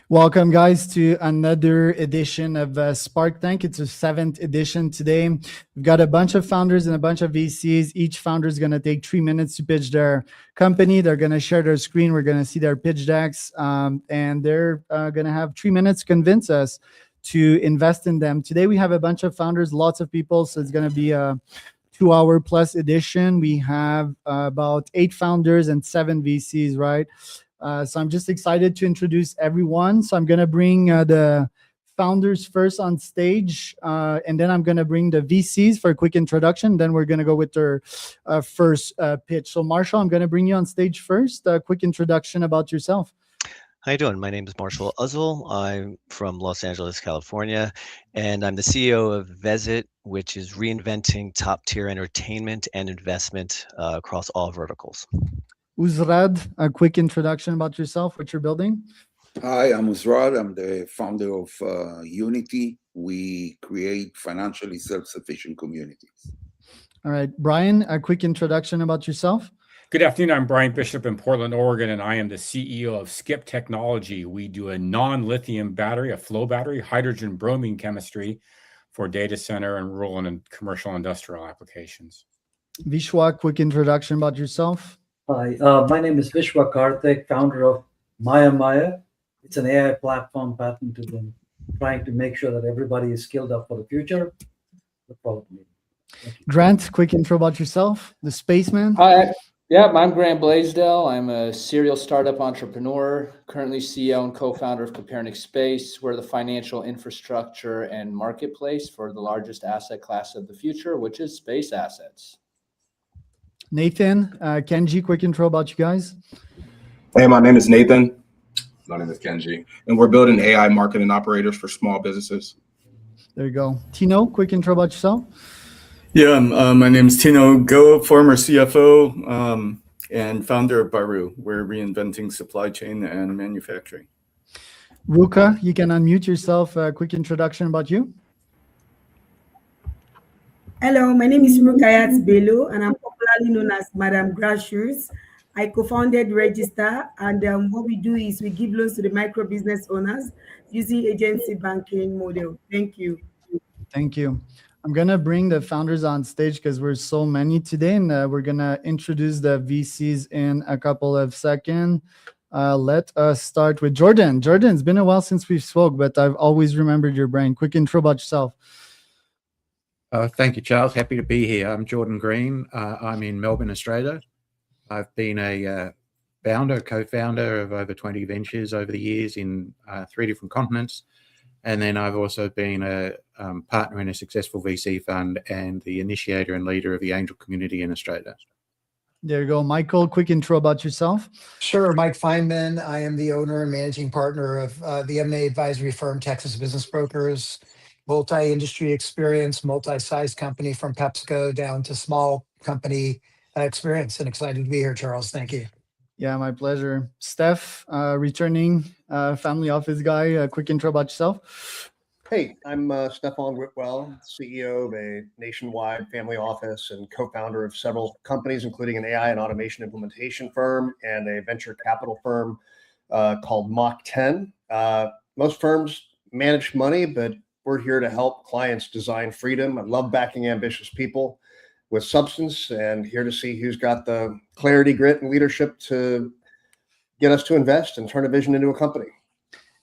Welcome, guys, to another edition of Spark Tank. It's a seventh edition today. We've got a bunch of founders and a bunch of VCs. Each founder is going to take 3 minutes to pitch their company. They're going to share their screen. We're going to see their pitch decks, and they're going to have 3 minutes to convince us to invest in them. Today, we have a bunch of founders, lots of people, so it's going to be a 2-hour plus edition. We have about 8 founders and 7 VCs, right? So I'm just excited to introduce everyone. So I'm going to bring the founders first on stage, and then I'm going to bring the VCs for a quick introduction. Then we're going to go with their first pitch. So Marshall, I'm going to bring you on stage first. A quick introduction about yourself. How you doing? My name is Marshall Uzzle. I'm from Los Angeles, California, and I'm the CEO of Vezit, which is reinventing top-tier entertainment and investment across all verticals. Uzrad, a quick introduction about yourself, what you're building. Hi, I'm Uzrad. I'm the founder of Unity. We create financially self-sufficient communities. All right, Brian, a quick introduction about yourself. Good afternoon. I'm Brian Bishop in Portland, Oregon, and I am the CEO of Skip Technology. We do a non-lithium battery, a flow battery, hydrogen bromine chemistry for data center and rural and commercial industrial applications. Vishwa, quick introduction about yourself. Hi, my name is Vishwa Karthik, founder of Maya. It's an AI platform patented in trying to make sure that everybody is skilled up for the future. Grant, quick intro about yourself, the spaceman. Hi, I'm Grant Blaisdell. I'm a serial startup entrepreneur, currently CEO and co-founder of Copernic Space. We're the financial infrastructure and marketplace for the largest asset class of the future, which is space assets. Nathan, Kenji, quick intro about you guys. Hey, my name is Nathan. My name is Kenji. And we're building AI marketing operators for small businesses. There you go. Tino, quick intro about yourself. Yeah, my name is Tino Go, former CFO and founder of Baru. We're reinventing supply chain and manufacturing. Ruka, you can unmute yourself. A quick introduction about you. Hello, my name is Rukayat Bello, and I'm popularly known as Madam Gracious. I co-founded Register, and what we do is we give loans to the micro business owners using agency banking model. Thank you. Thank you. I'm going to bring the founders on stage because we're so many today, and we're going to introduce the VCs in a couple of seconds. Let us start with Jordan. Jordan, it's been a while since we spoke, but I've always remembered your brain. Quick intro about yourself. Thank you, Charles. Happy to be here. I'm Jordan Green. I'm in Melbourne, Australia. I've been a co-founder of over 20 ventures over the years in 3 different continents. And then I've also been a partner in a successful VC fund and the initiator and leader of the angel community in Australia. There you go. Michael, quick intro about yourself. Sure. Mike Feynman. I am the owner and managing partner of the M&A advisory firm, Texas Business Brokers. Multi-industry experience, multi-size company from PepsiCo down to small company experience, and excited to be here, Charles. Thank you. Yeah, my pleasure. Steph, returning family office guy. A quick intro about yourself. Hey, I'm Stefan Whitwell, CEO of a nationwide family office and co-founder of several companies, including an AI and automation implementation firm and a venture capital firm called Mach 10. Most firms manage money, but we're here to help clients design freedom. I love backing ambitious people with substance, and here to see who's got the clarity, grit, and leadership to get us to invest and turn a vision into a company.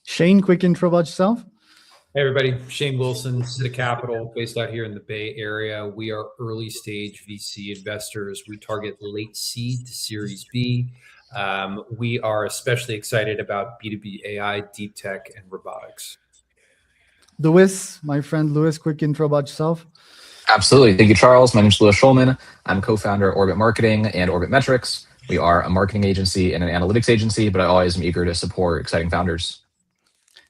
Shane, quick intro about yourself. Hey everybody, Shane Wilson, City Capital, based out here in the Bay Area. We are early stage VC investors. We target late seed to Series B. We are especially excited about B2B AI, deep tech, and robotics. Louis, my friend Louis, quick intro about yourself. Absolutely. Thank you, Charles. My name is Louis Schulman. I'm co-founder of Orbit Marketing and Orbit Metrics. We are a marketing agency and an analytics agency, but I always am eager to support exciting founders.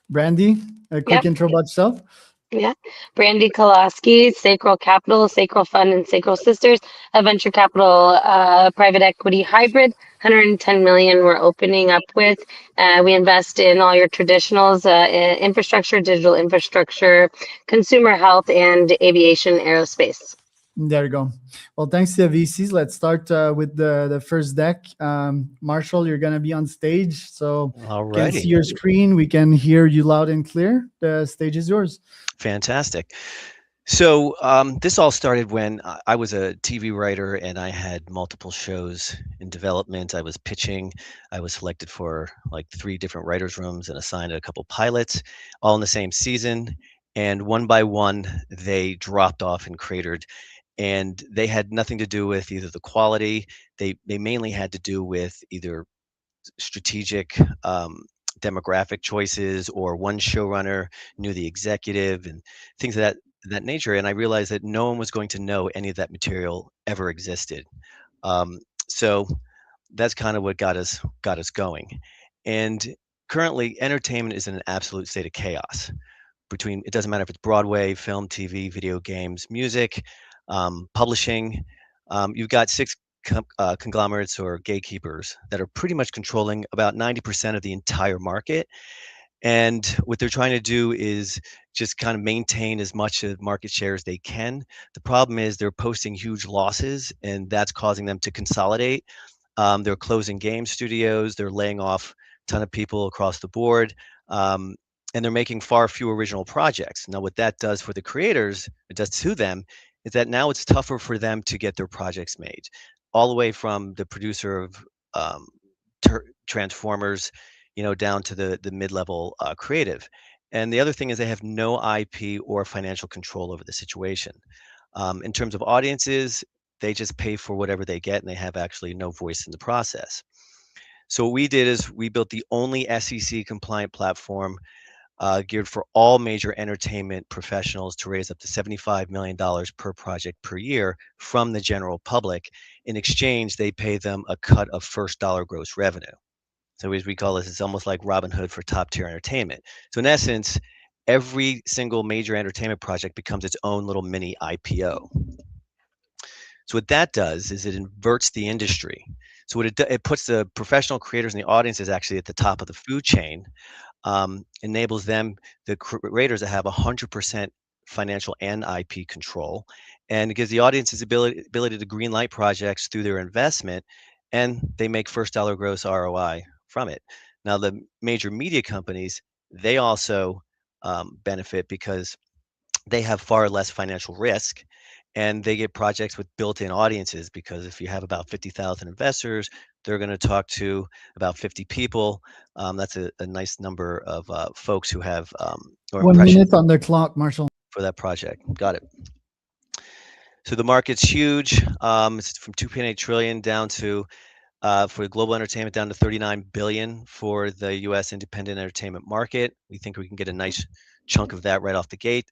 Brandy, a quick intro about yourself. Yeah, Brandy Kolaski, Sacral Capital, Sacral Fund, and Sacral Sisters, a venture capital private equity hybrid. 110 million we're opening up with. We invest in all your traditionals, infrastructure, digital infrastructure, consumer health, and aviation aerospace. There you go. Well, thanks to the VCs. Let's start with the first deck. Marshall, you're going to be on stage. So All we can see righty. your screen. We can hear you loud and clear. The stage is yours. Fantastic. So this all started when I was a TV writer and I had multiple shows in development. I was pitching. I was selected for like 3 different writers' rooms and assigned a couple pilots, all in the same season. And one by one, they dropped off and cratered. And they had nothing to do with either the quality. They mainly had to do with either strategic demographic choices, or one showrunner knew the executive and things of that nature. And I realized that no one was going to know any of that material ever existed. So that's kind of what got us going. And currently, entertainment is in an absolute state of chaos. It doesn't matter if it's Broadway, film, TV, video games, music, publishing. You've got 6 conglomerates or gatekeepers that are pretty much controlling about 90% of the entire market. And what they're trying to do is just kind of maintain as much of market share as they can. The problem is they're posting huge losses, and that's causing them to consolidate. They're closing game studios. They're laying off a ton of people across the board. And they're making far fewer original projects. Now, what that does for the creators, it does to them, is that now it's tougher for them to get their projects made, all the way from the producer of Transformers, down to the mid-level creative. And the other thing is they have no IP or financial control over the situation. In terms of audiences, they just pay for whatever they get, and they have actually no voice in the process. So what we did is we built the only SEC-compliant platform geared for all major entertainment professionals to raise up to $75 million per project per year from the general public. In exchange, they pay them a cut of first dollar gross revenue. So as we call this, it's almost like Robinhood for top tier entertainment. So in essence, every single major entertainment project becomes its own little mini IPO. So what that does is it inverts the industry. So what it puts the professional creators and the audiences actually at the top of the food chain. Enables them, the creators, to have 100% financial and IP control, and it gives the audiences ability to greenlight projects through their investment, and they make first dollar gross ROI from it. Now, the major media companies, they also benefit because they have far less financial risk, and they get projects with built-in audiences, because if you have about 50,000 investors, they're going to talk to about 50 people. That's a nice number of folks who have 1 minute on the clock, Marshall. For that project. Got it. So the market's huge. It's from 2.8 trillion down to, for global entertainment, down to 39 billion for the U.S. independent entertainment market. We think we can get a nice chunk of that right out the gate.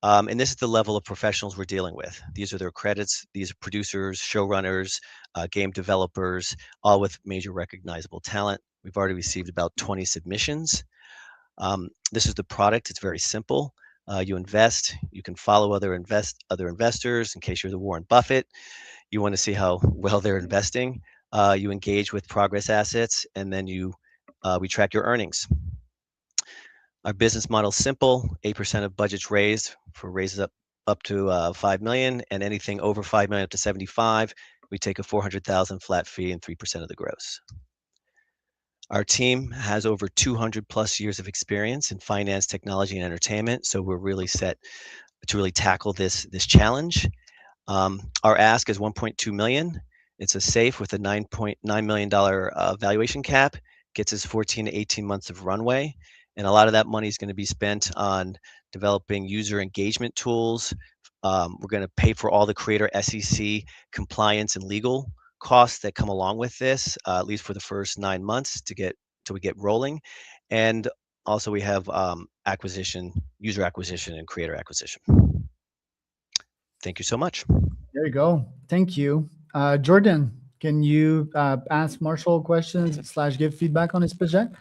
And this is the level of professionals we're dealing with. These are their credits. These are producers, showrunners, game developers, all with major recognizable talent. We've already received about 20 submissions. This is the product. It's very simple. You invest. You can follow other investors in case you're the Warren Buffett. You want to see how well they're investing. You engage with progress assets, and then we track your earnings. Our business model is simple. 8% of budgets raised for raises up to 5 million, and anything over 5 million up to 75, we take a 400,000 flat fee and 3% of the gross. Our team has over 200 plus years of experience in finance, technology, and entertainment, so we're really set to really tackle this challenge. Our ask is 1.2 million. It's a safe with a $9.9 million valuation cap, gets us 14 to 18 months of runway. And a lot of that money is going to be spent on developing user engagement tools. We're going to pay for all the creator SEC compliance and legal costs that come along with this, at least for the first 9 months till we get rolling. And also we have user acquisition and creator acquisition. Thank you so much. There you go. Thank you. Jordan, can you ask Marshall questions / give feedback on his project?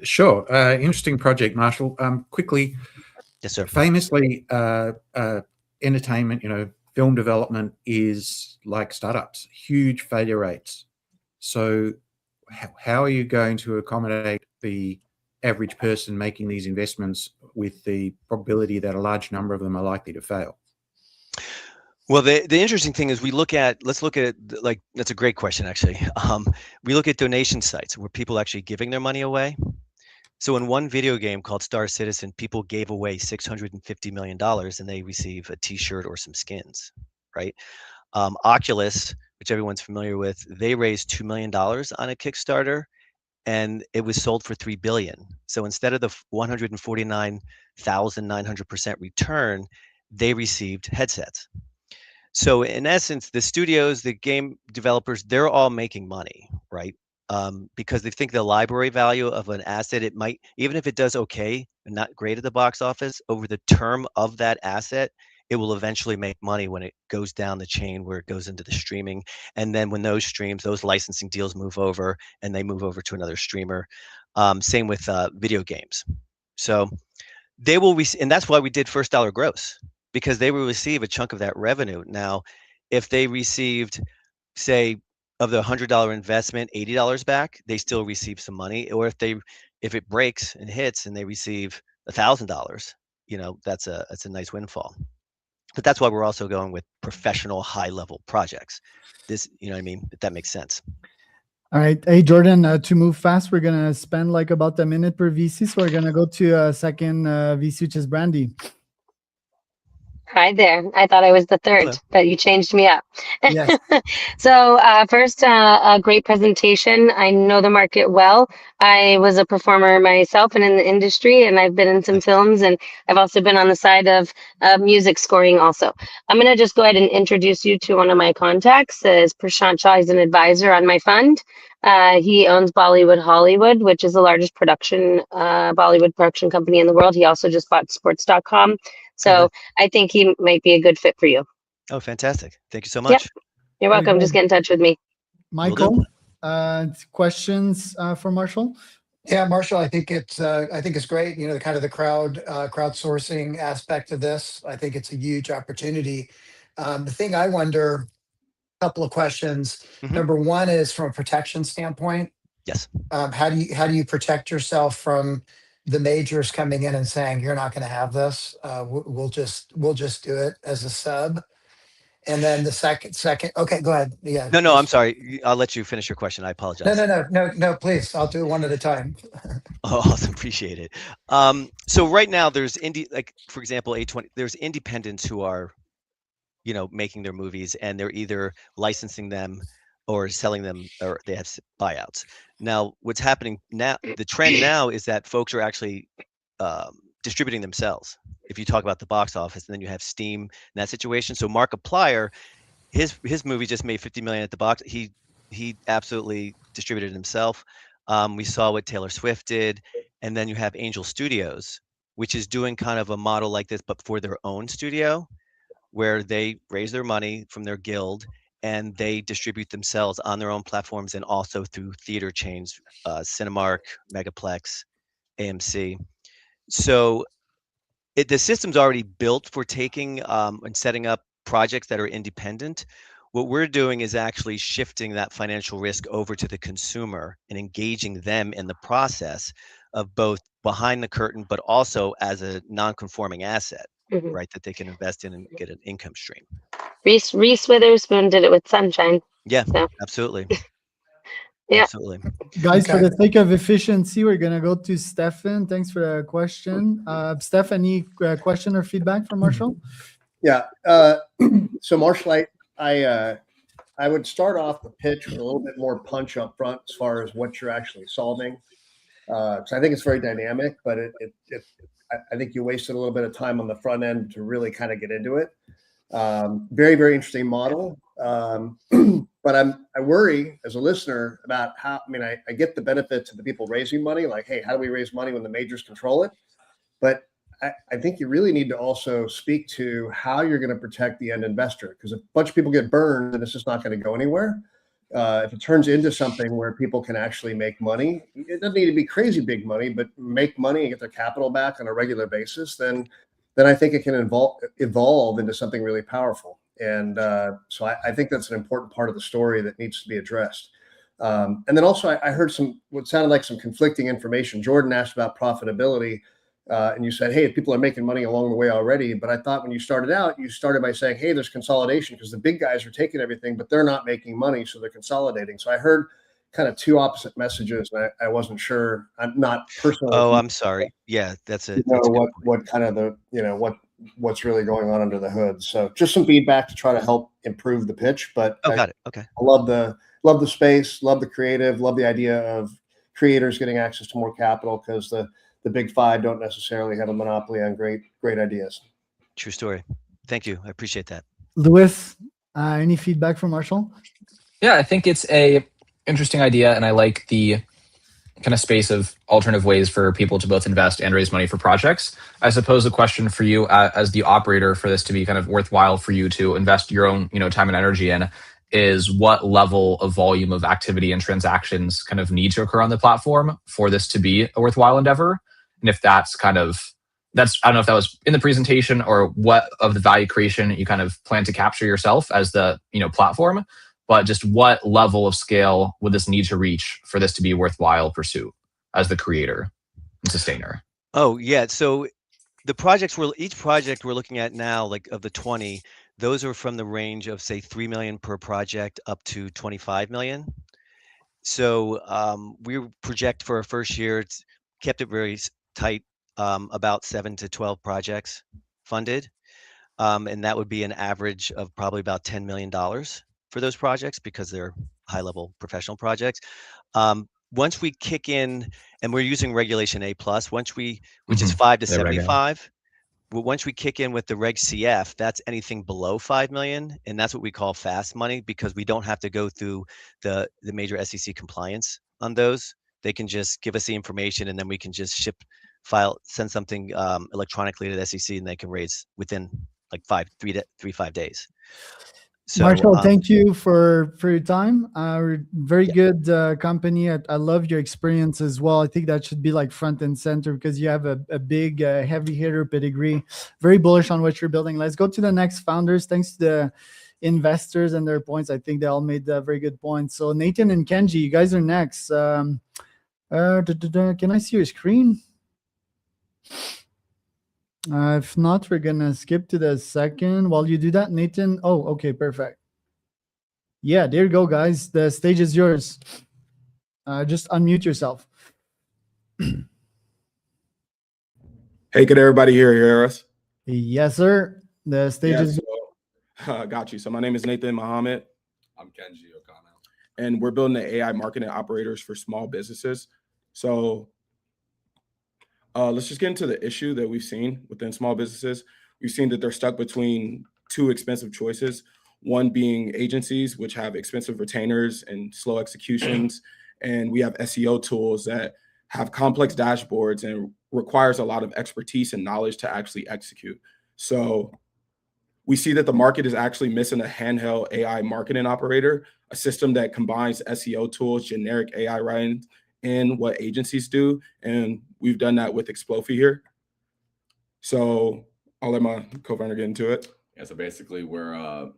Sure. Interesting project, Marshall. Quickly. Yes, sir. Famously, entertainment, film development is like startups, huge failure rates. So how are you going to accommodate the average person making these investments with the probability that a large number of them are likely to fail? Well, the interesting thing is let's look at like, that's a great question, actually. We look at donation sites where people actually giving their money away. So in one video game called Star Citizen, people gave away $650 million and they receive a t-shirt or some skins, right? Oculus, which everyone's familiar with, they raised $2 million on a Kickstarter and it was sold for $3 billion. So instead of the 149,900% return, they received headsets. So in essence, the studios, the game developers, they're all making money, right? Because they think the library value of an asset, it might, even if it does okay and not great at the box office, over the term of that asset, it will eventually make money when it goes down the chain where it goes into the streaming. And then when those streams, those licensing deals move over and they move over to another streamer. Same with video games. So they will, and that's why we did first dollar gross, because they will receive a chunk of that revenue. Now, if they received, say, of the $100 investment, $80 back, they still receive some money. Or if it breaks and hits and they receive $1,000, that's a nice windfall. But that's why we're also going with professional high-level projects. This, what I mean, if that makes sense. All right. Hey, Jordan, to move fast, we're going to spend like about a minute per VC. So we're going to go to a second VC, which is Brandy. Hi there. I thought I was the third, Hello. but you changed me up. Yes. So first, a great presentation. I know the market well. I was a performer myself and in the industry, and I've been in some films, and I've also been on the side of music scoring also. I'm going to just go ahead and introduce you to one of my contacts. Is Prashant Shah. He's an advisor on my fund. He owns Bollywood Hollywood, which is the largest Bollywood production company in the world. He also just bought sports.com. So I think he might be a good fit for you. Oh, fantastic. Thank you so much. Yep. You're welcome. Very Just good. get in touch with me. Michael, questions for Marshall? Yeah, Marshall, I think it's great. The kind of the crowdsourcing aspect of this. I think it's a huge opportunity. The thing I wonder, a couple of questions. Mhm. Number one is from a protection standpoint. Yes. How do you protect yourself from the majors coming in and saying you're not going to have this? We'll just do it as a sub. And then the second. Okay, go ahead. Yeah. No, I'm sorry. I'll let you finish your question. I apologize. No. Please, I'll do it one at a time. Oh, awesome. Appreciate it. So right now there's for example, A20, there's independents who are, making their movies and they're either licensing them or selling them, or they have buyouts. Now, what's happening now, the trend now is that folks are actually distributing themselves. If you talk about the box office, and then you have Steam in that situation. So Markiplier, his movie just made $50 million at the box. He absolutely distributed himself. We saw what Taylor Swift did, and then you have Angel Studios, which is doing kind of a model like this, but for their own studio, where they raise their money from their guild and they distribute themselves on their own platforms and also through theater chains, Cinemark, Megaplex, AMC. So the system's already built for taking and setting up projects that are independent. What we're doing is actually shifting that financial risk over to the consumer and engaging them in the process of both behind the curtain, but also as a non-conforming asset, right, that they can invest in and get an income stream. Reese Witherspoon did it with Sunshine. Yeah, So. absolutely. Yeah. Absolutely. Guys, for the sake of efficiency, we're going to go to Stefan. Thanks for the question. Steph, any question or feedback from Marshall? Yeah. So Marshall, I would start off the pitch with a little bit more punch up front as far as what you're actually solving. So I think it's very dynamic, but I think you wasted a little bit of time on the front end to really kind of get into it. Very, very interesting model. But I worry as a listener about how, I get the benefit to the people raising money, like, hey, how do we raise money when the majors control it? But I think you really need to also speak to how you're going to protect the end investor, because if a bunch of people get burned, then it's just not going to go anywhere. If it turns into something where people can actually make money, it doesn't need to be crazy big money, but make money and get their capital back on a regular basis, then I think it can evolve into something really powerful. And so I think that's an important part of the story that needs to be addressed. And then also I heard what sounded like some conflicting information. Jordan asked about profitability. and you said, hey, people are making money along the way already. But I thought when you started out, you started by saying, hey, there's consolidation because the big guys are taking everything, but they're not making money, so they're consolidating. So I heard kind of two opposite messages, and I wasn't sure. I'm not personally. Oh, I'm sorry. Yeah, that's a what kind of the what's really going on under the hood. So just some feedback to try to help improve the pitch. But got it. Okay. I love the space, love the creative, love the idea of creators getting access to more capital because the big five don't necessarily have a monopoly on great ideas. True story. Thank you. I appreciate that. Louis, any feedback from Marshall? Yeah, I think it's a interesting idea, and I like the kind of space of alternative ways for people to both invest and raise money for projects. I suppose the question for you as the operator for this to be kind of worthwhile for you to invest your own, time and energy in is what level of volume of activity and transactions kind of need to occur on the platform for this to be a worthwhile endeavor. And if that's I don't know if that was in the presentation or what of the value creation you kind of plan to capture yourself as the, platform, but just what level of scale would this need to reach for this to be a worthwhile pursuit as the creator and sustainer? Oh, yeah. So the projects each project we're looking at now, like of the 20, those are from the range of say 3 million per project up to 25 million. So we project for our first year, it's kept it very tight, about 7 to 12 projects funded. And that would be an average of probably about $10 million for those projects because they're high-level professional projects. Once we kick in, and we're using Regulation A+, which is 5 to 75. Once we kick in with the Reg CF, that's anything below 5 million, and that's what we call fast money because we don't have to go through the major SEC compliance on those. They can just give us the information, and then we can just send something electronically to the SEC, and they can raise within like 3 to 5 days. So, Marshall, thank you for your time. Very good company. I love your experience as well. I think that should be like front and center because you have a big heavy hitter pedigree. Very bullish on what you're building. Let's go to the next founders. Thanks to the investors and their points. I think they all made very good points. So Nathan and Kenji, you guys are next. Can I see your screen? If not, we're gonna skip to the second. While you do that, Nathan. Oh, okay, perfect. Yeah, there you go, guys. The stage is yours. Just unmute yourself. Hey, can everybody hear us? Yes, sir. The stage is yours. Got you. So my name is Nathan Mohammed. I'm Kenji O'Connell. And we're building the AI marketing operators for small businesses. So let's just get into the issue that we've seen within small businesses. We've seen that they're stuck between two expensive choices, one being agencies, which have expensive retainers and slow executions. And we have SEO tools that have complex dashboards and requires a lot of expertise and knowledge to actually execute. So we see that the market is actually missing a handheld AI marketing operator, a system that combines SEO tools, generic AI writing, in what agencies do, and we've done that with Explofi here. So I'll let my co-founder get into it. Yeah, so basically we're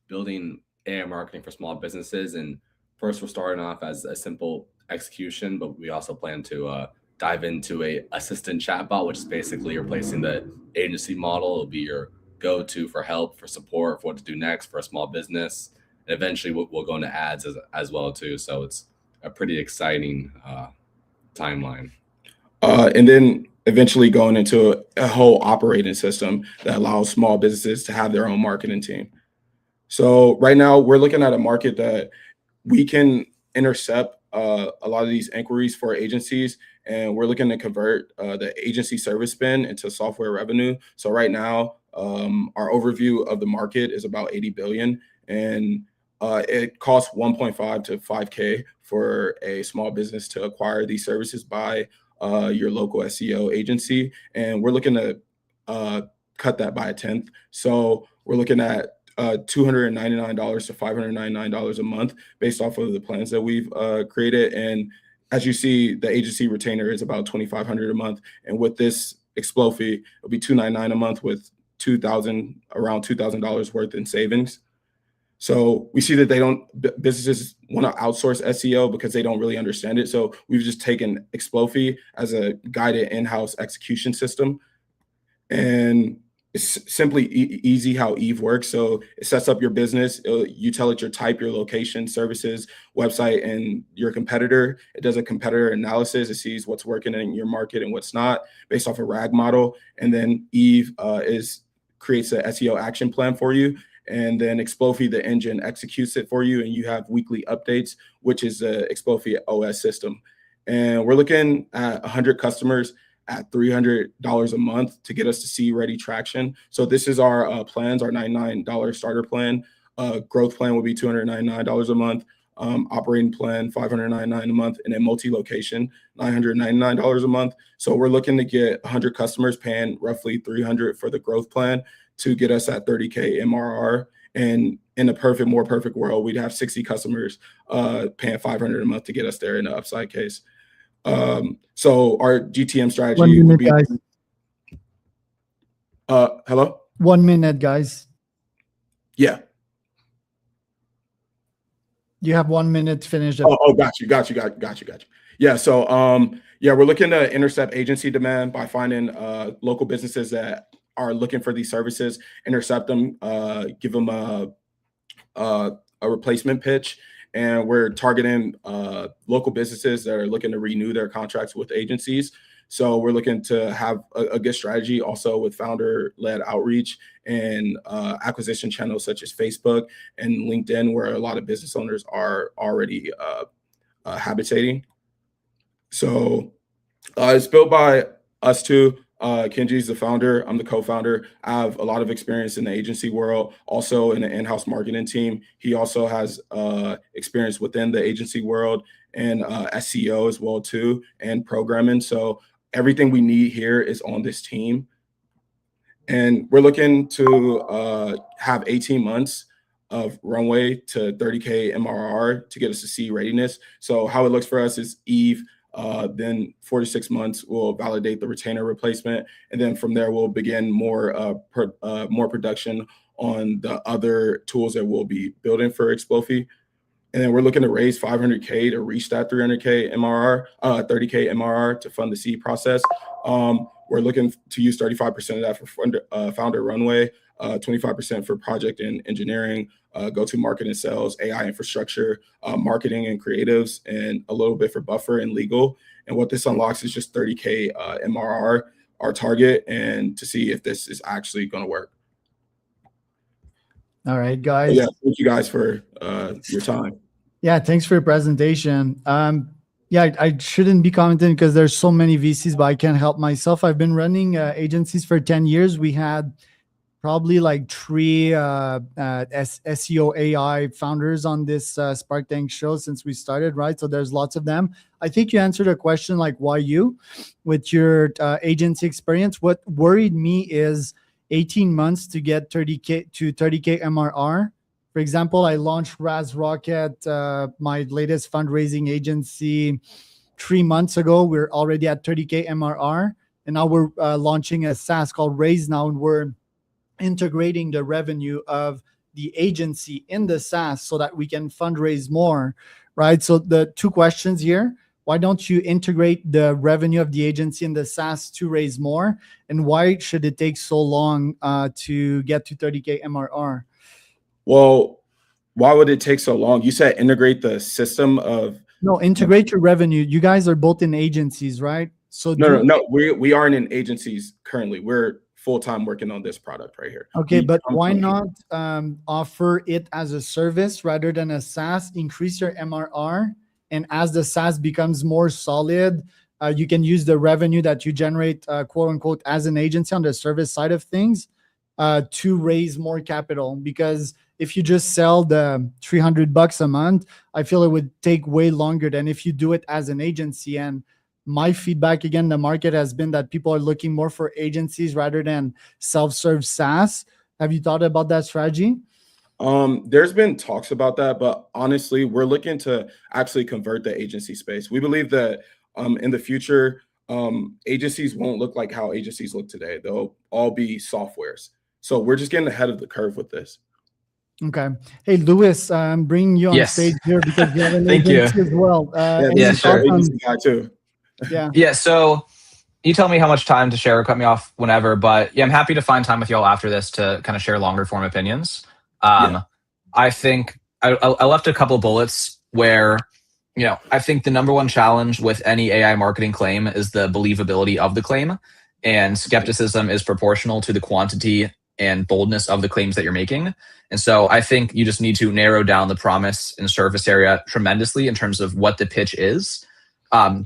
building AI marketing for small businesses, and first we're starting off as a simple execution, but we also plan to dive into a assistant chatbot, which is basically replacing the agency model. It'll be your go-to for help, for support, for what to do next for a small business, and eventually we'll go into ads as well too. So it's a pretty exciting timeline. And then eventually going into a whole operating system that allows small businesses to have their own marketing team. So right now we're looking at a market that we can intercept a lot of these inquiries for agencies, and we're looking to convert the agency service spend into software revenue. So right now our overview of the market is about 80 billion, and it costs 1.5 to 5K for a small business to acquire these services by your local SEO agency. And we're looking to cut that by a 10th. So we're looking at $299 to $599 a month based off of the plans that we've created. And as you see, the agency retainer is about $2,500 a month. And with this Explofi, it'll be $299 a month with around $2,000 worth in savings. So we see that businesses want to outsource SEO because they don't really understand it. So we've just taken Explofy as a guided in-house execution system. And it's simply easy how Eve works. So it sets up your business. You tell it your type, your location, services, website, and your competitor. It does a competitor analysis. It sees what's working in your market and what's not based off a RAG model. And then Eve creates an SEO action plan for you. And then Explofy, the engine, executes it for you. And you have weekly updates, which is the Explofy OS system. And we're looking at 100 customers at $300 a month to get us to C-ready traction. So this is our plans, our $99 starter plan. Growth plan will be $299 a month. Operating plan, $599 a month, and then multi-location, $999 a month. So we're looking to get 100 customers paying roughly $300 for the growth plan to get us at 30K MRR. And in a more perfect world, we'd have 60 customers paying $500 a month to get us there in the upside case. So our GTM strategy 1 minute, would be, guys. Hello? 1 minute, guys. Yeah. You have 1 minute to finish. Got you. Yeah. So, we're looking to intercept agency demand by finding local businesses that are looking for these services, intercept them, give them a replacement pitch. And we're targeting local businesses that are looking to renew their contracts with agencies. So we're looking to have a good strategy also with founder-led outreach and acquisition channels such as Facebook and LinkedIn, where a lot of business owners are already habitating. So it's built by us two. Kenji's the founder. I'm the co-founder. I have a lot of experience in the agency world, also in the in-house marketing team. He also has experience within the agency world and SEO as well too, and programming. So everything we need here is on this team. And we're looking to have 18 months of runway to 30K MRR to get us to C readiness. So how it looks for us is Eve. Then 46 months, we'll validate the retainer replacement. And then from there, we'll begin more production on the other tools that we'll be building for Explofy. And then we're looking to raise 500K to reach that 300K MRR, 30K MRR to fund the seed process. We're looking to use 35% of that for founder runway, 25% for project and engineering, go-to-market and sales, AI infrastructure, marketing and creatives, and a little bit for buffer and legal. And what this unlocks is just 30K MRR, our target, and to see if this is actually going to work. All right, guys. Yeah, thank you guys for your time. Yeah, thanks for your presentation. I shouldn't be commenting because there's so many VCs, but I can't help myself. I've been running agencies for 10 years. We had probably like 3 SEO AI founders on this Spark Tank show since we started, right? So there's lots of them. I think you answered a question like, why you? With your agency experience. What worried me is 18 months to get 30K MRR. For example, I launched Raz Rocket, my latest fundraising agency, 3 months ago. We're already at 30K MRR. And now we're launching a SaaS called Raise Now, and we're integrating the revenue of the agency in the SaaS so that we can fundraise more, right? So the 2 questions here: why don't you integrate the revenue of the agency in the SaaS to raise more? And why should it take so long to get to 30K MRR? Well, why would it take so long? You said integrate the system of... No, integrate your revenue. You guys are both in agencies, right? So No. We aren't in agencies currently. We're full-time working on this product right here. Okay, but why not offer it as a service rather than a SaaS? Increase your MRR, and as the SaaS becomes more solid, you can use the revenue that you generate, quote unquote, as an agency on the service side of things to raise more capital. Because if you just sell the $300 a month, I feel it would take way longer than if you do it as an agency. And my feedback, again, the market has been that people are looking more for agencies rather than self-serve SaaS. Have you thought about that strategy? There's been talks about that, but honestly, we're looking to actually convert the agency space. We believe that in the future, agencies won't look like how agencies look today. They'll all be softwares. So we're just getting ahead of the curve with this. Okay. Hey, Louis, I'm bringing you on Yes. stage here because you have an Thank you. agency as well. Yeah, sure. Agency guy too. Yeah. Yeah, so you tell me how much time to share, cut me off whenever, but yeah, I'm happy to find time with y'all after this to kind of share longer form opinions. I think I left a couple bullets where, I think the number one challenge with any AI marketing claim is the believability of the claim, and skepticism is proportional to the quantity and boldness of the claims that you're making. And so I think you just need to narrow down the promise and surface area tremendously in terms of what the pitch is, and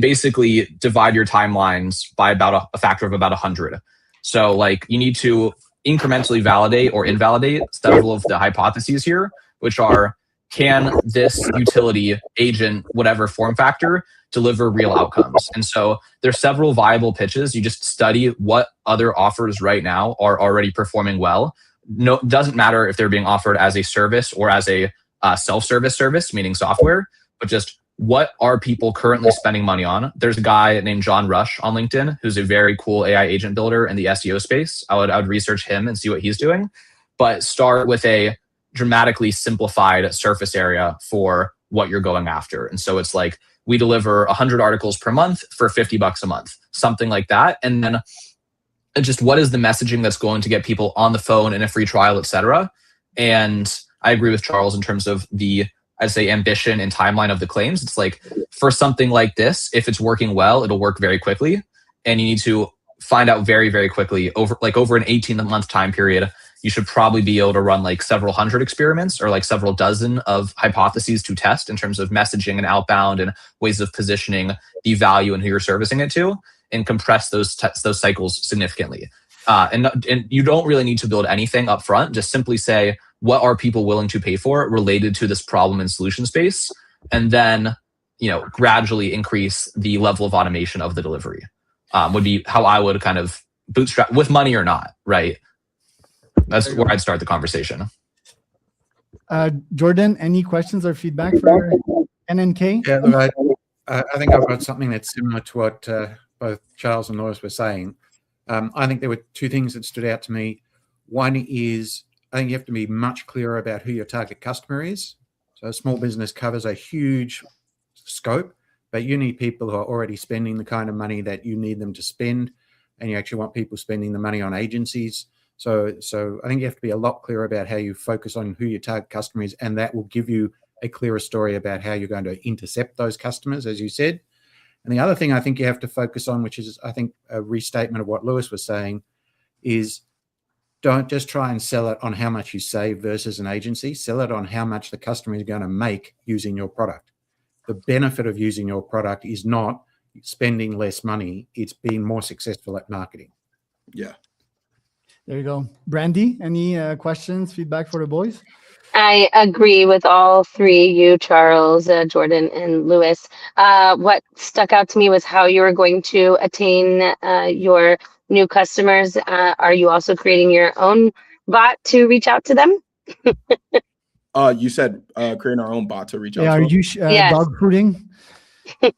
basically divide your timelines by about a factor of about 100. So like you need to incrementally validate or invalidate several of the hypotheses here, which are, can this utility agent, whatever form factor, deliver real outcomes? And so there's several viable pitches. You just study what other offers right now are already performing well. No, doesn't matter if they're being offered as a service or as a self-service service, meaning software, but just what are people currently spending money on? There's a guy named John Rush on LinkedIn who's a very cool AI agent builder in the SEO space. I would research him and see what he's doing, but start with a dramatically simplified surface area for what you're going after. And so it's like, we deliver 100 articles per month for $50 a month, something like that. And then just what is the messaging that's going to get people on the phone in a free trial, et cetera. And I agree with Charles in terms of I'd say ambition and timeline of the claims. It's like, for something like this, if it's working well, it'll work very quickly. And you need to find out very, very quickly over an 18-month time period, you should probably be able to run like several hundred experiments or like several dozen of hypotheses to test in terms of messaging and outbound and ways of positioning the value and who you're servicing it to, and compress those cycles significantly. And you don't really need to build anything up front. Just simply say, what are people willing to pay for related to this problem and solution space? And then, gradually increase the level of automation of the delivery. Would be how I would kind of bootstrap, with money or not, right? That's where I'd start the conversation. Jordan, any questions or feedback for NNK? Yeah, look, I think I've got something that's similar to what both Charles and Lois were saying. I think there were two things that stood out to me. One is, I think you have to be much clearer about who your target customer is. So a small business covers a huge scope, but you need people who are already spending the kind of money that you need them to spend, and you actually want people spending the money on agencies. So I think you have to be a lot clearer about how you focus on who your target customer is, and that will give you a clearer story about how you're going to intercept those customers, as you said. And the other thing I think you have to focus on, which is, I think, a restatement of what Louis was saying, is don't just try and sell it on how much you save versus an agency. Sell it on how much the customer is going to make using your product. The benefit of using your product is not spending less money. It's being more successful at marketing. Yeah. There you go. Brandy, any questions, feedback for the boys? I agree with all three, you, Charles, Jordan, and Louis. What stuck out to me was how you were going to attain your new customers. Are you also creating your own bot to reach out to them? You said creating our own bot to reach out Yeah, to are them. you Yes. dog fooding? Yeah,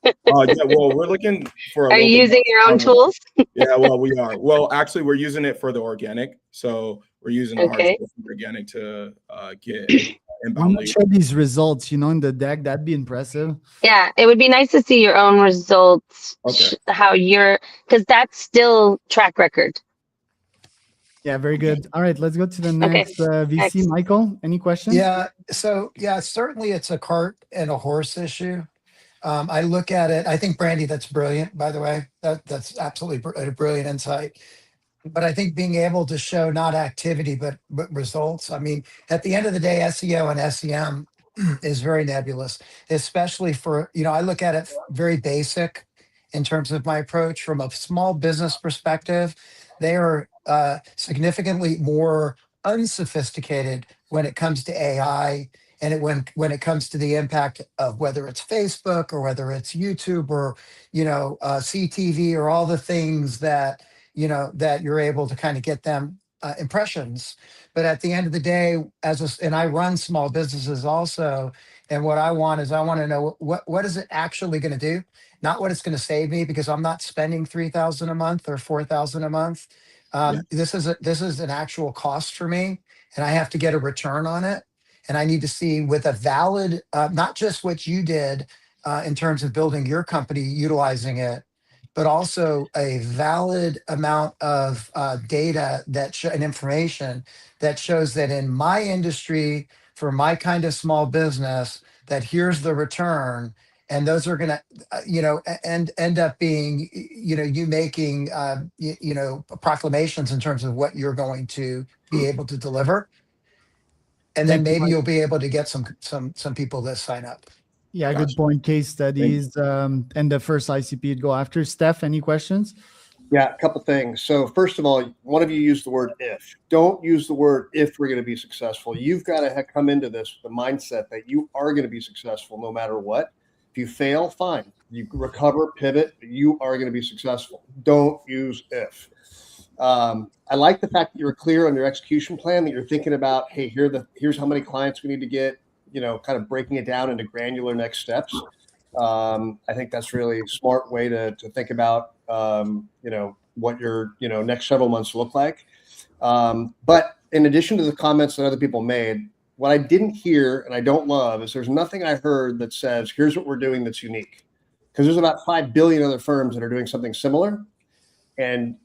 well, we're looking for. Are you using your own tools? Yeah, well, we are. Well, actually, we're using it for the organic. So we're using the hard Okay. stuff for organic to get I'm inbound not leads. sure these results, in the deck. That'd be impressive. Yeah, it would be nice to see your own results, Okay. because that's still track record. Yeah, very good. All right, let's go to the Okay, next VC. next. Michael, any questions? Yeah. So yeah, certainly it's a cart and a horse issue. I look at it. I think Brandy, that's brilliant. By the way, that's absolutely a brilliant insight. But I think being able to show not activity but results. I mean, at the end of the day, SEO and SEM is very nebulous, especially for I look at it very basic in terms of my approach from a small business perspective. They are significantly more unsophisticated when it comes to AI, and when it comes to the impact of whether it's Facebook or whether it's YouTube or CTV or all the things that that you're able to kind of get them impressions. But at the end of the day, and I run small businesses also, and what I want to know what is it actually going to do, not what it's going to save me, because I'm not spending $3,000 a month or $4,000 a month. This is an actual cost for me, and I have to get a return on it. And I need to see with a valid, not just what you did in terms of building your company, utilizing it, but also a valid amount of data and information that shows that in my industry, for my kind of small business, that here's the return. And those are going to, end up being, you making, proclamations in terms of what you're going to be able to deliver. And then Thank you, maybe Mike. you'll be able to get some people that sign up. Yeah, Gotcha. good point. Case studies and the first ICP to go after. Steph, any questions? Yeah, a couple things. So first of all, one of you used the word if. Don't use the word if we're going to be successful. You've got to come into this with the mindset that you are going to be successful no matter what. If you fail, fine. You recover, pivot. You are going to be successful. Don't use if. I like the fact that you're clear on your execution plan, that you're thinking about, hey, here's how many clients we need to get, kind of breaking it down into granular next steps. I think that's really a smart way to think about, what your, next several months look like. But in addition to the comments that other people made, what I didn't hear and I don't love is there's nothing I heard that says, here's what we're doing that's unique. Because there's about 5 billion other firms that are doing something similar. And,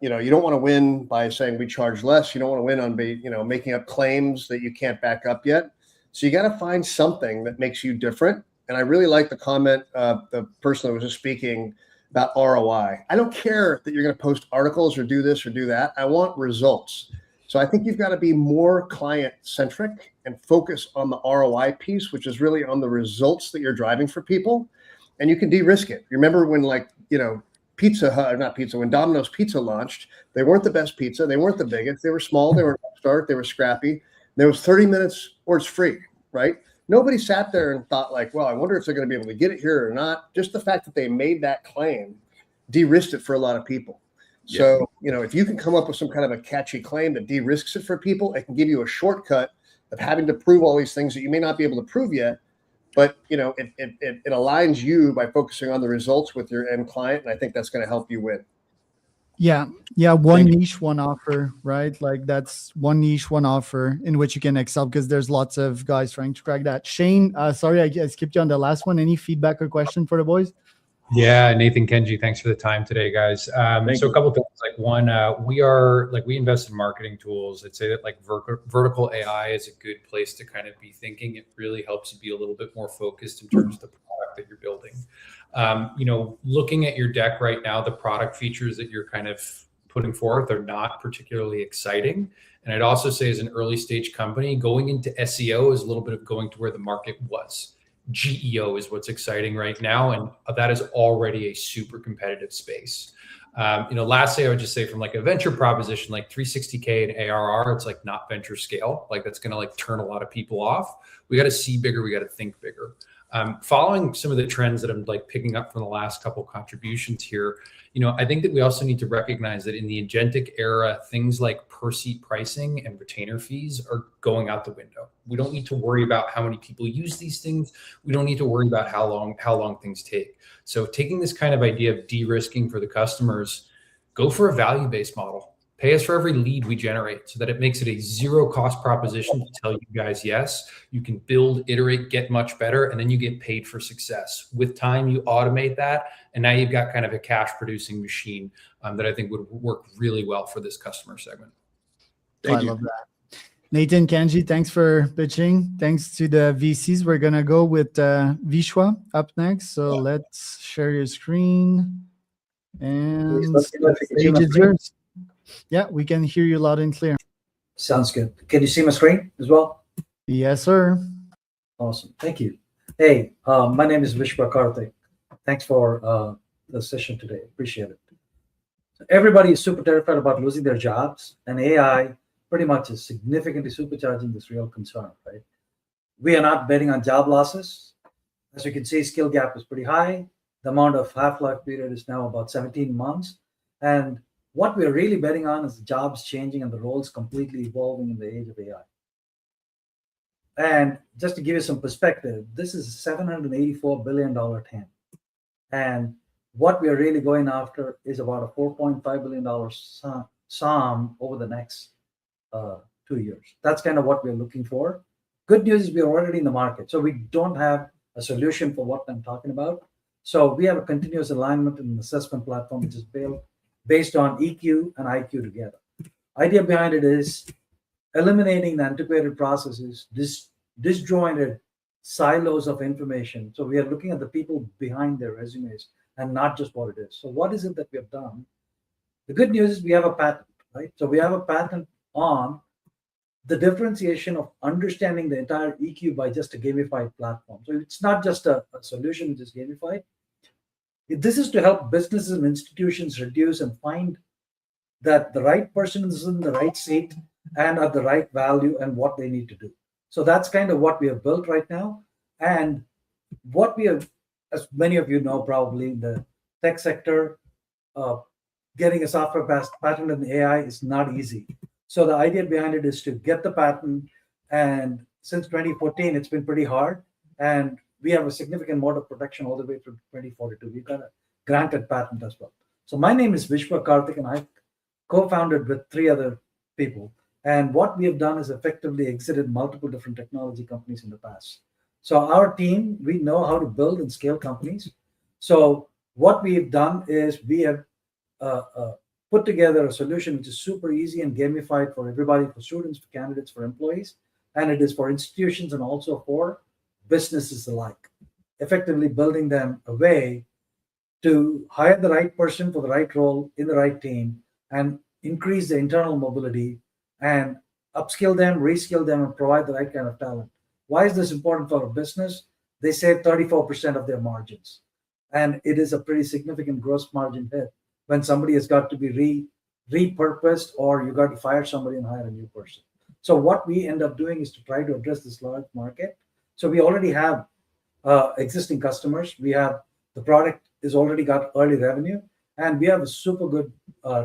you don't want to win by saying we charge less. You don't want to win on, making up claims that you can't back up yet. So you got to find something that makes you different. And I really like the comment of the person that was just speaking about ROI. I don't care that you're going to post articles or do this or do that. I want results. So I think you've got to be more client centric and focus on the ROI piece, which is really on the results that you're driving for people. And you can de-risk it. Remember when when Domino's Pizza launched, they weren't the best pizza. They weren't the biggest. They were small. They were an upstart. They were scrappy. There was 30 minutes or it's free, right? Nobody sat there and thought well, I wonder if they're going to be able to get it here or not. Just the fact that they made that claim de-risked it for a lot of people. Yeah. So, if you can come up with some kind of a catchy claim that de-risks it for people, it can give you a shortcut of having to prove all these things that you may not be able to prove yet. But, it aligns you by focusing on the results with your end client. And I think that's going to help you win. Yeah. One niche, one offer, right? Like that's one niche, one offer in which you can excel because there's lots of guys trying to crack that. Shane, sorry, I skipped you on the last one. Any feedback or question for the boys? Yeah, Nathan, Kenji, thanks for the time today, guys. So a couple of things. One, we invest in marketing tools. I'd say that vertical AI is a good place to kind of be thinking. It really helps you be a little bit more focused in terms of the product that you're building. Looking at your deck right now, the product features that you're kind of putting forth are not particularly exciting. And I'd also say as an early stage company, going into SEO is a little bit of going to where the market was. GEO is what's exciting right now. And that is already a super competitive space. Lastly, I would just say from a venture proposition, like 360K and ARR, it's not venture scale. That's going to turn a lot of people off. We got to see bigger. We got to think bigger. Following some of the trends that I'm picking up from the last couple of contributions here, I think that we also need to recognize that in the agentic era, things like per seat pricing and retainer fees are going out the window. We don't need to worry about how many people use these things. We don't need to worry about how long things take. So taking this kind of idea of de-risking for the customers, go for a value-based model. Pay us for every lead we generate so that it makes it a zero cost proposition to tell you guys yes. You can build, iterate, get much better, and then you get paid for success. With time, you automate that, and now you've got kind of a cash producing machine that I think would work really well for this customer segment. I love that. Nathan, Kenji, thanks for pitching. Thanks to the VCs. We're going to go with Vishwa up next. So let's share your screen. And the stage is yours. Yeah, we can hear you loud and clear. Sounds good. Can you see my screen as well? Yes, sir. Awesome. Thank you. Hey, my name is Vishwa Karthik. Thanks for the session today. Appreciate it. So everybody is super terrified about losing their jobs, and AI pretty much is significantly supercharging this real concern, right? We are not betting on job losses. As you can see, skill gap is pretty high. The amount of half-life period is now about 17 months. And what we're really betting on is the jobs changing and the roles completely evolving in the age of AI. And just to give you some perspective, this is a $784 billion TAM. And what we are really going after is about a $4.5 billion SOM over the next 2 years. That's kind of what we're looking for. Good news is we're already in the market. So we don't have a solution for what I'm talking about. So we have a continuous alignment and assessment platform, which is built based on EQ and IQ together. Idea behind it is eliminating the antiquated processes, disjointed silos of information. So we are looking at the people behind their resumes and not just what it is. So what is it that we have done? The good news is we have a patent, right? So we have a patent on the differentiation of understanding the entire EQ by just a gamified platform. So it's not just a solution which is gamified. This is to help businesses and institutions reduce and find that the right person is in the right seat and at the right value and what they need to do. So that's kind of what we have built right now. And what we have, as many of you know, probably in the tech sector, getting a software patent in AI is not easy. So the idea behind it is to get the patent. And since 2014, it's been pretty hard. And we have a significant mode of protection all the way through 2042. We've got a granted patent as well. So my name is Vishwa Karthik, and I co-founded with 3 other people. And what we have done is effectively exited multiple different technology companies in the past. So our team, we know how to build and scale companies. So what we've done is we have put together a solution which is super easy and gamified for everybody, for students, for candidates, for employees, and it is for institutions and also for businesses alike, effectively building them a way to hire the right person for the right role in the right team and increase the internal mobility and upskill them, reskill them, and provide the right kind of talent. Why is this important for a business? They save 34% of their margins. And it is a pretty significant gross margin hit when somebody has got to be repurposed or you got to fire somebody and hire a new person. So what we end up doing is to try to address this large market. So we already have existing customers. We have the product is already got early revenue, and we have a super good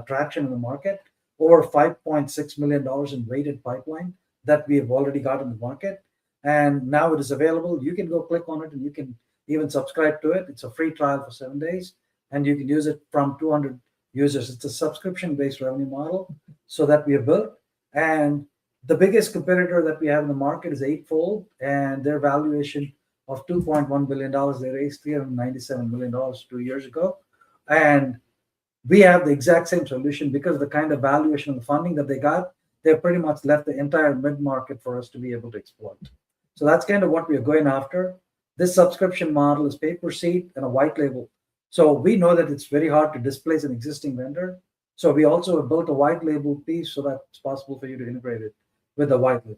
traction in the market, over $5.6 million in weighted pipeline that we have already got in the market. And now it is available. You can go click on it and you can even subscribe to it. It's a free trial for 7 days, and you can use it from 200 users. It's a subscription-based revenue model so that we have built. And the biggest competitor that we have in the market is Eightfold, and their valuation of $2.1 billion. They raised $397 million 2 years ago. And we have the exact same solution because of the kind of valuation and the funding that they got. They pretty much left the entire mid-market for us to be able to exploit. So that's kind of what we are going after. This subscription model is pay per seat and a white label. So we know that it's very hard to displace an existing vendor. So we also have built a white label piece so that it's possible for you to integrate it with the white label.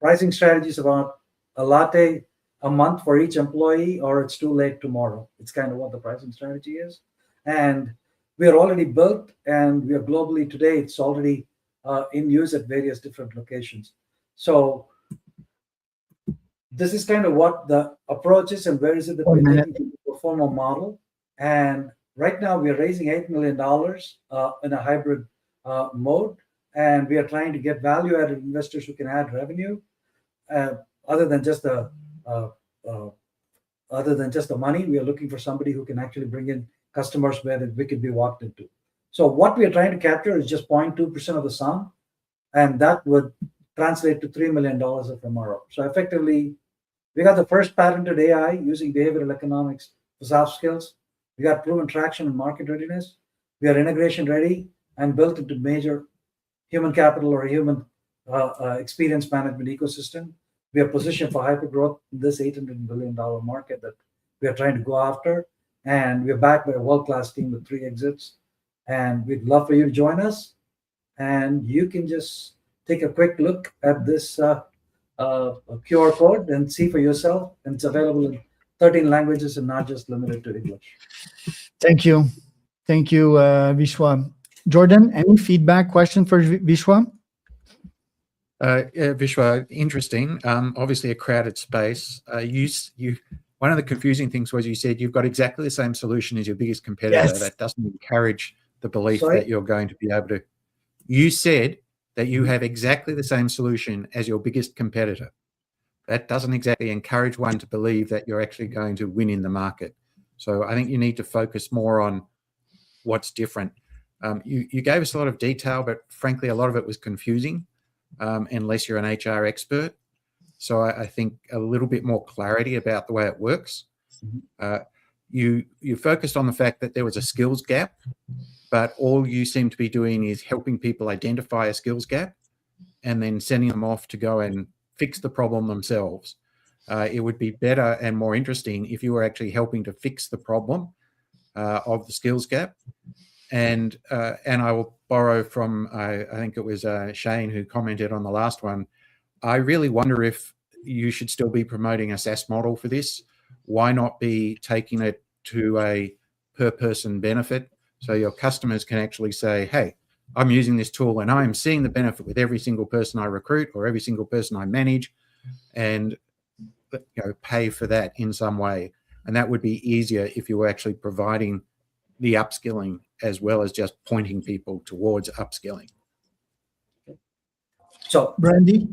Pricing strategy is about a latte a month for each employee, or it's too late tomorrow. It's kind of what the pricing strategy is. And we are already built, and we are globally today. It's already in use at various different locations. So this is kind of what the approach is and where is it that we're taking to the formal model. And right now we are raising $8 million in a hybrid mode. And we are trying to get value-added investors who can add revenue, other than just the money. We are looking for somebody who can actually bring in customers where we could be walked into. So what we are trying to capture is just 0.2% of the sum, and that would translate to $3 million of MRO. So effectively, we got the first patented AI using behavioral economics for soft skills. We got proven traction and market readiness. We are integration ready and built into major human capital or human experience management ecosystem. We are positioned for hyper growth in this $800 billion market that we are trying to go after. And we're backed by a world-class team with 3 exits. And we'd love for you to join us. And you can just take a quick look at this QR code and see for yourself. And it's available in 13 languages and not just limited to English. Thank you. Thank you, Vishwa. Jordan, any feedback, question for Vishwa? Vishwa, interesting. Obviously a crowded space. One of the confusing things was you said you've got exactly the same solution as your biggest competitor. Yes. That doesn't encourage the belief that you're going to be able to. You said that you have exactly the same solution as your biggest competitor. That doesn't exactly encourage one to believe that you're actually going to win in the market. So I think you need to focus more on what's different. You gave us a lot of detail, but frankly, a lot of it was confusing unless you're an HR expert. So I think a little bit more clarity about the way it works. You focused on the fact that there was a skills gap, but all you seem to be doing is helping people identify a skills gap and then sending them off to go and fix the problem themselves. It would be better and more interesting if you were actually helping to fix the problem of the skills gap. And I will borrow from, I think it was Shane who commented on the last one. I really wonder if you should still be promoting a SaaS model for this. Why not be taking it to a per person benefit so your customers can actually say, hey, I'm using this tool and I'm seeing the benefit with every single person I recruit or every single person I manage, and pay for that in some way. And that would be easier if you were actually providing the upskilling as well as just pointing people towards upskilling. So, Brandy,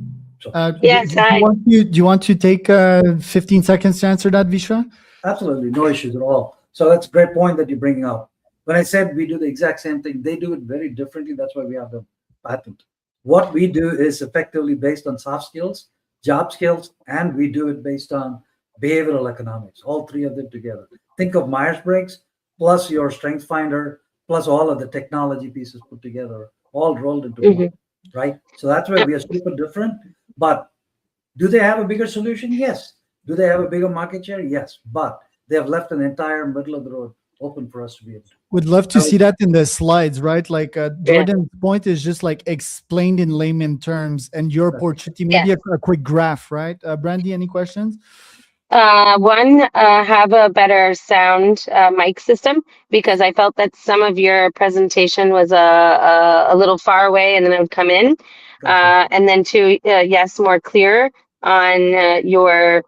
Yes, do you want to take 15 seconds to answer that, Vishwa? Absolutely, no issues at all. So that's a great point that you're bringing up. When I said we do the exact same thing, they do it very differently. That's why we have the patent. What we do is effectively based on soft skills, job skills, and we do it based on behavioral economics, all three of them together. Think of Myers-Briggs plus your Strength Finder plus all of the technology pieces put together, all rolled into one, right? So that's why we are super different. But do they have a bigger solution? Yes. Do they have a bigger market share? Yes. But they have left an entire middle of the road open for us to be able to. Would love to see that in the slides, right? Like Jordan's point is just like explained in layman terms, and your opportunity, maybe a quick graph, right? Brandy, any questions? One, have a better sound mic system, because I felt that some of your presentation was a little far away and then it would come in. And then two, yes, more clear on your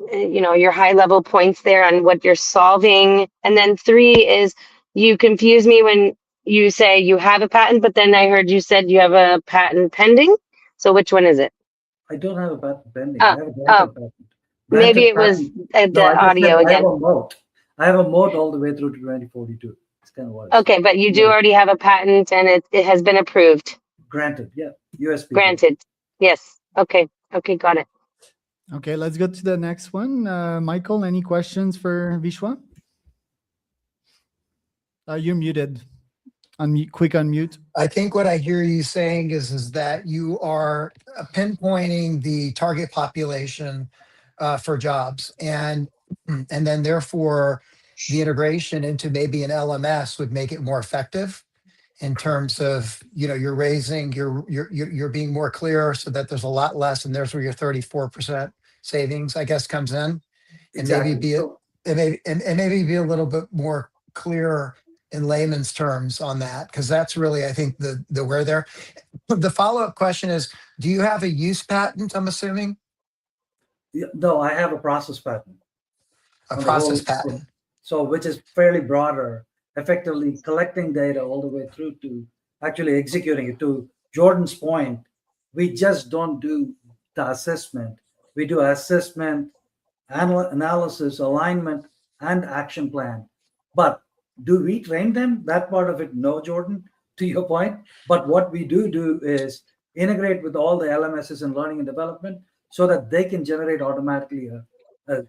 your high level points there on what you're solving. And then three is, you confuse me when you say you have a patent, but then I heard you said you have a patent pending. So which one is it? I don't have a patent pending. I have a granted patent. Maybe it was the audio again. I have a moat all the way through to 2042. It's kind of what. Okay, but you do already have a patent and it has been approved. Granted, yeah. USB. Granted. Yes. Okay. Okay, got it. Okay, let's go to the next one. Michael, any questions for Vishwa? You're muted. Quick unmute. I think what I hear you saying is that you are pinpointing the target population for jobs, and then therefore the integration into maybe an LMS would make it more effective in terms of, you're raising, you're being more clear so that there's a lot less, and there's where your 34% savings, I guess, comes in. Exactly. And maybe be a little bit more clear in layman's terms on that, because that's really, I think, the where there. The follow-up question is, do you have a use patent, I'm assuming? No, I have a process patent. A process patent. So, which is fairly broader, effectively collecting data all the way through to actually executing it. To Jordan's point, we just don't do the assessment. We do assessment, analysis, alignment, and action plan. But do we train them? That part of it, no, Jordan, to your point. But what we do is integrate with all the LMSs in learning and development so that they can generate automatically a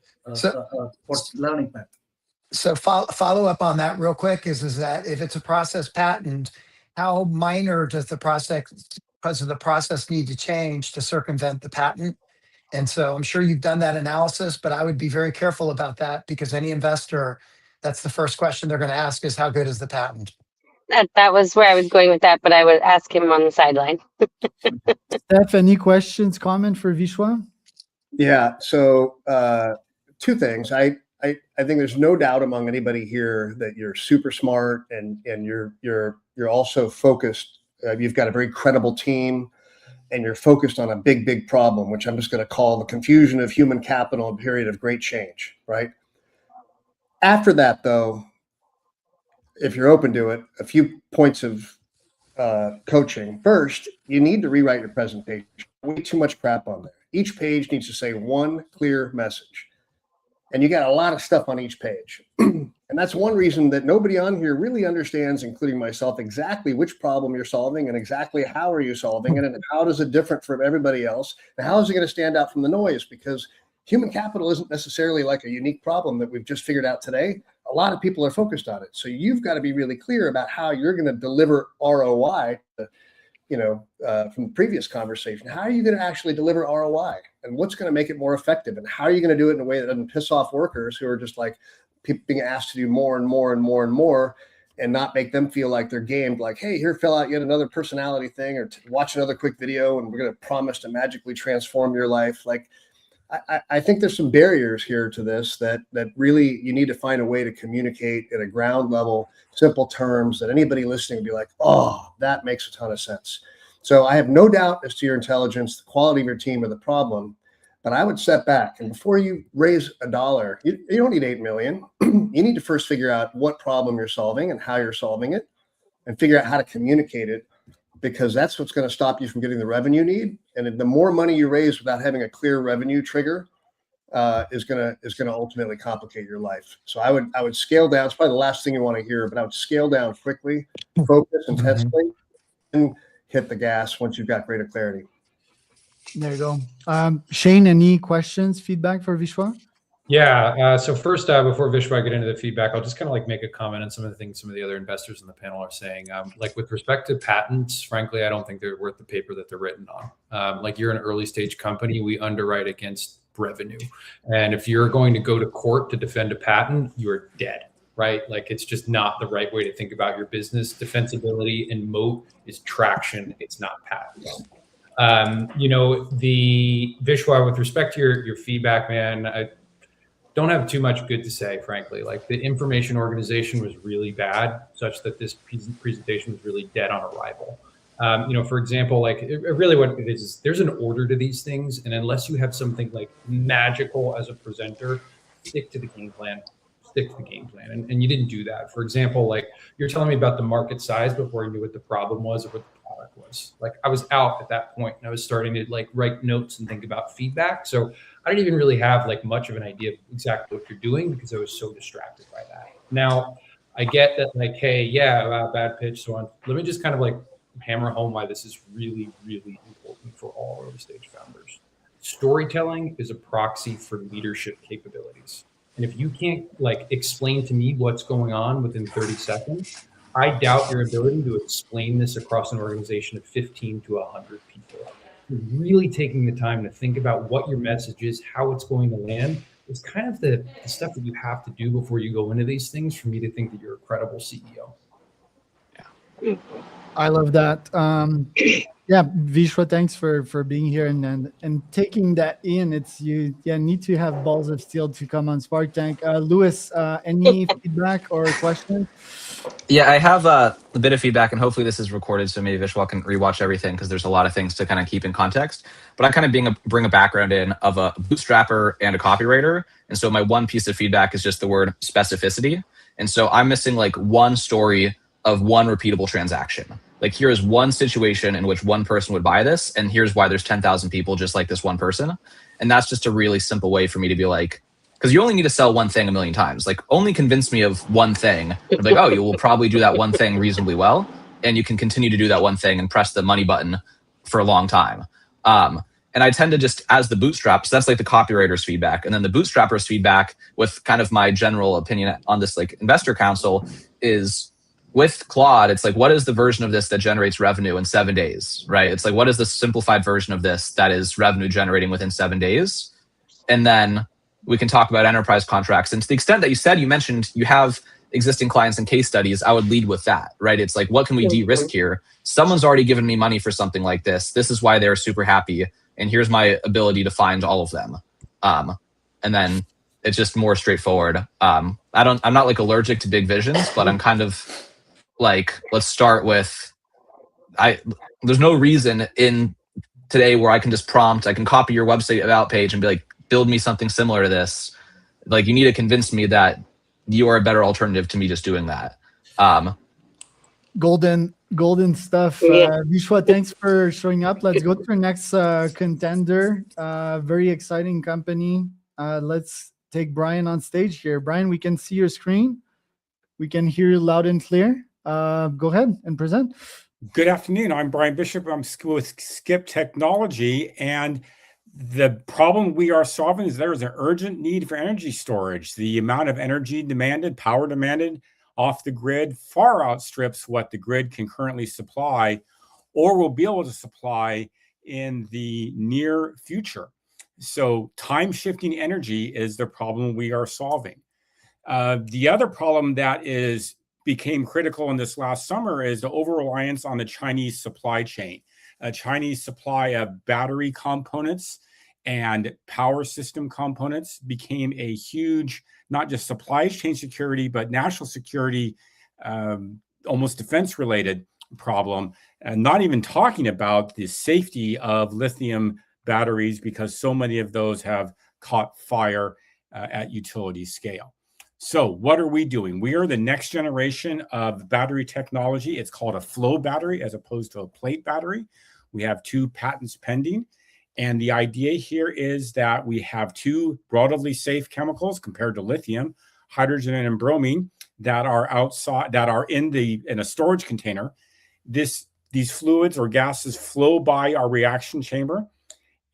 learning path. So follow up on that real quick is that if it's a process patent, how minor does the process need to change to circumvent the patent? And so I'm sure you've done that analysis, but I would be very careful about that, because any investor, that's the first question they're going to ask is, how good is the patent? That was where I was going with that, but I would ask him on the sideline. Steph, any questions, comment for Vishwa? Yeah. So two things. I think there's no doubt among anybody here that you're super smart and you're also focused. You've got a very credible team, and you're focused on a big problem, which I'm just going to call the confusion of human capital in a period of great change, right? After that, though, if you're open to it, a few points of coaching. First, you need to rewrite your presentation. Way too much crap on there. Each page needs to say one clear message. and you got a lot of stuff on each page. And that's one reason that nobody on here really understands, including myself, exactly which problem you're solving and exactly how are you solving it and how does it differ from everybody else and how is it going to stand out from the noise, because human capital isn't necessarily like a unique problem that we've just figured out today. A lot of people are focused on it. So you've got to be really clear about how you're going to deliver ROI, from the previous conversation. How are you going to actually deliver ROI and what's going to make it more effective? And how are you going to do it in a way that doesn't piss off workers who are just like people being asked to do more and more and more and more and not make them feel like they're gamed, like, hey, here, fill out yet another personality thing or watch another quick video and we're going to promise to magically transform your life. Like, I think there's some barriers here to this that really you need to find a way to communicate at a ground level, simple terms that anybody listening would be like, oh, that makes a ton of sense. So I have no doubt as to your intelligence, the quality of your team or the problem, but I would step back and before you raise $1, you don't need 8 million. You need to first figure out what problem you're solving and how you're solving it and figure out how to communicate it, because that's what's going to stop you from getting the revenue you need. And the more money you raise without having a clear revenue trigger is going to ultimately complicate your life. So I would scale down. It's probably the last thing you want to hear, but I would scale down quickly, focus intensely, and hit the gas once you've got greater clarity. There you go. Shane, any questions, feedback for Vishwa? Yeah. So first, before Vishwa get into the feedback, I'll just kind of like make a comment on some of the things some of the other investors on the panel are saying. Like with respect to patents, frankly, I don't think they're worth the paper that they're written on. Like you're an early stage company, we underwrite against revenue. And if you're going to go to court to defend a patent, you're dead, right? Like it's just not the right way to think about your business. Defensibility and moat is traction. It's not patents. The Vishwa, with respect to your feedback, man, I don't have too much good to say, frankly. Like the information organization was really bad, such that this presentation was really dead on arrival. For example, like really what it is there's an order to these things, and unless you have something like magical as a presenter, stick to the game plan. And you didn't do that. For example, like you're telling me about the market size before you knew what the problem was or what the product was. Like I was out at that point and I was starting to like write notes and think about feedback. So I didn't even really have like much of an idea of exactly what you're doing because I was so distracted by that. Now I get that like, hey, yeah, bad pitch, so on. Let me just kind of like hammer home why this is really, really important for all early stage founders. Storytelling is a proxy for leadership capabilities. And if you can't like explain to me what's going on within 30 seconds, I doubt your ability to explain this across an organization of 15 to 100 people. You're really taking the time to think about what your message is, how it's going to land. It's kind of the stuff that you have to do before you go into these things for me to think that you're a credible CEO. Yeah. I love that. Yeah, Vishwa, thanks for being here and taking that in. It's you need to have balls of steel to come on Spark Tank. Louis, any feedback or questions? Yeah, I have a bit of feedback, and hopefully this is recorded, so maybe Vishwa can rewatch everything because there's a lot of things to kind of keep in context. But I kind of bring a background in of a bootstrapper and a copywriter, and so my one piece of feedback is just the word specificity. And so I'm missing like one story of one repeatable transaction. Like here is one situation in which one person would buy this, and here's why there's 10,000 people just like this one person. And that's just a really simple way for me to be like, because you only need to sell one thing 1,000,000 times. Like only convince me of one thing. I'm like, oh, you will probably do that one thing reasonably well, and you can continue to do that one thing and press the money button for a long time. And I tend to just, as the bootstraps, that's like the copywriter's feedback. And then the bootstrapper's feedback with kind of my general opinion on this like investor council is, with Claude, it's like, what is the version of this that generates revenue in 7 days, right? It's like, what is the simplified version of this that is revenue generating within 7 days? And then we can talk about enterprise contracts. And to the extent that you mentioned you have existing clients and case studies, I would lead with that, right? It's like, what can we de-risk here? Someone's already given me money for something like this. This is why they're super happy. And here's my ability to find all of them. And then it's just more straightforward. I'm not like allergic to big visions, but I'm kind of like, let's start with, there's no reason in today where I can just prompt, I can copy your website about page and be like, build me something similar to this. Like you need to convince me that you are a better alternative to me just doing that. Golden stuff. Vishwa, thanks for showing up. Let's go to our next contender. Very exciting company. Let's take Brian on stage here. Brian, we can see your screen. We can hear you loud and clear. Go ahead and present. Good afternoon. I'm Brian Bishop. I'm with Skip Technology, and the problem we are solving is there is an urgent need for energy storage. The amount of energy demanded, power demanded off the grid far outstrips what the grid can currently supply or will be able to supply in the near future. So time shifting energy is the problem we are solving. The other problem that became critical in this last summer is the over-reliance on the Chinese supply chain. Chinese supply of battery components and power system components became a huge, not just supply chain security, but national security, almost defense-related problem. And not even talking about the safety of lithium batteries, because so many of those have caught fire at utility scale. So what are we doing? We are the next generation of battery technology. It's called a flow battery as opposed to a plate battery. We have 2 patents pending. And the idea here is that we have 2 relatively safe chemicals compared to lithium, hydrogen and bromine, that are outside, that are in a storage container. These fluids or gases flow by our reaction chamber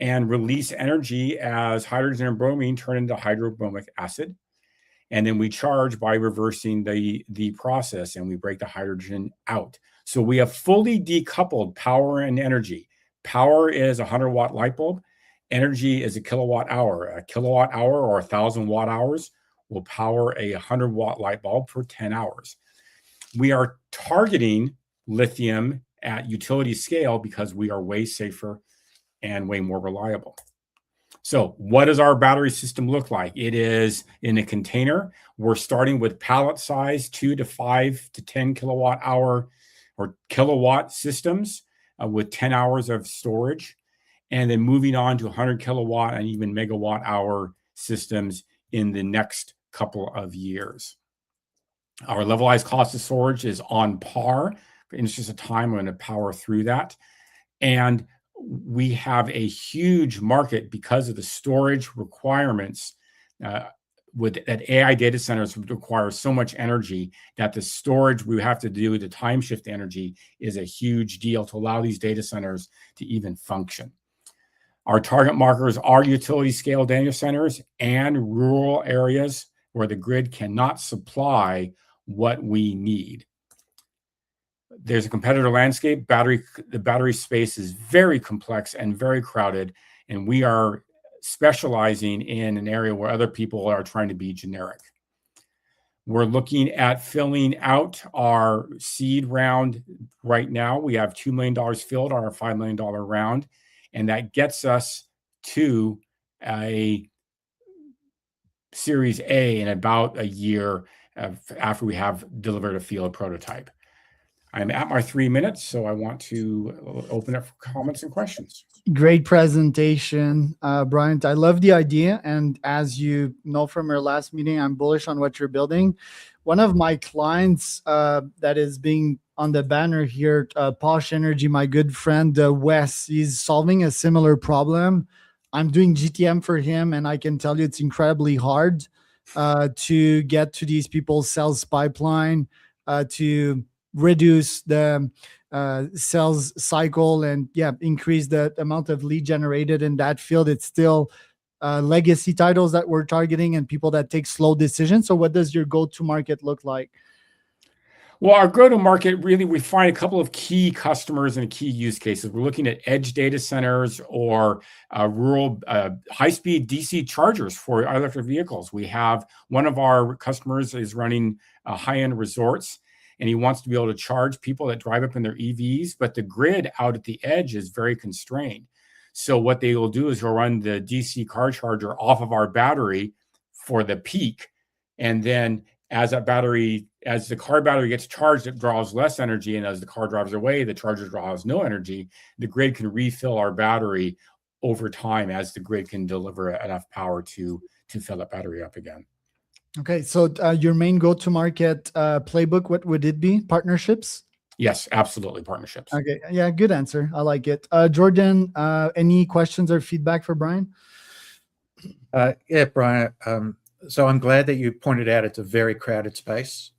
and release energy as hydrogen and bromine turn into hydrobromic acid. And then we charge by reversing the process, and we break the hydrogen out. So we have fully decoupled power and energy. Power is a 100-watt light bulb. Energy is a kilowatt hour. A kilowatt hour or 1,000 watt hours will power a 100-watt light bulb for 10 hours. We are targeting lithium at utility scale because we are way safer and way more reliable. So what does our battery system look like? It is in a container. We're starting with pallet size, 2 to 5 to 10 kilowatt hour or kilowatt systems with 10 hours of storage, and then moving on to 100 kilowatt and even megawatt hour systems in the next couple of years. Our levelized cost of storage is on par. In the interest of time, I'm going to power through that. And we have a huge market because of the storage requirements that AI data centers require so much energy that the storage we have to do to time shift energy is a huge deal to allow these data centers to even function. Our target markers are utility scale data centers and rural areas where the grid cannot supply what we need. There's a competitor landscape. The battery space is very complex and very crowded, and we are specializing in an area where other people are trying to be generic. We're looking at filling out our seed round right now. We have $2 million filled on our $5 million round, and that gets us to a Series A in about a year after we have delivered a field prototype. I'm at my 3 minutes, so I want to open up for comments and questions. Great presentation, Brian. I love the idea. And as you know from our last meeting, I'm bullish on what you're building. One of my clients that is being on the banner here, Posh Energy, my good friend, Wes, he's solving a similar problem. I'm doing GTM for him, and I can tell you it's incredibly hard to get to these people's sales pipeline, to reduce the sales cycle and increase the amount of lead generated in that field. It's still legacy titles that we're targeting and people that take slow decisions. So what does your go-to-market look like? Well, our go-to-market, really, we find a couple of key customers and key use cases. We're looking at edge data centers or rural high-speed DC chargers for electric vehicles. We have one of our customers is running high-end resorts, and he wants to be able to charge people that drive up in their EVs, but the grid out at the edge is very constrained. So what they will do is they'll run the DC car charger off of our battery for the peak, and then as the car battery gets charged, it draws less energy, and as the car drives away, the charger draws no energy. The grid can refill our battery over time as the grid can deliver enough power to fill that battery up again. Okay, so your main go-to-market playbook, what would it be? Partnerships? Yes, absolutely, partnerships. Okay, yeah, good answer. I like it. Jordan, any questions or feedback for Brian? Yeah, Brian, So I'm glad that you pointed out it's a very crowded space.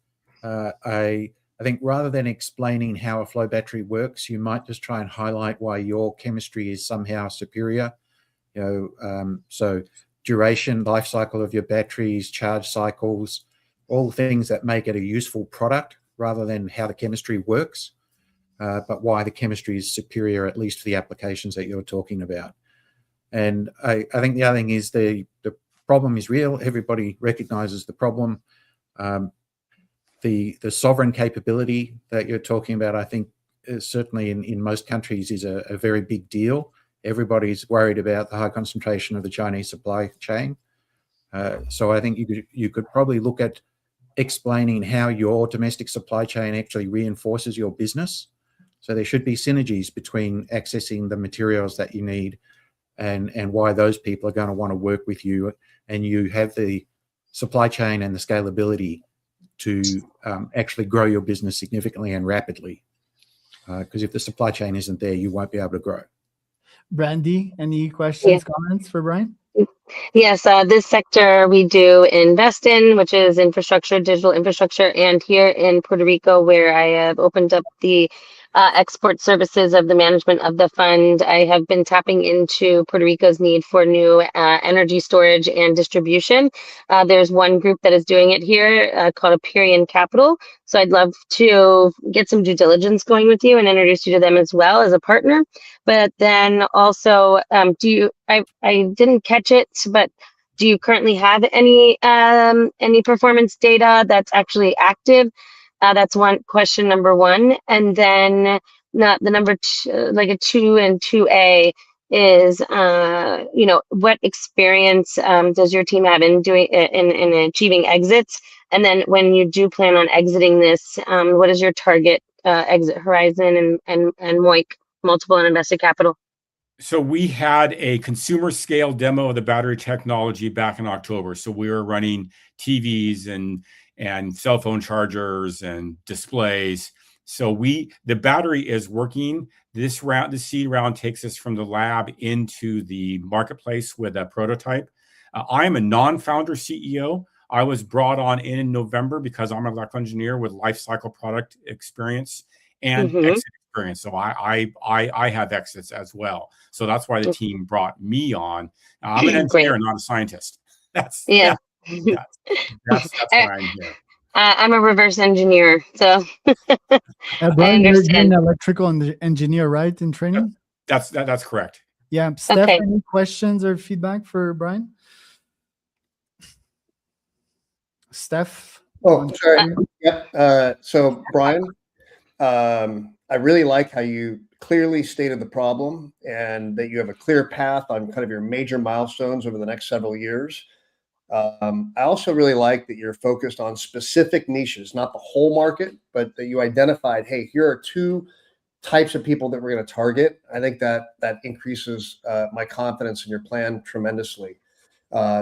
I think rather than explaining how a flow battery works, you might just try and highlight why your chemistry is somehow superior. So duration, life cycle of your batteries, charge cycles, all the things that make it a useful product, rather than how the chemistry works, but why the chemistry is superior, at least for the applications that you're talking about. And I think the other thing is the problem is real. Everybody recognizes the problem. The sovereign capability that you're talking about, I think, is certainly in most countries is a very big deal. Everybody's worried about the high concentration of the Chinese supply chain. So I think you could probably look at explaining how your domestic supply chain actually reinforces your business. So there should be synergies between accessing the materials that you need and why those people are going to want to work with you, and you have the supply chain and the scalability to actually grow your business significantly and rapidly. Because if the supply chain isn't there, you won't be able to grow. Brandy, any questions, comments for Brian? Yes, this sector we do invest in, which is infrastructure, digital infrastructure, and here in Puerto Rico, where I have opened up the export services of the management of the fund, I have been tapping into Puerto Rico's need for new energy storage and distribution. There's one group that is doing it here called Aperion Capital. So I'd love to get some due diligence going with you and introduce you to them as well as a partner. But then also, I didn't catch it, but do you currently have any performance data that's actually active? That's one question, number one. And then the number two, like a 2 and 2A is, what experience does your team have in doing in achieving exits? And then when you do plan on exiting this, what is your target exit horizon and MOIC, multiple on invested capital? So we had a consumer scale demo of the battery technology back in October. So we were running TVs and cell phone chargers and displays. So the battery is working. This seed round takes us from the lab into the marketplace with a prototype. I'm a non-founder CEO. I was brought on in November because I'm an electrical engineer with life cycle product experience and exit experience. So I have exits as well. So that's why the team brought me on. I'm an engineer, not a scientist. That's why I'm here. I'm a reverse engineer, so Brian, I you're understand. an electrical engineer, right, in training? That's correct. Yeah. Steph, any questions or feedback for Brian? Steph? Oh, sorry. Yep. So Brian, I really like how you clearly stated the problem and that you have a clear path on kind of your major milestones over the next several years. I also really like that you're focused on specific niches, not the whole market, but that you identified, hey, here are 2 types of people that we're going to target. I think that increases my confidence in your plan tremendously.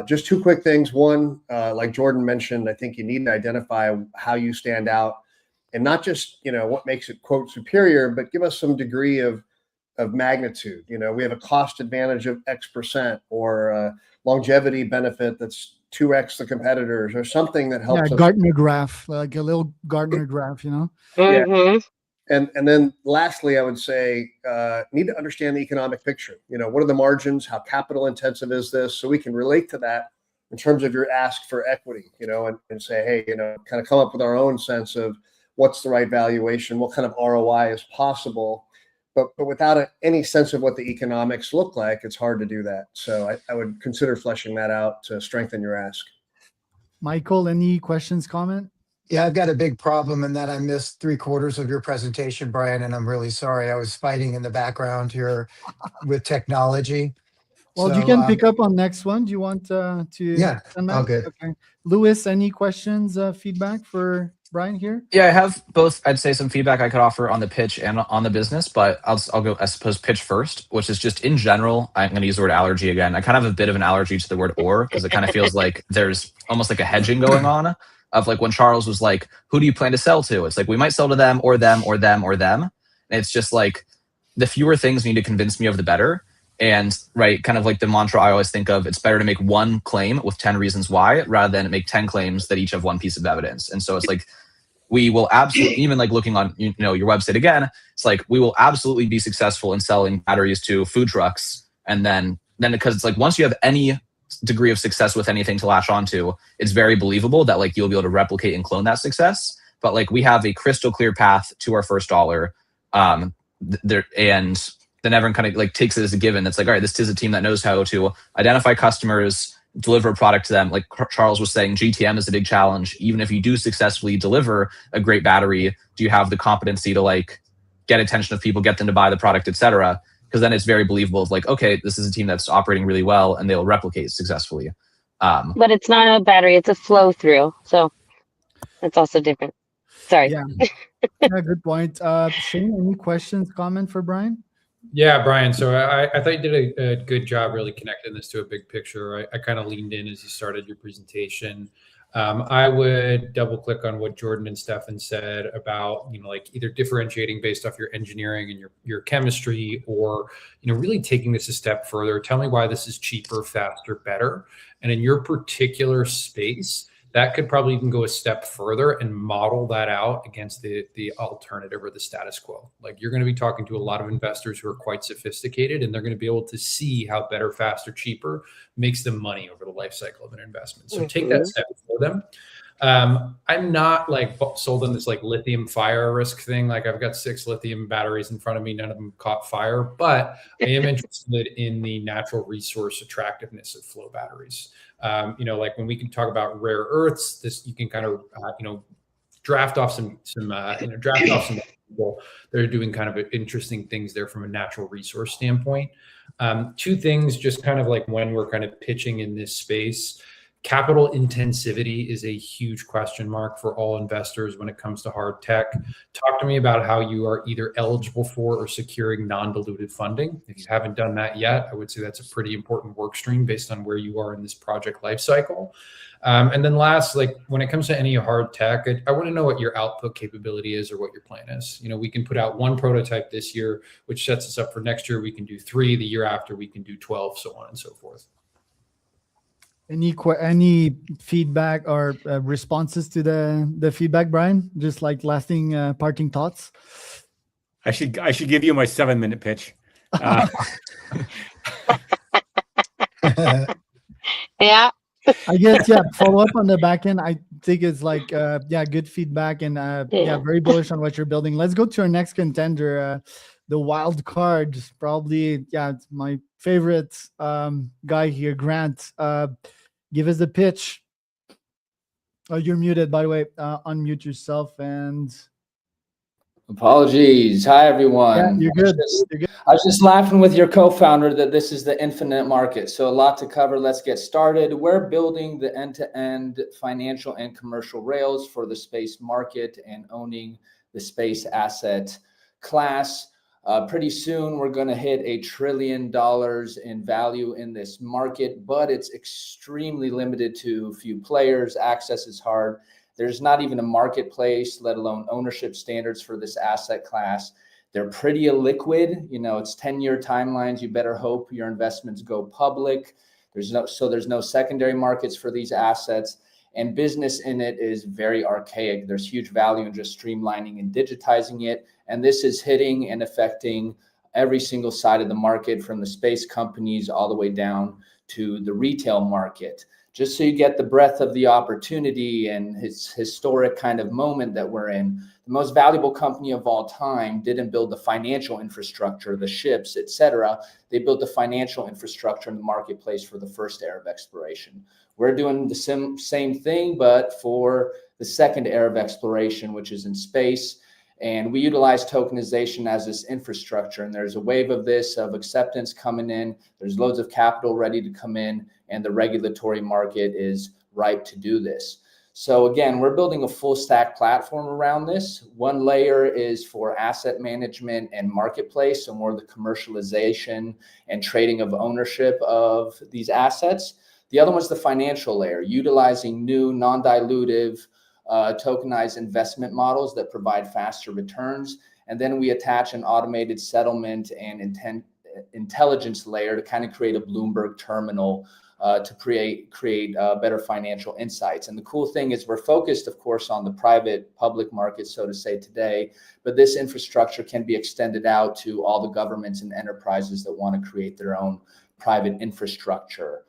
Just 2 quick things. One, like Jordan mentioned, I think you need to identify how you stand out, and not just what makes it quote superior, but give us some degree of magnitude. We have a cost advantage of X%, or a longevity benefit that's 2x the competitors, or something that helps us. Gartner graph, like a little Gartner graph, Yeah. And then lastly, I would say need to understand the economic picture. What are the margins? How capital intensive is this? So we can relate to that in terms of your ask for equity, and say, hey, kind of come up with our own sense of what's the right valuation, what kind of ROI is possible. But without any sense of what the economics look like, it's hard to do that. So I would consider fleshing that out to strengthen your ask. Michael, any questions, comment? Yeah, I've got a big problem in that I missed 3/4 of your presentation, Brian, and I'm really sorry. I was fighting in the background here with technology. Well, So, you can pick up on next one. Do you want to? Yeah, send that? all good. Okay. Lewis, any questions, feedback for Brian here? Yeah, I have both. I'd say some feedback I could offer on the pitch and on the business, but I'll go, I suppose, pitch first, which is just in general. I'm going to use the word allergy again. I kind of have a bit of an allergy to the word "or" because it kind of feels like there's almost like a hedging going on. Of like when Charles was like, "Who do you plan to sell to?" It's like we might sell to them or them or them or them. And it's just like the fewer things you need to convince me of, the better. And right, kind of like the mantra I always think of, it's better to make one claim with 10 reasons why rather than make 10 claims that each have one piece of evidence. And so it's like, we will absolutely, even like looking on your website again, it's like we will absolutely be successful in selling batteries to food trucks. And then because it's like once you have any degree of success with anything to latch onto, it's very believable that like you'll be able to replicate and clone that success. But like we have a crystal clear path to our first dollar. And then everyone kind of like takes it as a given. It's like, all right, this is a team that knows how to identify customers, deliver a product to them. Like Charles was saying, GTM is a big challenge. Even if you do successfully deliver a great battery, do you have the competency to like get attention of people, get them to buy the product, etc.? Because then it's very believable of like, okay, this is a team that's operating really well and they'll replicate successfully. But it's not a battery, it's a flow through. So it's also different. Sorry. Yeah, good point. Shane, any questions, comment for Brian? Yeah, Brian. So I thought you did a good job really connecting this to a big picture. I kind of leaned in as you started your presentation. I would double click on what Jordan and Stefan said about, like either differentiating based off your engineering and your chemistry, or, really taking this a step further. Tell me why this is cheaper, faster, better. And in your particular space, that could probably even go a step further and model that out against the alternative or the status quo. Like you're going to be talking to a lot of investors who are quite sophisticated, and they're going to be able to see how better, faster, cheaper makes them money over the life cycle of an investment. So take that step for them. I'm not like sold on this like lithium fire risk thing. Like I've got 6 lithium batteries in front of me. None of them caught fire, but I am interested in the natural resource attractiveness of flow batteries. Like when we can talk about rare earths, this you can kind of, draft off some people that are doing kind of interesting things there from a natural resource standpoint. 2 things, just kind of like when we're kind of pitching in this space. Capital intensivity is a huge question mark for all investors when it comes to hard tech. Talk to me about how you are either eligible for or securing non-dilutive funding. If you haven't done that yet, I would say that's a pretty important work stream based on where you are in this project life cycle. And then last, like when it comes to any hard tech, I want to know what your output capability is or what your plan is. We can put out 1 prototype this year, which sets us up for next year. We can do 3, the year after we can do 12, so on and so forth. Any feedback or responses to the feedback, Brian? Just like lasting parting thoughts. I should give you my 7-minute pitch. Yeah. I guess, follow up on the back end. I think it's like, good feedback and very bullish on what you're building. Let's go to our next contender, the wild card. Probably, it's my favorite guy here, Grant. Give us the pitch. Oh, you're muted, by the way. Unmute yourself and... Apologies. Hi, everyone. Yeah, you're good. I was just laughing with your co-founder that this is the infinite market. So a lot to cover. Let's get started. We're building the end-to-end financial and commercial rails for the space market and owning the space asset class. Pretty soon, we're going to hit $1 trillion in value in this market, but it's extremely limited to a few players. Access is hard. There's not even a marketplace, let alone ownership standards for this asset class. They're pretty illiquid. It's 10-year timelines. You better hope your investments go public. There's no secondary markets for these assets. And business in it is very archaic. There's huge value in just streamlining and digitizing it. And this is hitting and affecting every single side of the market, from the space companies all the way down to the retail market. Just so you get the breadth of the opportunity and its historic kind of moment that we're in, the most valuable company of all time didn't build the financial infrastructure, the ships, etc. They built the financial infrastructure in the marketplace for the first era of exploration. We're doing the same thing, but for the second era of exploration, which is in space. And we utilize tokenization as this infrastructure. And there's a wave of acceptance coming in. There's loads of capital ready to come in, and the regulatory market is ripe to do this. So again, we're building a full stack platform around this. One layer is for asset management and marketplace, so more the commercialization and trading of ownership of these assets. The other one's the financial layer, utilizing new non-dilutive tokenized investment models that provide faster returns. And then we attach an automated settlement and intelligence layer to kind of create a Bloomberg terminal to create better financial insights. And the cool thing is we're focused, of course, on the private public market, so to say, today, but this infrastructure can be extended out to all the governments and enterprises that want to create their own private infrastructure.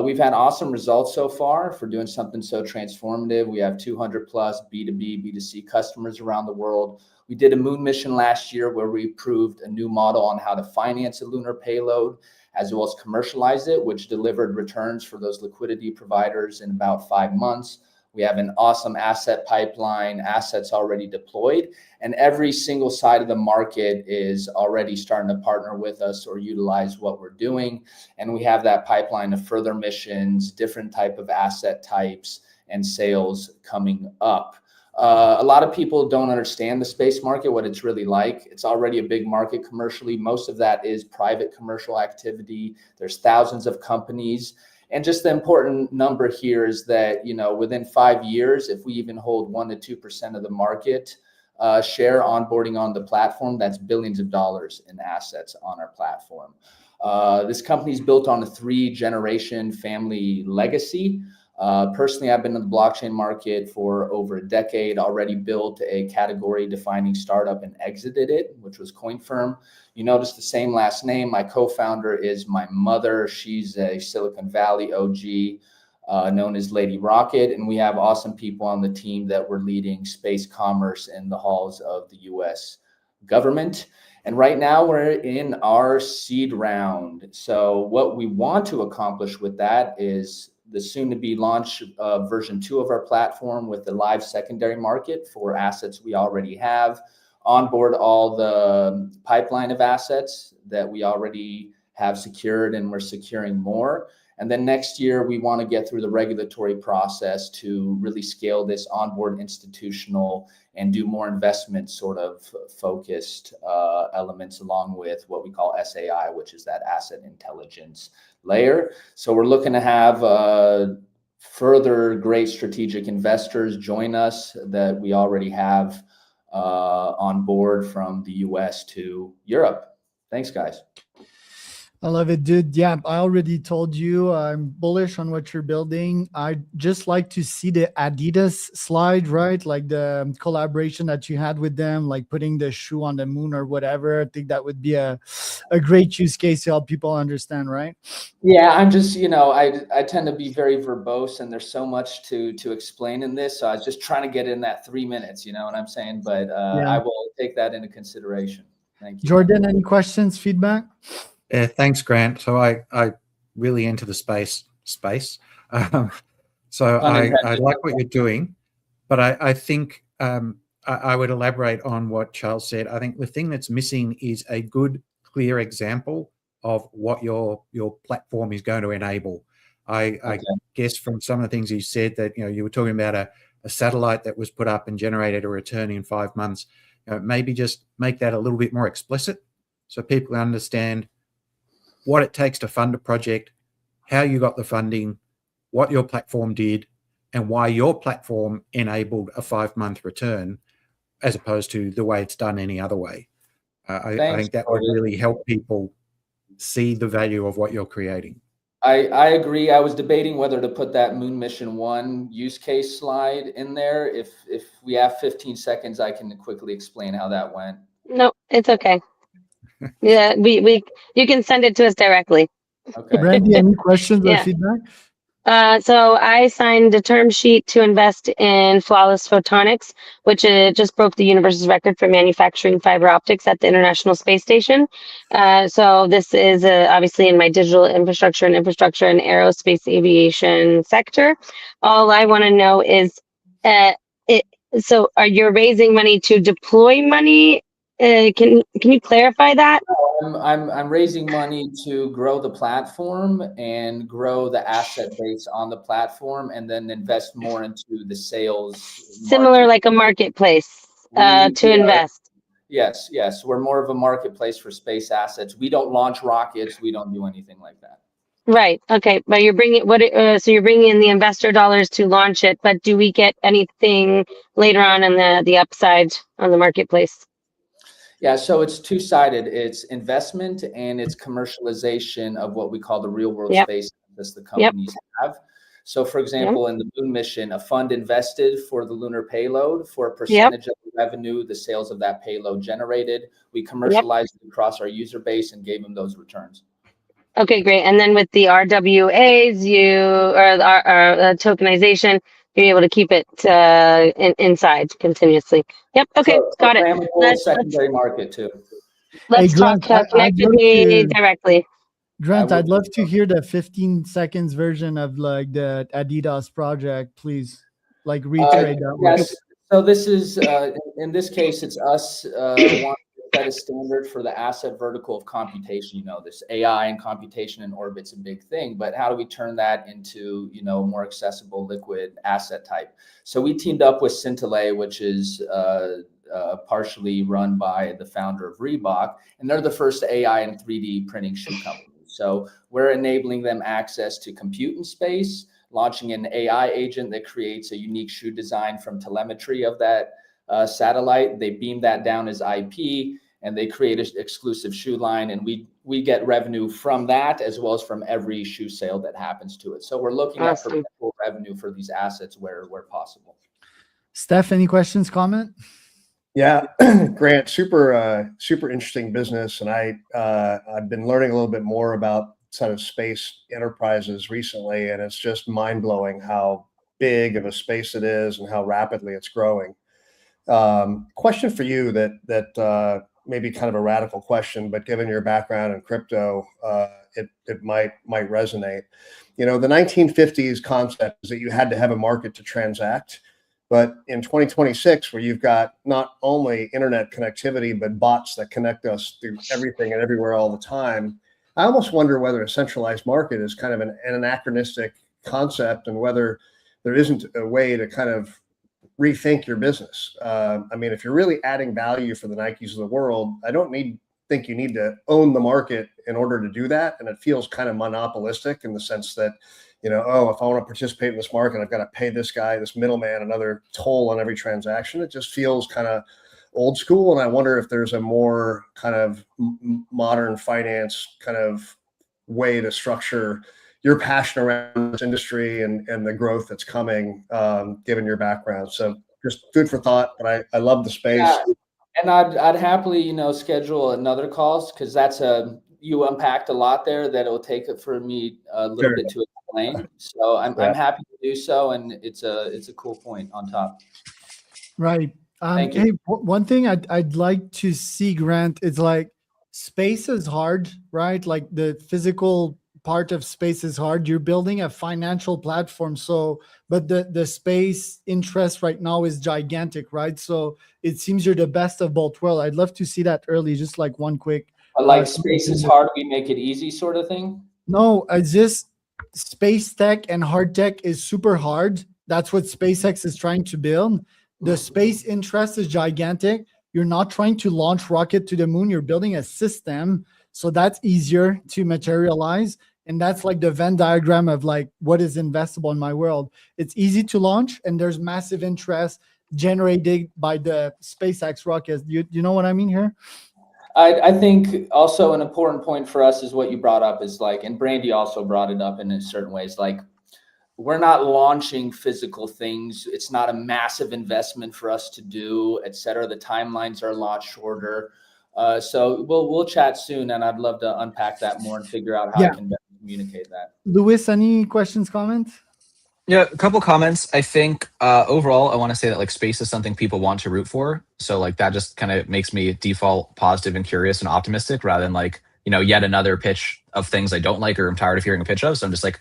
We've had awesome results so far for doing something so transformative. We have 200 plus B2B, B2C customers around the world. We did a moon mission last year where we proved a new model on how to finance a lunar payload, as well as commercialize it, which delivered returns for those liquidity providers in about 5 months. We have an awesome asset pipeline, assets already deployed, and every single side of the market is already starting to partner with us or utilize what we're doing. And we have that pipeline of further missions, different type of asset types, and sales coming up. A lot of people don't understand the space market, what it's really like. It's already a big market commercially. Most of that is private commercial activity. There's thousands of companies. And just the important number here is that, within 5 years, if we even hold 1 to 2% of the market share onboarding on the platform, that's billions of dollars in assets on our platform. This company is built on a 3-generation family legacy. Personally, I've been in the blockchain market for over a decade, already built a category defining startup and exited it, which was CoinFirm. You notice the same last name. My co-founder is my mother. She's a Silicon Valley OG, known as Lady Rocket. And we have awesome people on the team that were leading space commerce in the halls of the US government. And right now we're in our seed round. So what we want to accomplish with that is the soon-to-be launch version 2 of our platform with the live secondary market for assets we already have, onboard all the pipeline of assets that we already have secured, and we're securing more. And then next year, we want to get through the regulatory process to really scale this onboard institutional and do more investment sort of focused elements along with what we call SAI, which is that asset intelligence layer. So we're looking to have further great strategic investors join us that we already have on board from the US to Europe. Thanks, guys. I love it, dude. Yeah, I already told you I'm bullish on what you're building. I just like to see the Adidas slide, right? Like the collaboration that you had with them, like putting the shoe on the moon or whatever. I think that would be a great use case to help people understand, right? Yeah, I'm just, I tend to be very verbose, and there's so much to explain in this. So I was just trying to get in that 3 minutes, you know what I'm saying? But I will take that into consideration. Thank you. Jordan, any questions, feedback? Yeah, thanks, Grant. So I really enter the space. So I like what you're doing, but I think I would elaborate on what Charles said. I think the thing that's missing is a good, clear example of what your platform is going to enable. I guess from some of the things you said that, you were talking about a satellite that was put up and generated a return in 5 months. Maybe just make that a little bit more explicit so people understand what it takes to fund a project, how you got the funding, what your platform did, and why your platform enabled a 5-month return as opposed to the way it's done any other way. I think that would really help people see the value of what you're creating. I agree. I was debating whether to put that Moon Mission 1 use case slide in there. If we have 15 seconds, I can quickly explain how that went. No, it's okay. Yeah, you can send it to us directly. Okay. Brandy, any questions or feedback? So I signed a term sheet to invest in Flawless Photonics, which just broke the universe's record for manufacturing fiber optics at the International Space Station. So this is obviously in my digital infrastructure and aerospace aviation sector. All I want to know is, so are you raising money to deploy money? Can you clarify that? I'm raising money to grow the platform and grow the asset base on the platform, and then invest more into the sales. Similar, like a marketplace to invest. Yes. We're more of a marketplace for space assets. We don't launch rockets. We don't do anything like that. Right. Okay. But you're bringing so you're bringing in the investor dollars to launch it. But do we get anything later on in the upside on the marketplace? Yeah, so it's two-sided. It's investment and it's commercialization of what we call the real-world Yep. space that the Yep. companies have. So, for example, in the Moon mission, a fund invested for the lunar payload for a percentage of the revenue, the sales of that payload generated. We commercialized it across our user base and gave them those returns. Okay, great. And then with the RWAs, our tokenization, you're able to keep it inside continuously. Yep. Okay, So got it. programmable secondary market too. Let's talk Grant, connect with me directly. Grant, I'd love to hear the 15 seconds version of like the Adidas project, please. Like reiterate that one. Yes. So this is in this case, it's us wanting to set a standard for the asset vertical of computation. You know, this AI and computation in orbit's a big thing, but how do we turn that into, you know, more accessible liquid asset type? So we teamed up with Scintillate, which is partially run by the founder of Reebok, and they're the first AI and 3D printing shoe company. So we're enabling them access to compute in space, launching an AI agent that creates a unique shoe design from telemetry of that satellite. They beam that down as IP, and they create an exclusive shoe line, and we get revenue from that as well as from every shoe sale that happens to it. So we're looking at perpetual revenue for these assets where possible. Steph, any questions, comment? Yeah, Grant, super interesting business, and I've been learning a little bit more about sort of space enterprises recently, and it's just mind blowing how big of a space it is and how rapidly it's growing. Question for you that maybe kind of a radical question, but given your background in crypto, it might resonate. You know, the 1950s concept is that you had to have a market to transact. But in 2026, where you've got not only internet connectivity, but bots that connect us through everything and everywhere all the time, I almost wonder whether a centralized market is kind of an anachronistic concept and whether there isn't a way to kind of rethink your business. I mean, if you're really adding value for the Nikes of the world, I don't think you need to own the market in order to do that. And it feels kind of monopolistic in the sense that, you know, oh, if I want to participate in this market, I've got to pay this guy, this middleman, another toll on every transaction. It just feels kind of old school. And I wonder if there's a more kind of modern finance kind of way to structure your passion around this industry and the growth that's coming, given your background. So just food for thought, but I love the space. Yeah. And I'd happily, you know, schedule another call because that's you unpacked a lot there that it'll take it for me a little bit to explain. So I'm happy to do so, and it's a cool point on top. Right. Thank you. Hey, one thing I'd like to see, Grant, is like space is hard, right? Like the physical part of space is hard. You're building a financial platform, but the space interest right now is gigantic, right? So it seems you're the best of both worlds. I'd love to see that early, just like one quick. Like space is hard, we make it easy sort of thing? No, it's just space tech and hard tech is super hard. That's what SpaceX is trying to build. The space interest is gigantic. You're not trying to launch rocket to the moon. You're building a system. So that's easier to materialize. And that's like the Venn diagram of like what is investable in my world. It's easy to launch and there's massive interest generated by the SpaceX rockets. You know what I mean here? I think also an important point for us is what you brought up is like, and Brandy also brought it up in certain ways, like we're not launching physical things. It's not a massive investment for us to do, et cetera. The timelines are a lot shorter. So we'll chat soon, and I'd love to unpack that more and figure out how I can better communicate that. Louis, any questions, comments? Yeah, a couple comments. I think overall, I want to say that like space is something people want to root for. So like that just kind of makes me default positive and curious and optimistic rather than like, you know, yet another pitch of things I don't like or I'm tired of hearing a pitch of. So I'm just like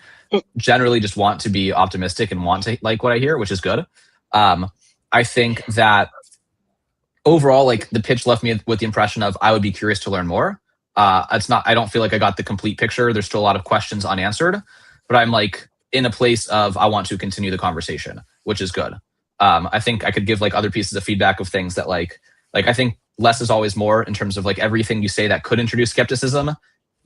generally just want to be optimistic and want to like what I hear, which is good. I think that overall, like the pitch left me with the impression of I would be curious to learn more. I don't feel like I got the complete picture. There's still a lot of questions unanswered, but I'm like in a place of I want to continue the conversation, which is good. I think I could give like other pieces of feedback of things that like I think less is always more in terms of like everything you say that could introduce skepticism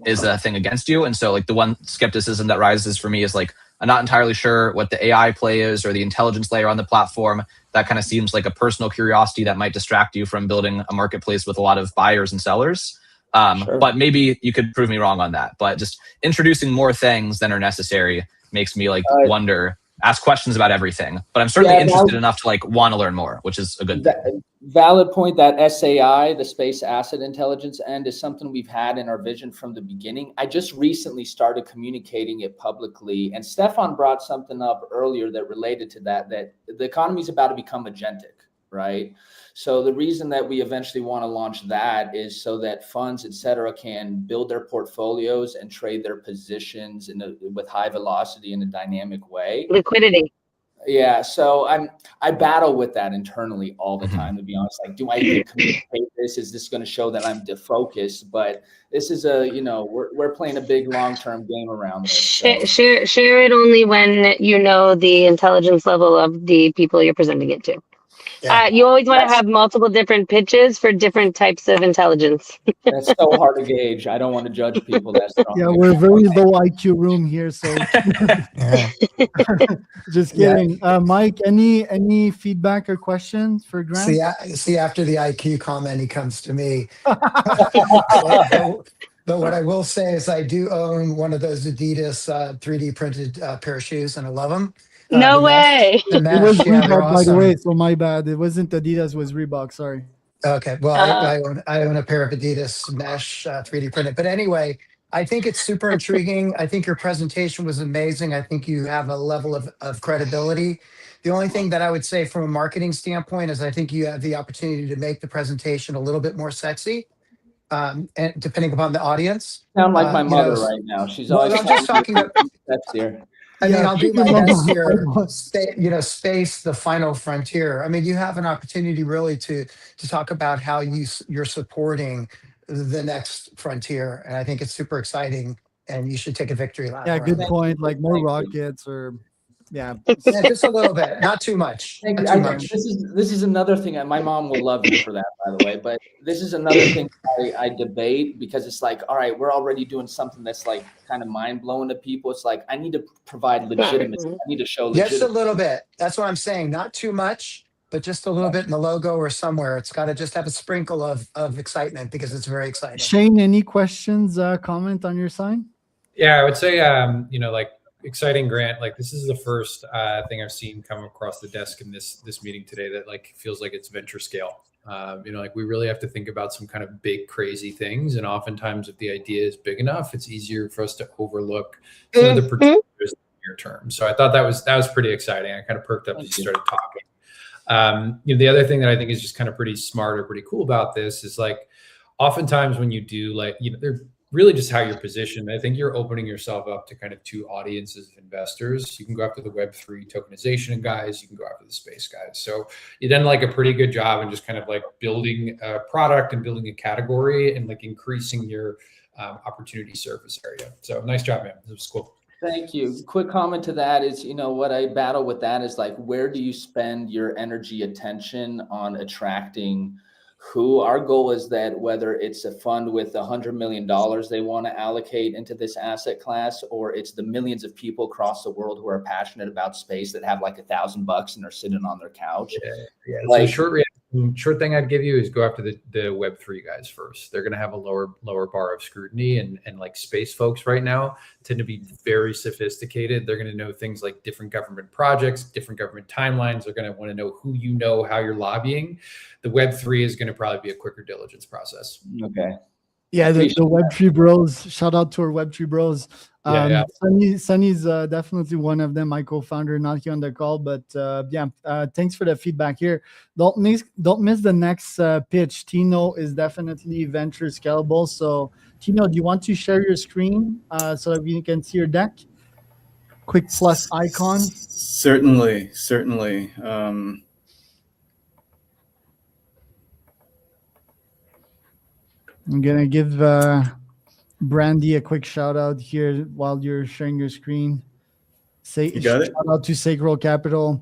is a thing against you. And so like the one skepticism that rises for me is like I'm not entirely sure what the AI play is or the intelligence layer on the platform. That kind of seems like a personal curiosity that might distract you from building a marketplace with a lot of buyers and sellers. But maybe you could prove me wrong on that. But just introducing more things than are necessary makes me like wonder, ask questions about everything. But I'm certainly interested enough to like want to learn more, which is a good thing. Valid point. That SAI, the Space Asset Intelligence end, is something we've had in our vision from the beginning. I just recently started communicating it publicly, and Stefan brought something up earlier that related to that the economy is about to become agentic, right? So the reason that we eventually want to launch that is so that funds, et cetera, can build their portfolios and trade their positions with high velocity in a dynamic way. Liquidity. Yeah, so I battle with that internally all the time, to be honest. Like, do I even communicate this? Is this going to show that I'm defocused? But this is we're playing a big long-term game around this. So. Share it only when you know the intelligence level of the people you're presenting it to. Yeah. You always want to have multiple different pitches for different types of intelligence. That's so hard to gauge. I don't want to judge people that strongly. Yeah, we're a very low IQ room here, so just kidding. Mike, any feedback or questions for Grant? See, after the IQ comment, he comes to me. But what I will say is I do own one of those Adidas 3D printed pair of shoes, and I love them. No way. It was Reebok, by the way, so my bad. It wasn't Adidas, it was Reebok, sorry. Okay, well, I own a pair of Adidas mesh 3D printed. But anyway, I think it's super intriguing. I think your presentation was amazing. I think you have a level of credibility. The only thing that I would say from a marketing standpoint is I think you have the opportunity to make the presentation a little bit more sexy, and depending upon the audience. Sound like my mother right now. She's always I'm just talking about sexier. I mean, I'll do my best here. Space, the final frontier. I mean, you have an opportunity really to talk about how you're supporting the next frontier, and I think it's super exciting. And you should take a victory lap. Yeah, good point. Like more rockets, or just a little bit, not too much. Not too much. This is another thing. My mom will love you for that, by the way. But this is another thing I debate, because it's like, all right, we're already doing something that's like kind of mind blowing to people. It's like I need to provide legitimacy. I need to show legitimacy. Just a little bit. That's what I'm saying. Not too much, but just a little bit in the logo or somewhere. It's got to just have a sprinkle of excitement, because it's very exciting. Shane, any questions, comment on your side? Yeah, I would say, like, exciting, Grant. Like, this is the first thing I've seen come across the desk in this meeting today that like feels like it's venture scale. Like we really have to think about some kind of big, crazy things. And oftentimes if the idea is big enough, it's easier for us to overlook some of the particulars in the near term. So I thought that was pretty exciting. I kind of perked up as you started talking. The other thing that I think is just kind of pretty smart or pretty cool about this is like, oftentimes when you do they're really just how you're positioned. I think you're opening yourself up to kind of two audiences of investors. You can go after the Web3 tokenization guys, you can go after the space guys. So you done like a pretty good job in just kind of like building a product and building a category and like increasing your opportunity surface area. So nice job, man. This was cool. Thank you. Quick comment to that is, what I battle with that is like, where do you spend your energy, attention on attracting who? Our goal is that whether it's a fund with $100 million they want to allocate into this asset class, or it's the millions of people across the world who are passionate about space that have like $1,000 and are sitting on their couch. Yeah. Like, so short thing I'd give you is go after the Web3 guys first. They're going to have a lower bar of scrutiny, and like space folks right now tend to be very sophisticated. They're going to know things like different government projects, different government timelines. They're going to want to know who you know, how you're lobbying. The Web3 is going to probably be a quicker diligence process. Okay. Yeah, the Web3 bros. Shout out to our Web3 bros. Sunny's definitely one of them, my co-founder, not here on the call, but thanks for the feedback here. Don't miss the next pitch. Tino is definitely venture scalable. So Tino, do you want to share your screen so that we can see your deck? Quick plus icon. Certainly. I'm gonna give Brandy a quick shout out here while you're sharing your screen. Shout out to Sacral Capital.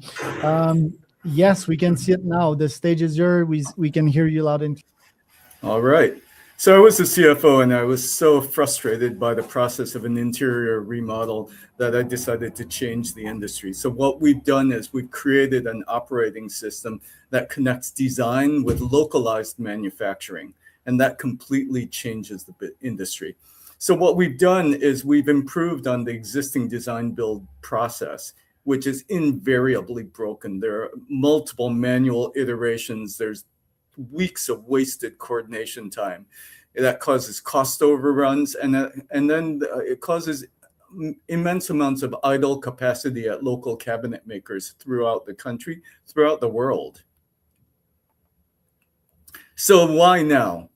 Yes, we can see it now. The stage is yours. We can hear you loud and clear. All right. So I was the CFO, and I was so frustrated by the process of an interior remodel that I decided to change the industry. So what we've done is we've created an operating system that connects design with localized manufacturing, and that completely changes the industry. So what we've done is we've improved on the existing design build process, which is invariably broken. There are multiple manual iterations. There's weeks of wasted coordination time that causes cost overruns, and then it causes immense amounts of idle capacity at local cabinet makers throughout the country, throughout the world. So why now?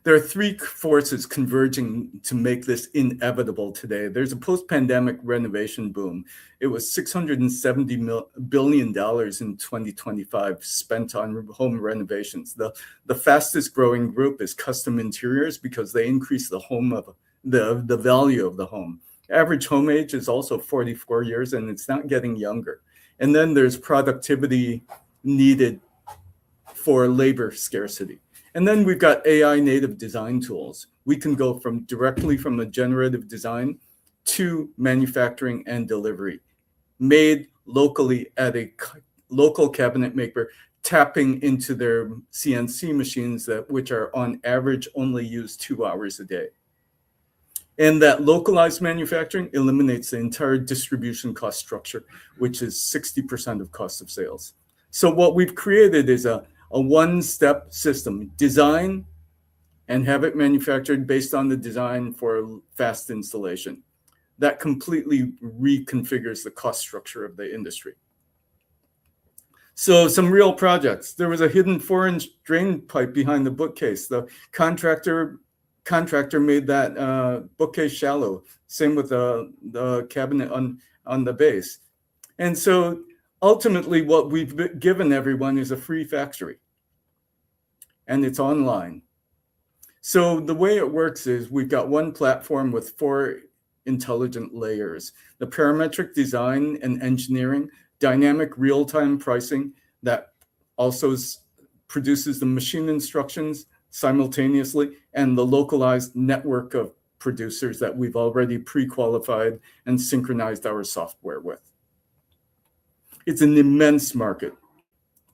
There are three forces converging to make this inevitable today. There's a post-pandemic renovation boom. It was $670 billion in 2025 spent on home renovations. The fastest growing group is custom interiors because they increase the value of the home. Average home age is also 44 years, and it's not getting younger. And then there's productivity needed for labor scarcity. And then we've got AI native design tools. We can go directly from a generative design to manufacturing and delivery, made locally at a local cabinet maker, tapping into their CNC machines which are on average only used 2 hours a day. And that localized manufacturing eliminates the entire distribution cost structure, which is 60% of cost of sales. So what we've created is a one-step system: design and have it manufactured based on the design for fast installation. That completely reconfigures the cost structure of the industry. So some real projects. There was a hidden 4-inch drain pipe behind the bookcase. The contractor made that bookcase shallow. Same with the cabinet on the base. And so ultimately, what we've given everyone is a free factory, and it's online. So the way it works is we've got one platform with 4 intelligent layers: the parametric design and engineering, dynamic real-time pricing that also produces the machine instructions simultaneously, and the localized network of producers that we've already pre-qualified and synchronized our software with. It's an immense market.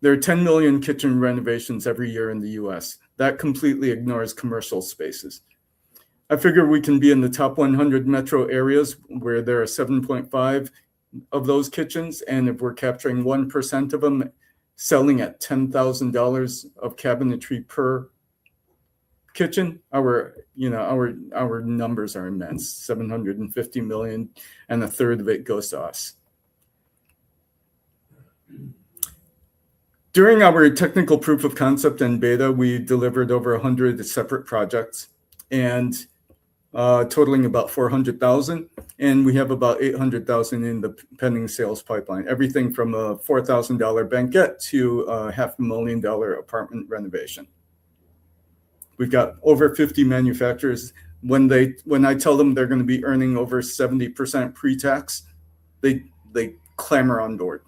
There are 10 million kitchen renovations every year in the US. That completely ignores commercial spaces. I figure we can be in the top 100 metro areas where there are 7.5 of those kitchens, and if we're capturing 1% of them, selling at $10,000 of cabinetry per kitchen, our numbers are immense. 750 million, and a third of it goes to us. During our technical proof of concept and beta, we delivered over 100 separate projects, and totaling about 400,000, and we have about 800,000 in the pending sales pipeline. Everything from a $4,000 banquette to a $500,000 apartment renovation. We've got over 50 manufacturers. When I tell them they're going to be earning over 70% pre-tax, they clamor on board.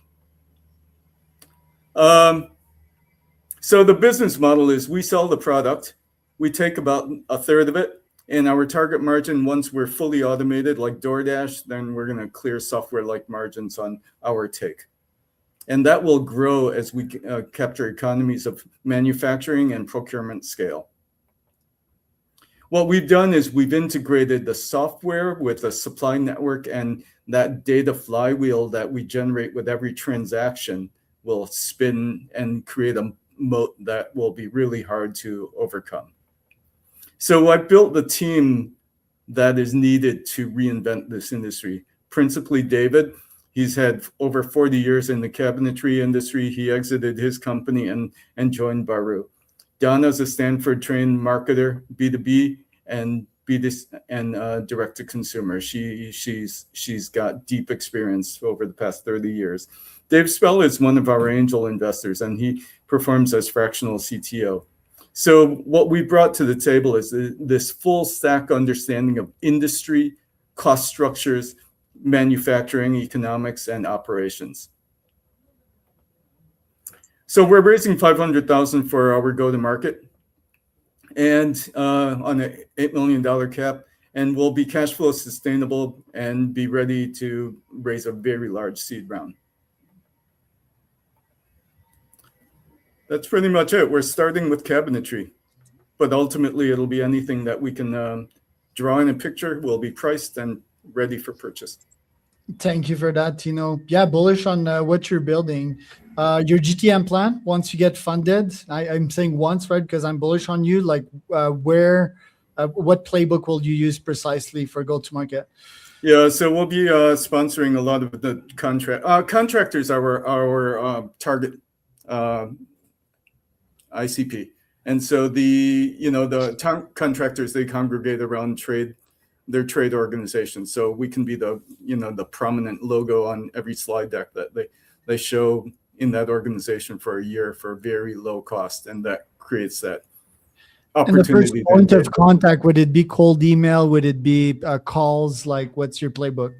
So the business model is we sell the product, we take about a third of it, and our target margin, once we're fully automated like DoorDash, then we're going to clear software-like margins on our take. And that will grow as we capture economies of manufacturing and procurement scale. What we've done is we've integrated the software with a supply network, and that data flywheel that we generate with every transaction will spin and create a moat that will be really hard to overcome. So I built the team that is needed to reinvent this industry. Principally David, he's had over 40 years in the cabinetry industry. He exited his company and joined Baru. Donna's a Stanford-trained marketer, B2B and direct to consumer. She's got deep experience over the past 30 years. Dave Spell is one of our angel investors, and he performs as fractional CTO. So what we brought to the table is this full stack understanding of industry, cost structures, manufacturing, economics, and operations. So we're raising $500,000 for our go-to-market. and on an $8 million cap, and we'll be cash flow sustainable and be ready to raise a very large seed round. That's pretty much it. We're starting with cabinetry, but ultimately it'll be anything that we can draw in a picture will be priced and ready for purchase. Thank you for that, Tino. Yeah, bullish on what you're building. Your GTM plan, once you get funded, I'm saying once, right? Because I'm bullish on you. Like what playbook will you use precisely for go-to-market? Yeah, so we'll be sponsoring a lot of the contractors are our target ICP. And so the contractors, they congregate around their trade organizations. So we can be the prominent logo on every slide deck that they show in that organization for a year for very low cost. And that creates that opportunity. And the first point of contact, would it be cold email? Would it be calls? Like, what's your playbook?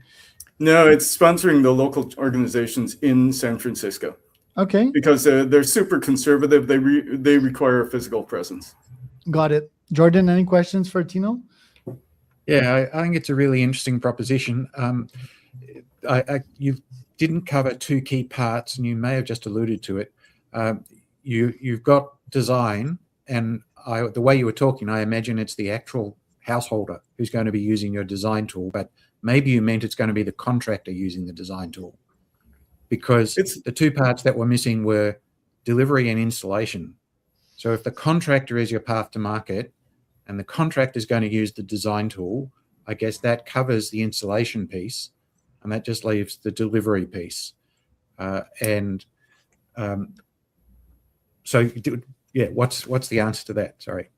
No, it's sponsoring the local organizations in San Francisco. Okay. Because they're super conservative. They require a physical presence. Got it. Jordan, any questions for Tino? Yeah, I think it's a really interesting proposition. You didn't cover two key parts, and you may have just alluded to it. You've got design, and the way you were talking, I imagine it's the actual householder who's going to be using your design tool, but maybe you meant it's going to be the contractor using the design tool. Because the two parts that were missing were delivery and installation. So if the contractor is your path to market and the contractor is going to use the design tool, I guess that covers the installation piece, and that just leaves the delivery piece. So what's the answer to that? Sorry.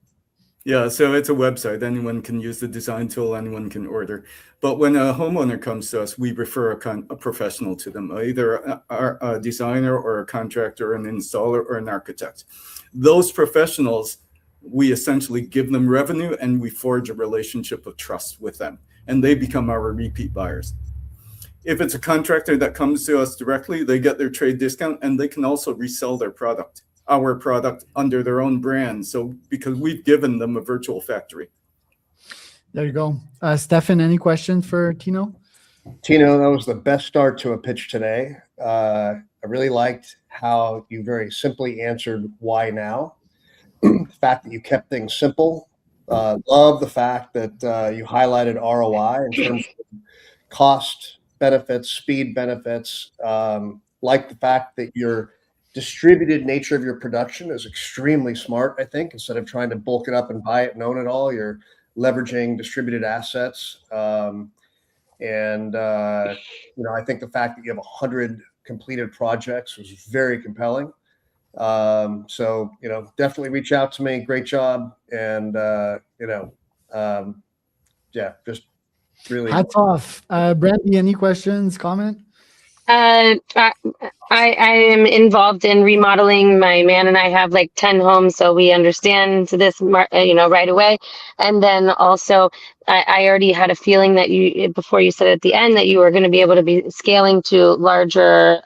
Yeah, so it's a website. Anyone can use the design tool. Anyone can order. But when a homeowner comes to us, we refer a professional to them, either a designer or a contractor, an installer or an architect. Those professionals, we essentially give them revenue and we forge a relationship of trust with them, and they become our repeat buyers. If it's a contractor that comes to us directly, they get their trade discount and they can also resell our product under their own brand. So because we've given them a virtual factory. There you go. Stefan, any questions for Tino? Tino, that was the best start to a pitch today. I really liked how you very simply answered why now. The fact that you kept things simple. Love the fact that you highlighted ROI in terms of cost benefits, speed benefits. Like the fact that your distributed nature of your production is extremely smart, I think. Instead of trying to bulk it up and buy it and own it all, you're leveraging distributed assets. I think the fact that you have 100 completed projects was very compelling. So definitely reach out to me. Great job. And, just really. Hats off. Brandy, any questions, comment? I am involved in remodeling. My man and I have like 10 homes, so we understand this, right away. And then also, I already had a feeling that before you said at the end that you were going to be able to be scaling to larger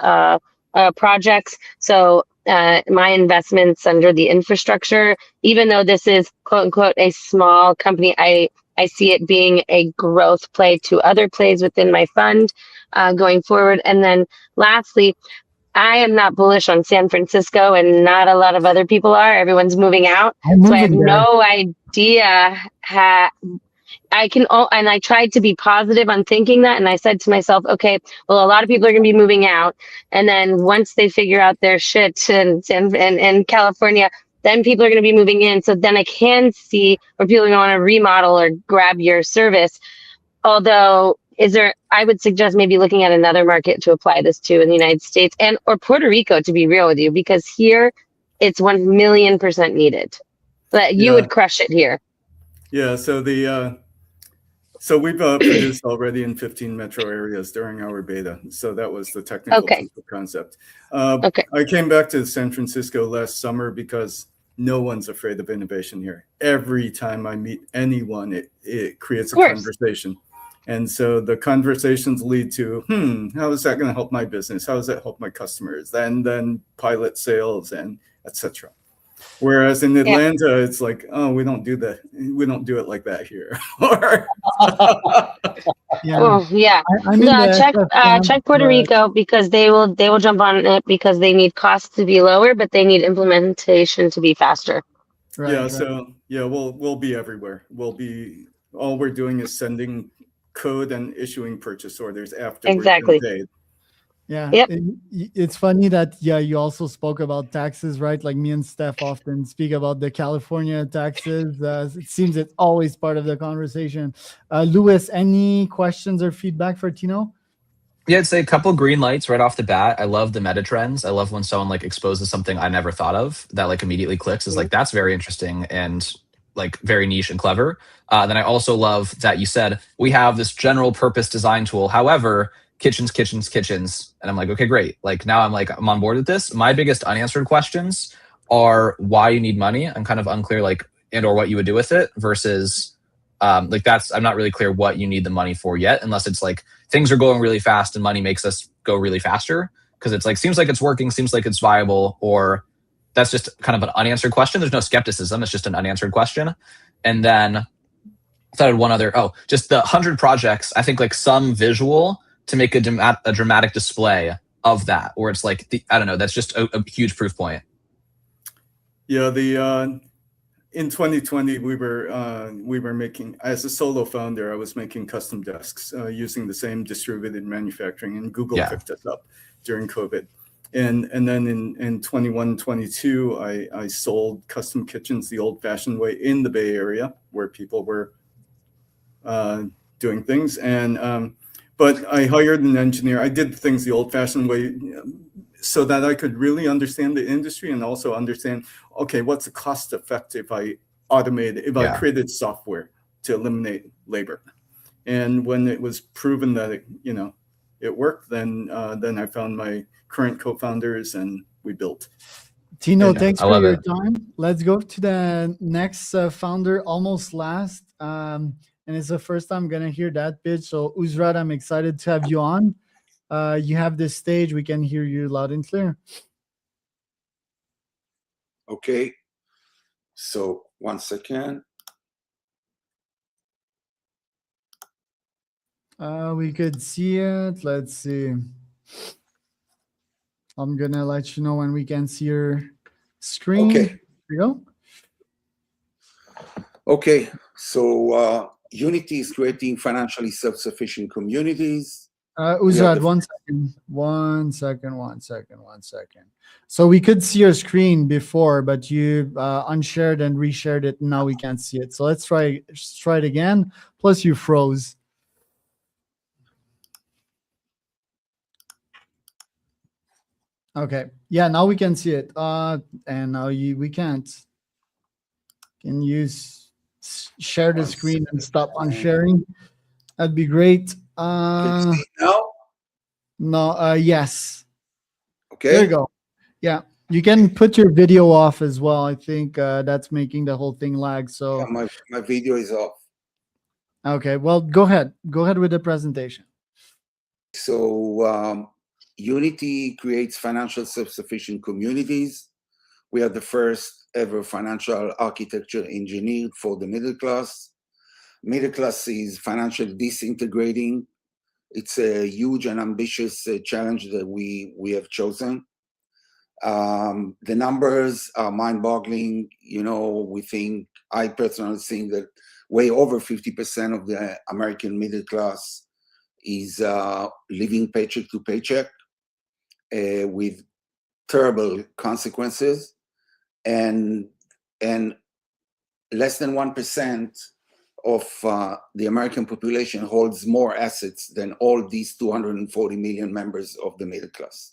projects. So my investments under the infrastructure, even though this is quote unquote a small company, I see it being a growth play to other plays within my fund going forward. And then lastly, I am not bullish on San Francisco, and not a lot of other people are. Everyone's moving out. So I have no idea how and I tried to be positive on thinking that. And I said to myself, okay, well, a lot of people are going to be moving out. And then once they figure out their shit in California, then people are going to be moving in. So then I can see where people are going to want to remodel or grab your service. Although, I would suggest maybe looking at another market to apply this to in the United States or Puerto Rico, to be real with you, because here it's 1,000,000% needed. But you would crush it here. Yeah. So we've produced already in 15 metro areas during our beta. So that was the technical concept. I came back to San Francisco last summer because no one's afraid of innovation here. Every time I meet anyone, it creates a conversation. And so the conversations lead to, how is that going to help my business? How does that help my customers? And then pilot sales and etc. Whereas in Yeah. Atlanta, it's like, oh, we don't do that. We don't do it like that here. Or- Yeah. Oh yeah. I'm in the Check SF camp, check Puerto but Rico because they will jump on it because they need costs to be lower, but they need implementation to be faster. right, yeah, right. so yeah, we'll be everywhere. All we're doing is sending code and issuing purchase orders after we've Exactly. been paid. Yeah, Yep. it's funny that you also spoke about taxes, right? Like me and Steph often speak about the California taxes. It seems it's always part of the conversation. Louis, any questions or feedback for Tino? Yeah, I'd say a couple green lights right off the bat. I love the meta trends. I love when someone like exposes something I never thought of that like immediately clicks is like, that's very interesting and like very niche and clever. Then I also love that you said we have this general purpose design tool. However, kitchens. And I'm like, okay, great. Like now I'm on board with this. My biggest unanswered questions are why you need money. I'm kind of unclear like and or what you would do with it versus like I'm not really clear what you need the money for yet, unless it's like things are going really fast and money makes us go really faster. Cause it's like, seems like it's working, seems like it's viable, or that's just kind of an unanswered question. There's no skepticism. It's just an unanswered question. And then I thought I had one other, just the 100 projects, I think like some visual to make a dramatic display of that, where it's like, I don't know, that's just a huge proof point. Yeah, in 2020, we were making, as a solo founder, I was making custom desks using the same distributed manufacturing, and Google picked us up during COVID. And then in 21, 22, I sold custom kitchens the old-fashioned way in the Bay Area, where people were doing things. And but I hired an engineer. I did things the old-fashioned way so that I could really understand the industry and also understand, okay, what's the cost effective if I created software to eliminate labor. And when it was proven that it worked, then I found my current co-founders and we built. Tino, thanks for your time. Let's go to the next founder, almost last. And it's the first time I'm going to hear that pitch. So Uzrat, I'm excited to have you on. You have this stage. We can hear you loud and clear. Okay. So 1 second. We could see it. Let's see. I'm going to let you know when we can see your screen. Okay. Here we go. Okay. So Unity is creating financially self-sufficient communities. Uzrat, 1 second. So we could see your screen before, but you unshared and reshared it. And now we can't see it. So let's try it again. Plus you froze. Okay. Yeah, now we can see it. And now we can't. Can you share the screen and stop unsharing? That'd be great. Can you see it now? No, yes. Okay. There you go. Yeah. You can put your video off as well. I think that's making the whole thing lag. So Yeah, my video is off. okay. Well, go ahead. Go ahead with the presentation. So Unity creates financial self-sufficient communities. We are the first ever financial architecture engineered for the middle class. Middle class is financially disintegrating. It's a huge and ambitious challenge that we have chosen. The numbers are mind-boggling. I personally think that way over 50% of the American middle class is living paycheck to paycheck with terrible consequences, and less than 1% of the American population holds more assets than all these 240 million members of the middle class.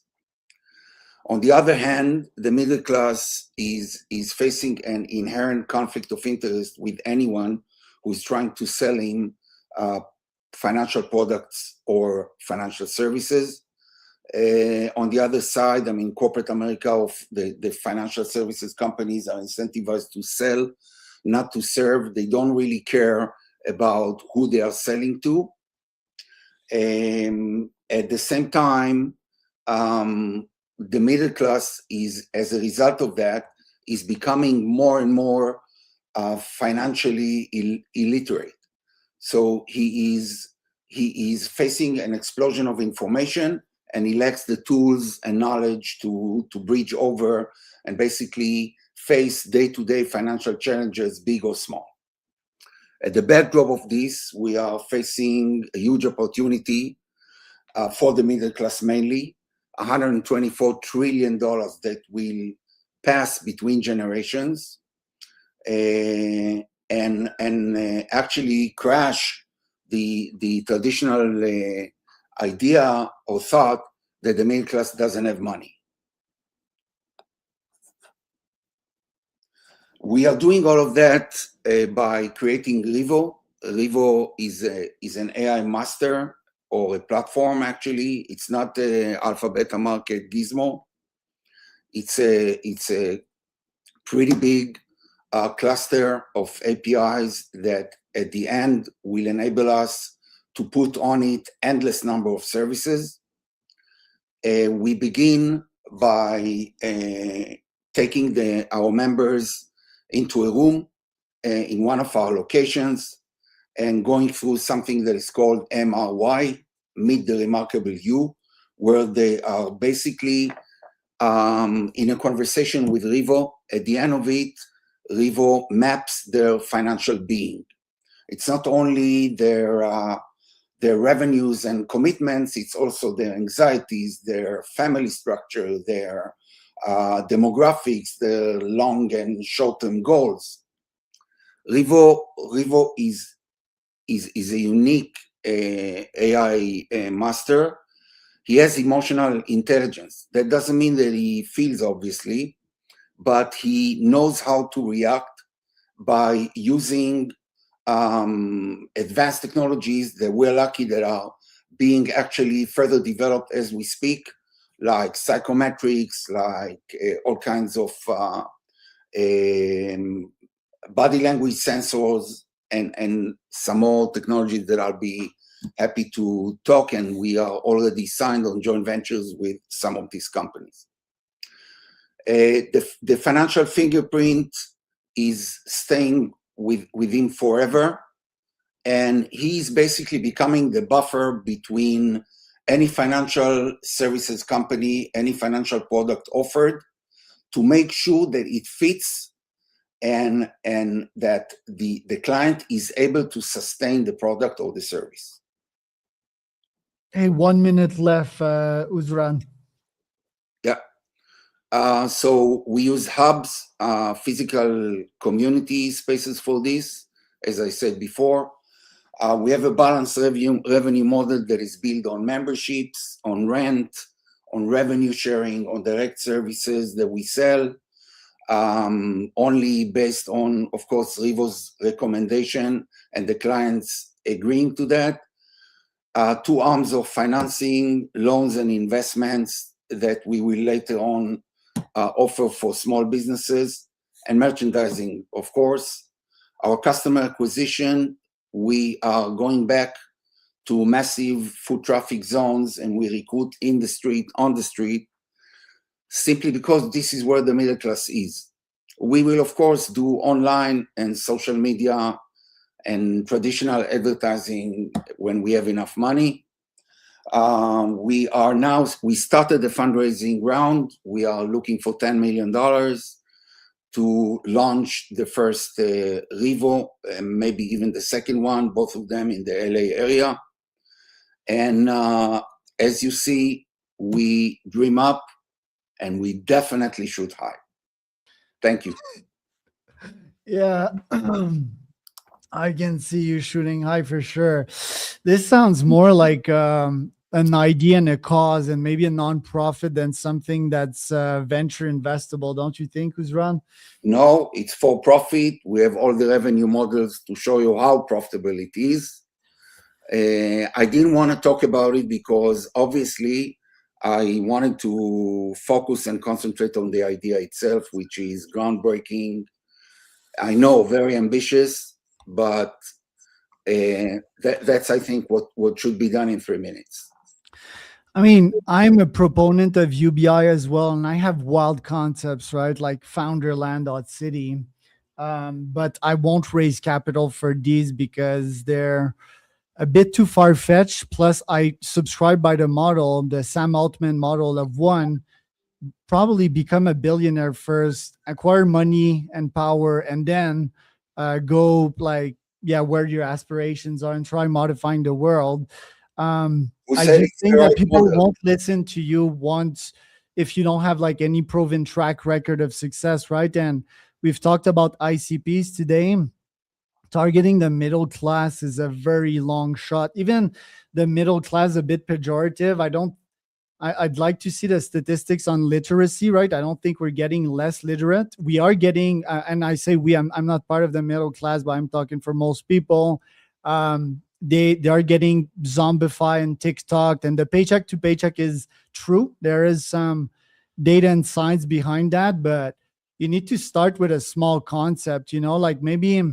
On the other hand, the middle class is facing an inherent conflict of interest with anyone who's trying to sell him financial products or financial services. On the other side, corporate America, the financial services companies are incentivized to sell, not to serve. They don't really care about who they are selling to. At the same time, the middle class is, as a result of that, is becoming more and more financially illiterate. So he is facing an explosion of information, and he lacks the tools and knowledge to bridge over and basically face day-to-day financial challenges, big or small. At the backdrop of this, we are facing a huge opportunity for the middle class mainly, $124 trillion that will pass between generations and actually crash the traditional idea or thought that the middle class doesn't have money. We are doing all of that by creating Rivo. Rivo is an AI master, or a platform actually. It's not the alpha beta market gizmo. It's a pretty big cluster of APIs that at the end will enable us to put on it endless number of services. We begin by taking our members into a room in one of our locations and going through something that is called MRY, Meet the Remarkable You, where they are basically in a conversation with Rivo. At the end of it, Rivo maps their financial being. It's not only their revenues and commitments, it's also their anxieties, their family structure, their demographics, their long and short-term goals. Rivo is a unique AI master. He has emotional intelligence. That doesn't mean that he feels, obviously, but he knows how to react by using advanced technologies that we're lucky that are being actually further developed as we speak, like psychometrics, like all kinds of body language sensors, and some more technologies that I'll be happy to talk, and we are already signed on joint ventures with some of these companies. The financial fingerprint is staying with him forever, and he's basically becoming the buffer between any financial services company, any financial product offered, to make sure that it fits and that the client is able to sustain the product or the service. Hey, 1 minute left, Uzran. Yeah. So we use hubs, physical community spaces for this, as I said before. We have a balanced revenue model that is built on memberships, on rent, on revenue sharing, on direct services that we sell, only based on, of course, Rivo's recommendation and the clients agreeing to that. 2 arms of financing, loans and investments that we will later on offer for small businesses, and merchandising, of course. Our customer acquisition, we are going back to massive foot traffic zones, and we recruit in the street, on the street, simply because this is where the middle class is. We will, of course, do online and social media and traditional advertising when we have enough money. We started the fundraising round. We are looking for $10 million to launch the first Rivo, and maybe even the second one, both of them in the LA area. And as you see, we dream up and we definitely shoot high. Thank you. Yeah, I can see you shooting high for sure. This sounds more like an idea and a cause and maybe a nonprofit than something that's venture investable, don't you think, Uzran? No, it's for profit. We have all the revenue models to show you how profitable it is. I didn't want to talk about it because obviously I wanted to focus and concentrate on the idea itself, which is groundbreaking. I know, very ambitious, but that's, I think, what should be done in 3 minutes. I mean, I'm a proponent of UBI as well, and I have wild concepts, right? Like Founderland.city. But I won't raise capital for these because they're a bit too far-fetched. Plus, I subscribe by the model, the Sam Altman model of one, probably become a billionaire first, acquire money and power, and then go like, yeah, where your aspirations are and try modifying the world. I just think that people won't listen to you once if you don't have like any proven track record of success, right? And we've talked about ICPs today. Targeting the middle class is a very long shot. Even the middle class, a bit pejorative. I'd like to see the statistics on literacy, right? I don't think we're getting less literate. We are getting, and I say we, I'm not part of the middle class, but I'm talking for most people. They are getting zombified and TikTok, and the paycheck to paycheck is true. There is some data and science behind that, but you need to start with a small concept, like maybe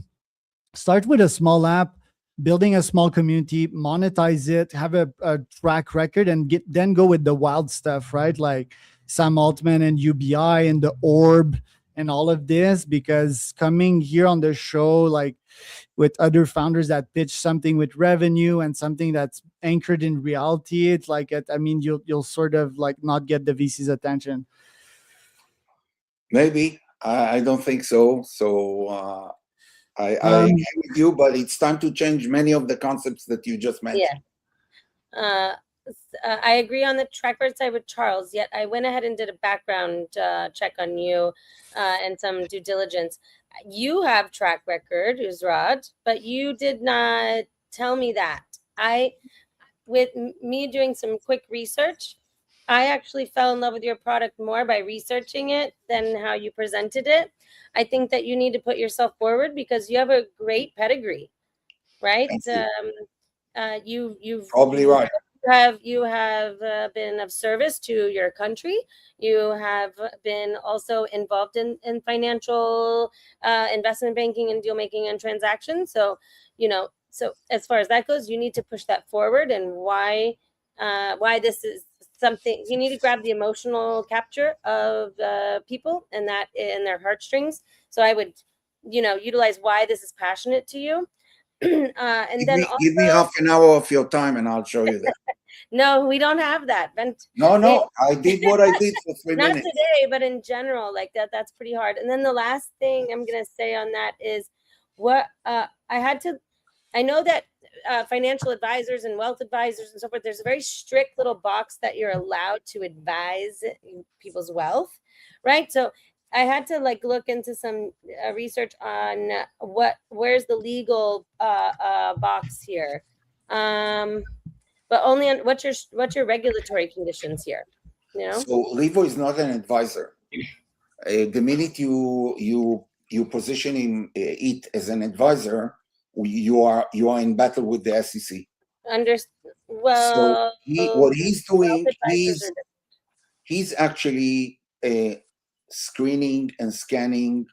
start with a small app, building a small community, monetize it, have a track record, and then go with the wild stuff, right? Like Sam Altman and UBI and the Orb and all of this, because coming here on the show, like with other founders that pitch something with revenue and something that's anchored in reality, it's like, you'll sort of like not get the VC's attention. Maybe. I don't think so. So I agree with you, but it's time to change many of the concepts that you just mentioned. Yeah. I agree on the track record side with Charles, yet I went ahead and did a background check on you and some due diligence. You have track record, Uzrad, but you did not tell me that. With me doing some quick research, I actually fell in love with your product more by researching it than how you presented it. I think that you need to put yourself forward because you have a great pedigree, right? You've probably right. You have been of service to your country. You have been also involved in financial investment banking and deal making and transactions. So, so as far as that goes, you need to push that forward, and why this is something you need to grab the emotional capture of people and that in their heartstrings. So I would, utilize why this is passionate to you. And give me half an hour of your time and I'll show you that. No, we don't have that. No, I did what I did for 3 minutes. Not today, but in general, like that's pretty hard. And then the last thing I'm going to say on that is I know that financial advisors and wealth advisors and so forth, there's a very strict little box that you're allowed to advise people's wealth, right? So I had to look into some research on where's the legal box here, but only on what's your regulatory conditions here. So Levo is not an advisor. The minute you position it as an advisor, you are in battle with the SEC. Well, so what he's doing, he's actually screening and scanning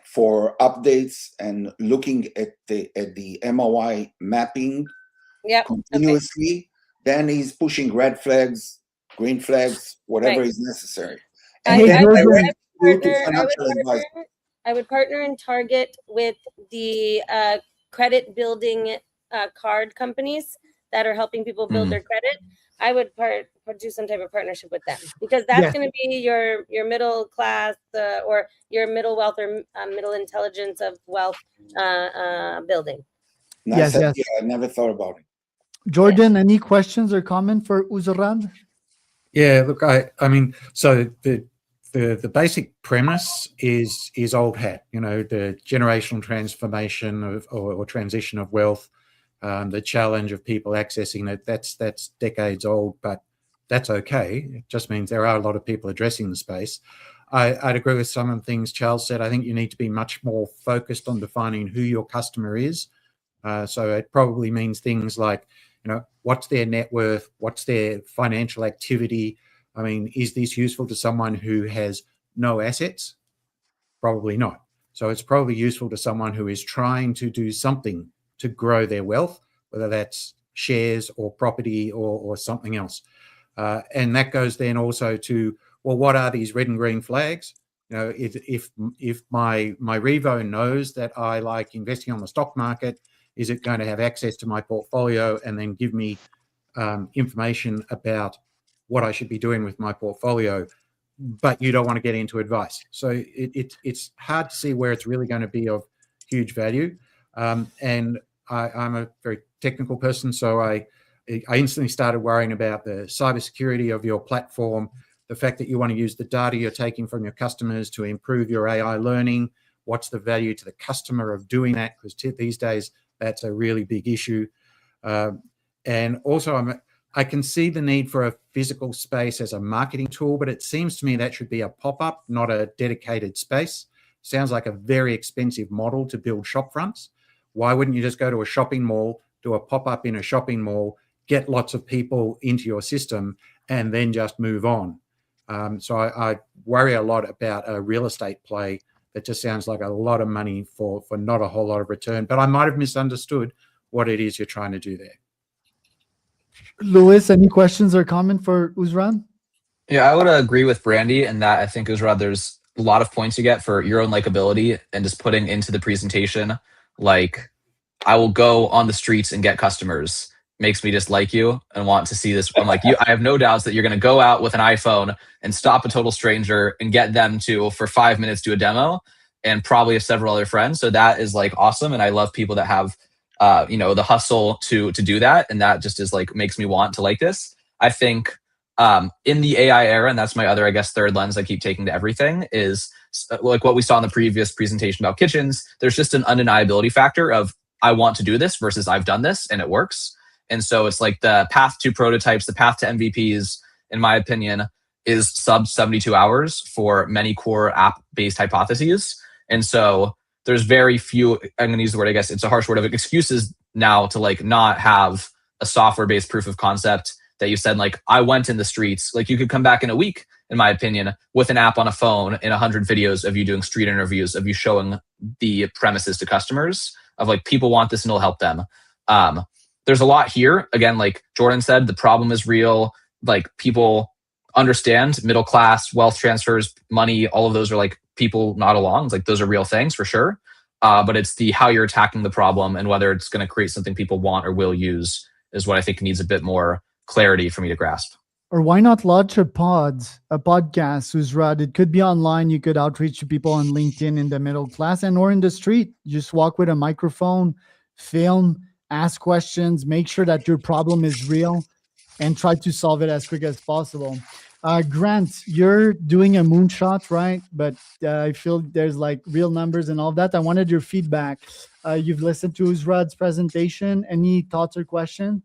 for updates and looking at the MOI mapping continuously. Okay. Then he's pushing red flags, green flags, whatever is necessary. And I would partner and target with the credit building card companies that are helping people build their credit. I would do some type of partnership with them because that's going to be your middle class or your middle wealth or middle intelligence of wealth building. Nice idea. I never thought about it. Jordan, any questions or comment for Uzrad? Yeah, look, I mean, so the basic premise is old hat. The generational transformation or transition of wealth. The challenge of people accessing it, that's decades old, but that's okay. It just means there are a lot of people addressing the space. I'd agree with some of the things Charles said. I think you need to be much more focused on defining who your customer is. So it probably means things like, what's their net worth? What's their financial activity? I mean, is this useful to someone who has no assets? Probably not. So it's probably useful to someone who is trying to do something to grow their wealth, whether that's shares or property or something else. And that goes then also to, well, what are these red and green flags? You know, if my Revo knows that I like investing on the stock market, is it going to have access to my portfolio and then give me information about what I should be doing with my portfolio? But you don't want to get into advice. So it's hard to see where it's really going to be of huge value. And I'm a very technical person, so I instantly started worrying about the cybersecurity of your platform, the fact that you want to use the data you're taking from your customers to improve your AI learning. What's the value to the customer of doing that? Because these days, that's a really big issue. And also, I can see the need for a physical space as a marketing tool, but it seems to me that should be a pop-up, not a dedicated space. Sounds like a very expensive model to build shop fronts. Why wouldn't you just go to a shopping mall, do a pop-up in a shopping mall, get lots of people into your system, and then just move on? So I worry a lot about a real estate play that just sounds like a lot of money for not a whole lot of return. But I might have misunderstood what it is you're trying to do there. Louis, any questions or comment for Uzrad? Yeah, I would agree with Brandy in that I think, Uzrad, there's a lot of points you get for your own likability and just putting into the presentation, like, I will go on the streets and get customers, makes me just like you and want to see this. I'm like, I have no doubts that you're going to go out with an iPhone and stop a total stranger and get them to, for 5 minutes, do a demo, and probably several other friends. So that is like awesome. And I love people that have, the hustle to do that. And that just is like, makes me want to like this. I think in the AI era, and that's my other, I guess, third lens I keep taking to everything, is like what we saw in the previous presentation about kitchens. There's just an undeniability factor of, I want to do this versus I've done this and it works. And so it's like the path to prototypes, the path to MVPs, in my opinion, is sub 72 hours for many core app-based hypotheses. And so there's very few, I'm going to use the word, I guess it's a harsh word, of excuses now to like not have a software-based proof of concept that you said, like, I went in the streets. Like, you could come back in a week, in my opinion, with an app on a phone and 100 videos of you doing street interviews, of you showing the premises to customers, of like, people want this and it'll help them. There's a lot here. Again, like Jordan said, the problem is real. Like, people understand middle class, wealth transfers, money, all of those are like people not along. It's like, those are real things for sure. But it's the how you're attacking the problem and whether it's going to create something people want or will use is what I think needs a bit more clarity for me to grasp. Or why not launch a podcast, Uzrad? It could be online. You could outreach to people on LinkedIn in the middle class and or in the street. You just walk with a microphone, film, ask questions, make sure that your problem is real, and try to solve it as quick as possible. Grant, you're doing a moonshot, right? But I feel there's like real numbers and all that. I wanted your feedback. You've listened to Uzrad's presentation. Any thoughts or questions?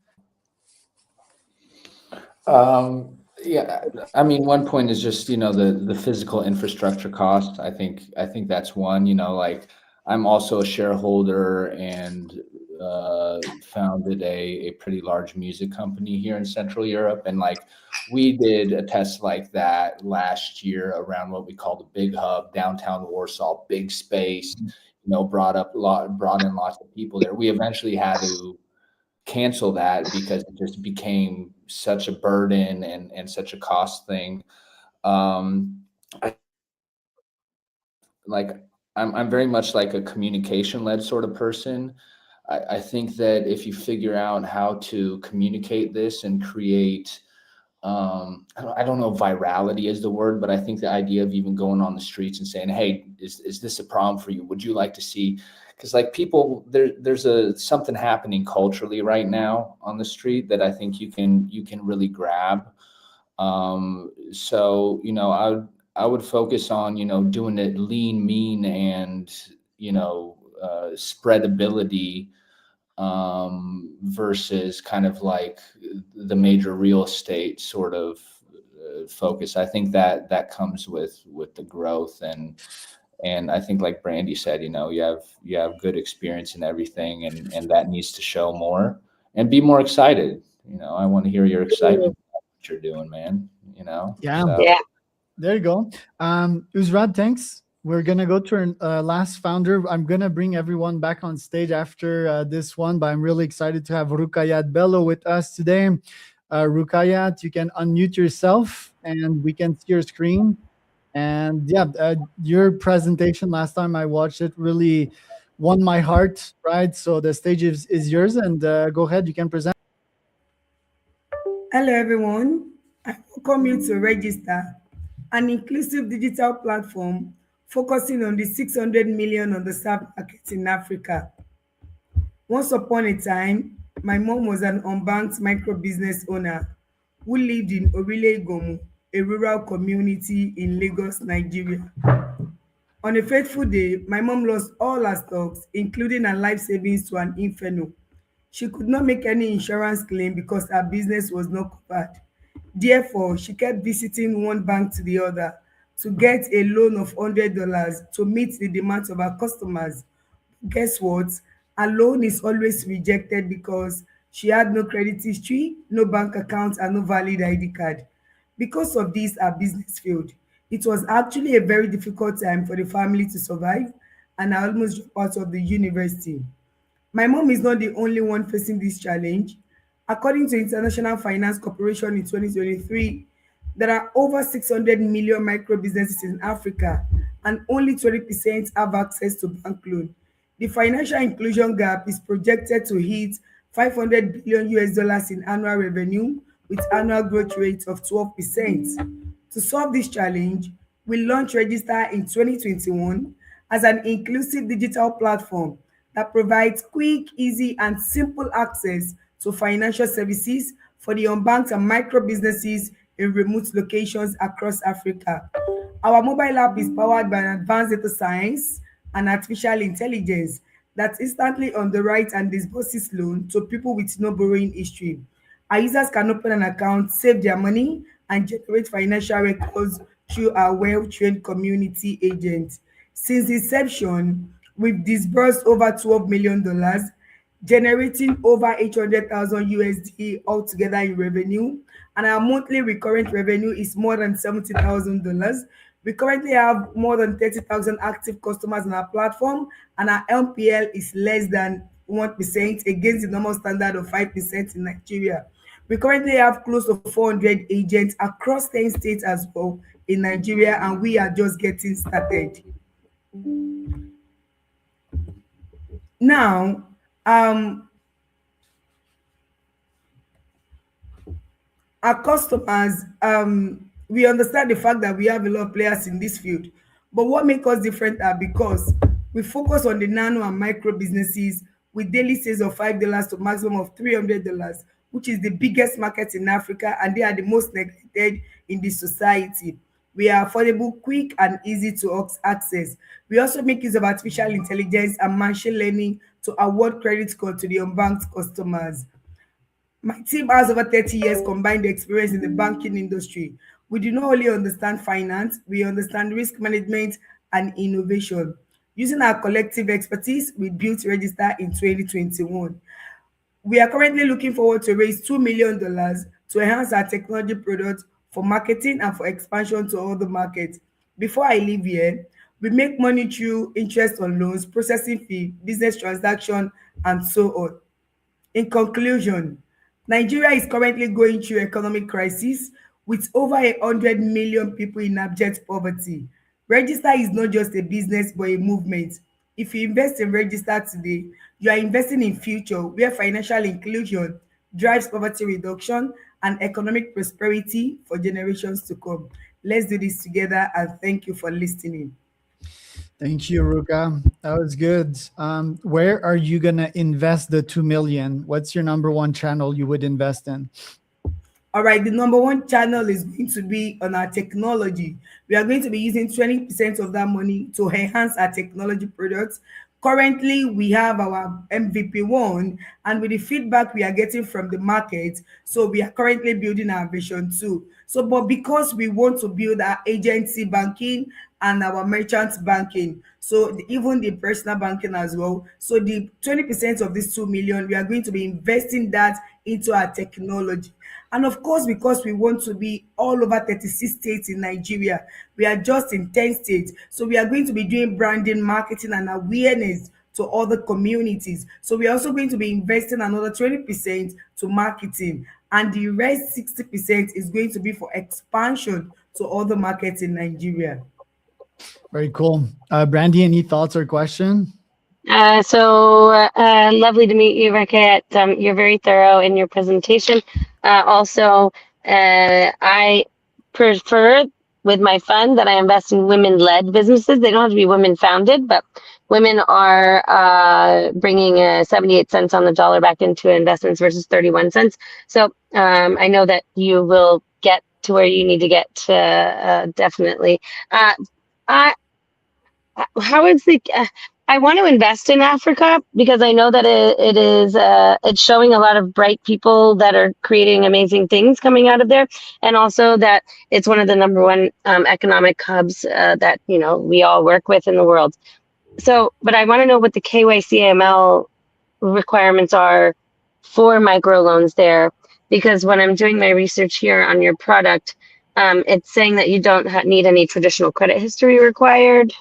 Yeah, I mean, one point is just, the physical infrastructure cost. I think that's one. Like, I'm also a shareholder and founded a pretty large music company here in Central Europe, and like, we did a test like that last year around what we call the Big Hub, downtown Warsaw, big space. Brought in lots of people there. We eventually had to cancel that because it just became such a burden and such a cost thing. I'm very much like a communication-led sort of person. I think that if you figure out how to communicate this and create, I don't know if virality is the word, but I think the idea of even going on the streets and saying, hey, is this a problem for you? Would you like to see? Because like, people, there's something happening culturally right now on the street that I think you can really grab. So I would focus on doing it lean, mean, and spreadability versus kind of like the major real estate sort of focus. I think that comes with the growth, and I think, like Brandy said, you have good experience in everything, and that needs to show more and be more excited. I want to hear your excitement about what you're doing, man. Yeah. So. Yeah. There you go. Uzrad, thanks. we're gonna go to our last founder. I'm gonna bring everyone back on stage after this one, but I'm really excited to have Ruqayyat Bello with us today. Ruqayyat, you can unmute yourself and we can see your screen. And yeah, your presentation last time I watched it really won my heart, right? So the stage is yours, and go ahead, you can present. Hello, everyone. I welcome you to Register, an inclusive digital platform focusing on the 600 million underserved markets in Africa. Once upon a time, my mom was an unbanked micro business owner who lived in Orile Gomu, a rural community in Lagos, Nigeria. On a fateful day, my mom lost all her stocks, including her life savings, to an inferno. She could not make any insurance claim because her business was not covered. Therefore, she kept visiting one bank to the other to get a loan of $100 to meet the demands of her customers. Guess what? Her loan is always rejected because she had no credit history, no bank account, and no valid ID card. Because of this, her business failed. It was actually a very difficult time for the family to survive, and I almost dropped out of the university. My mom is not the only one facing this challenge. According to International Finance Corporation in 2023, there are over 600 million micro businesses in Africa, and only 20% have access to bank loan. The financial inclusion gap is projected to hit $500 billion in annual revenue with annual growth rate of 12%. To solve this challenge, we launched Register in 2021 as an inclusive digital platform that provides quick, easy, and simple access to financial services for the unbanked and micro businesses in remote locations across Africa. Our mobile app is powered by an advanced data science and artificial intelligence that instantly underwrites and disburses loan to people with no borrowing history. Our users can open an account, save their money, and generate financial records through our well-trained community agents. Since inception, we've disbursed over $12 million, generating over 800,000 USD altogether in revenue, and our monthly recurrent revenue is more than $70,000. We currently have more than 30,000 active customers on our platform, and our MPL is less than 1% against the normal standard of 5% in Nigeria. We currently have close to 400 agents across 10 states as well in Nigeria, and we are just getting started. Now, our customers, we understand the fact that we have a lot of players in this field, but what makes us different are because we focus on the nano and micro businesses with daily sales of $5 to maximum of $300, which is the biggest market in Africa, and they are the most neglected in the society. We are affordable, quick, and easy to access. We also make use of artificial intelligence and machine learning to award credit score to the unbanked customers. My team has over 30 years combined experience in the banking industry. We do not only understand finance, we understand risk management and innovation. Using our collective expertise, we built Register in 2021. We are currently looking forward to raise $2 million to enhance our technology products for marketing and for expansion to other markets. Before I leave here, we make money through interest on loans, processing fee, business transaction, and so on. In conclusion, Nigeria is currently going through economic crisis with over 100 million people in abject poverty. Register is not just a business but a movement. If you invest in Register today, you are investing in future where financial inclusion drives poverty reduction and economic prosperity for generations to come. Let's do this together, and thank you for listening. Thank you, Ruka. That was good. Where are you gonna invest the 2 million? What's your number one channel you would invest in? All right, the number one channel is going to be on our technology. We are going to be using 20% of that money to enhance our technology products. Currently, we have our MVP 1, and with the feedback we are getting from the market, so we are currently building our version 2. So, but because we want to build our agency banking and our merchant banking, so even the personal banking as well, so the 20% of this 2 million, we are going to be investing that into our technology. And of course, because we want to be all over 36 states in Nigeria, we are just in 10 states. So we are going to be doing branding, marketing, and awareness to other communities. So we are also going to be investing another 20% to marketing, and the rest 60% is going to be for expansion to other markets in Nigeria. Very cool. Brandy, any thoughts or question? Lovely to meet you, Raket. You're very thorough in your presentation. I prefer with my fund that I invest in women-led businesses. They don't have to be women-founded, but women are bringing 78 cents on the dollar back into investments versus 31 cents. So I know that you will get to where you need to get definitely. How is the I want to invest in Africa because I know that it's showing a lot of bright people that are creating amazing things coming out of there, and also that it's one of the number one economic hubs that we all work with in the world. So, but I want to know what the KYC-AML requirements are for microloans there, because when I'm doing my research here on your product, it's saying that you don't need any traditional credit history required.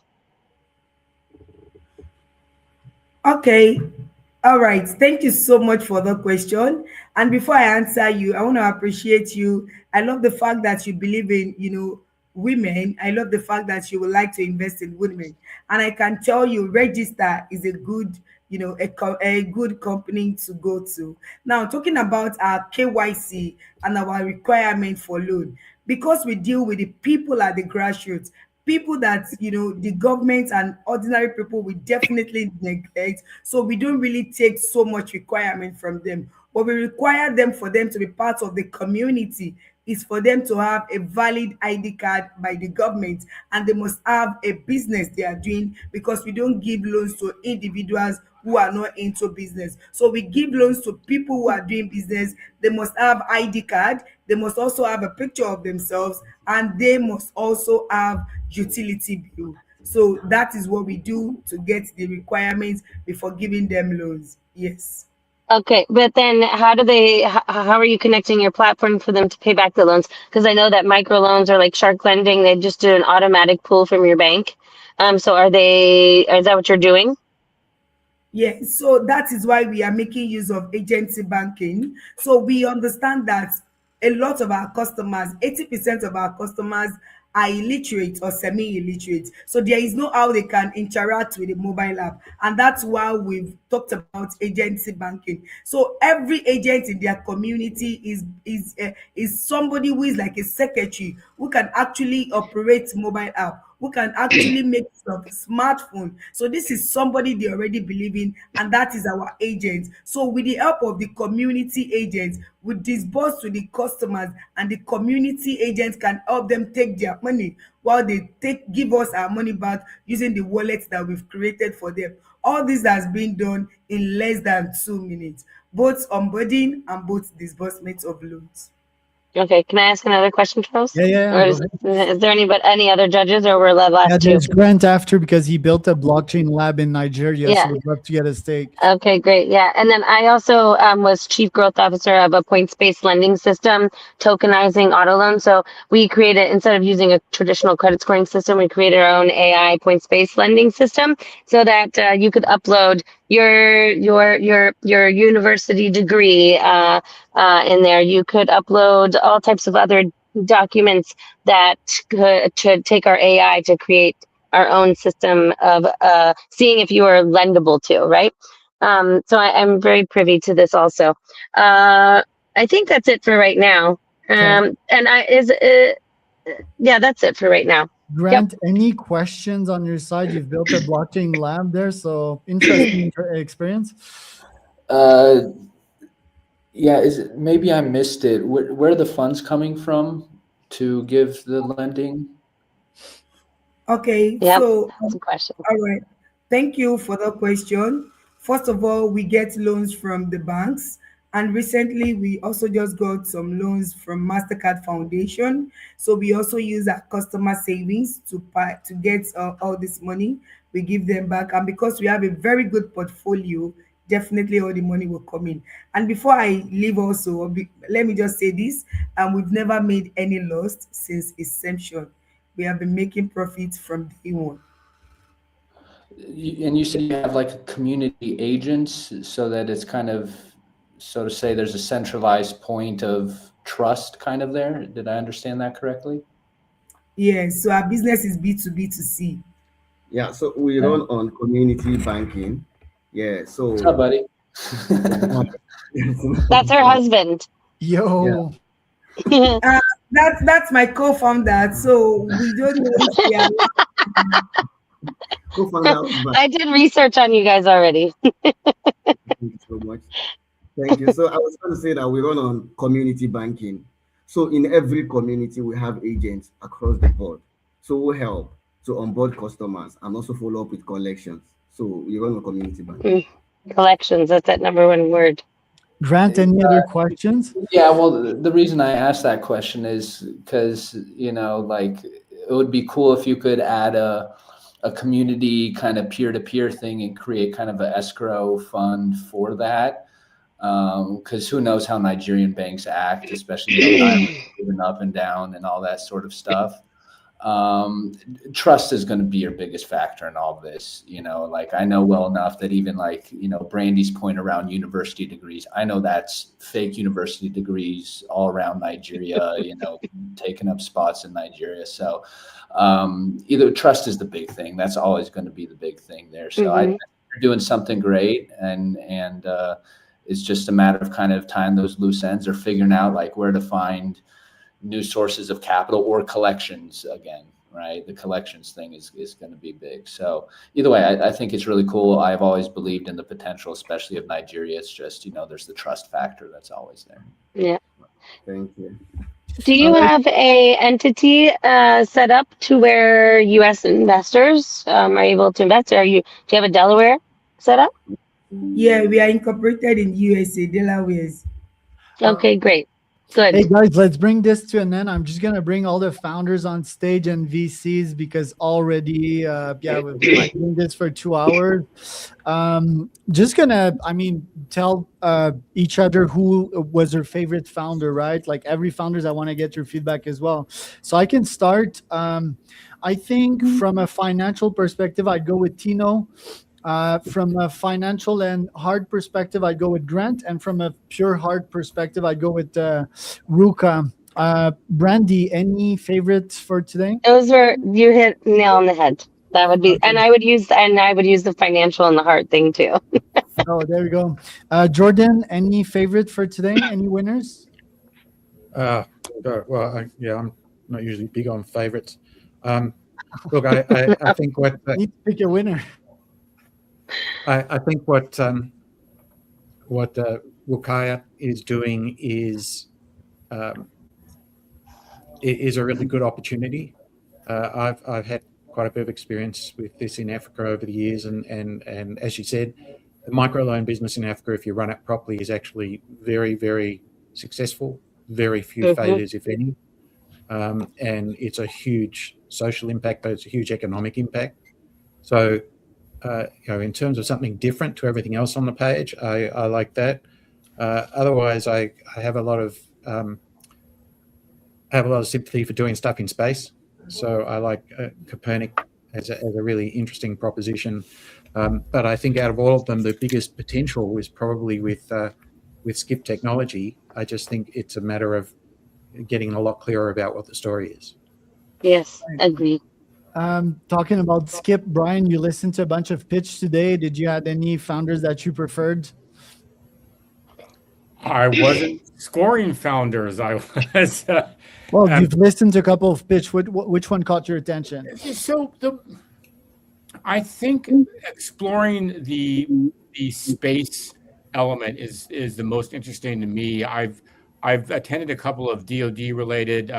Okay. All right. Thank you so much for the question. And before I answer you, I want to appreciate you. I love the fact that you believe in, women. I love the fact that you would like to invest in women. And I can tell you, Register is a good, a good company to go to. Now, talking about our KYC and our requirement for loan, because we deal with the people at the grassroots, people that the government and ordinary people will definitely neglect, so we don't really take so much requirement from them. What we require them for them to be part of the community is for them to have a valid ID card by the government, and they must have a business they are doing, because we don't give loans to individuals who are not into business. So we give loans to people who are doing business. They must have ID card, they must also have a picture of themselves, and they must also have utility bill. So that is what we do to get the requirements before giving them loans. Yes. Okay, but then how are you connecting your platform for them to pay back the loans? Because I know that microloans are like shark lending. They just do an automatic pull from your bank. So is that what you're doing? Yeah, so that is why we are making use of agency banking. So we understand that a lot of our customers, 80% of our customers are illiterate or semi-illiterate. So there is no how they can interact with the mobile app. And that's why we've talked about agency banking. So every agent in their community is somebody who is like a secretary who can actually operate mobile app, who can actually make use of a smartphone. So this is somebody they already believe in, and that is our agent. So with the help of the community agents, we disburse to the customers, and the community agents can help them take their money while they give us our money back using the wallets that we've created for them. All this has been done in less than 2 minutes, both onboarding and both disbursement of loans. Okay, can I ask another question, Charles? Yeah. Or is there any other judges, or we're the last two? There's Grant after, because he built a blockchain lab in Nigeria. Yeah. So we'd love to get a stake. Okay, great. Yeah. And then I also was chief growth officer of a points-based lending system, tokenizing auto loans. So we created, instead of using a traditional credit scoring system, we created our own AI points-based lending system, so that you could upload your university degree in there. You could upload all types of other documents that could take our AI to create our own system of seeing if you are lendable to, right? So I'm very privy to this also. I think that's it for right now. And that's it for right now. Grant, any questions on your side? You've built a blockchain lab there, so interesting experience. Yeah, maybe I missed it. Where are the funds coming from to give the lending? Okay, Yep, so that's a question. all right. Thank you for the question. First of all, we get loans from the banks, and recently we also just got some loans from MasterCard Foundation. So we also use our customer savings to get all this money. We give them back, and because we have a very good portfolio, definitely all the money will come in. And before I leave also, let me just say this, we've never made any loss since inception. We have been making profits from day one. And you said you have like community agents so that it's kind of, so to say, there's a centralized point of trust kind of there. Did I understand that correctly? Yeah, so our business is B2B2C. Yeah, so we run on community banking. Yeah, so what's up, buddy? That's her husband. Yo. That's my co-founder. So we don't know if we are co-founder. I did research on you guys already. Thank you so much. Thank you. So I was going to say that we run on community banking. So in every community, we have agents across the board. So we help to onboard customers and also follow up with collections. So we run on community banking. Collections, that's that number one word. Grant, any other questions? Yeah, well, the reason I asked that question is because, you know, like it would be cool if you could add a community kind of peer-to-peer thing and create kind of an escrow fund for that. Because who knows how Nigerian banks act, especially moving up and down and all that sort of stuff. Trust is going to be your biggest factor in all of this. You know, like I know well enough that even like, you know, Brandy's point around university degrees, I know that's fake university degrees all around Nigeria, you know, taking up spots in Nigeria. So either trust is the big thing. That's always going to be the big thing there. So I think you're doing something great, and it's just a matter of kind of tying those loose ends or figuring out like where to find new sources of capital or collections again, right? The collections thing is going to be big. So either way, I think it's really cool. I've always believed in the potential, especially of Nigeria. It's just, you know, there's the trust factor that's always there. Yeah. Thank you. Do you have a entity set up to where U.S. investors are able to invest? Do you have a Delaware set up? Yeah, we are incorporated in USA, Delaware. Okay, great. Good. Hey guys, let's bring this to an end. I'm just gonna bring all the founders on stage and VCs because already, we've been like doing this for 2 hours. Just gonna, tell each other who was their favorite founder, right? Like every founders, I want to get your feedback as well. So I can start. I think from a financial perspective, I'd go with Tino. From a financial and hard perspective, I'd go with Grant. And from a pure hard perspective, I'd go with Ruka. Brandy, any favorites for today? Those were, you hit nail on the head. That would be, okay. and I would use the financial and the hard thing too. Oh, there we go. Jordan, any favorite for today? Any winners? I'm not usually big on favorites. Look, I think what you need to pick a winner. I think what Rukaya is doing is a really good opportunity. I've had quite a bit of experience with this in Africa over the years, and as you said, the microloan business in Africa, if you run it properly, is actually very, very successful. Very few failures, if any, and it's a huge social impact, but it's a huge economic impact. So. In terms of something different to everything else on the page, I like that. Otherwise, I have a lot of sympathy for doing stuff in space. So I like Copernic as a really interesting proposition. But I think out of all of them, the biggest potential was probably with Skip Technology. I just think it's a matter of getting a lot clearer about what the story is. Yes, agreed. Talking about Skip, Brian, you listened to a bunch of pitch today. Did you have any founders that you preferred? I wasn't scoring founders. I was. Well, you've listened to a couple of pitch. Which one caught your attention? So I think exploring the space element is the most interesting to me. I've attended a couple of DoD related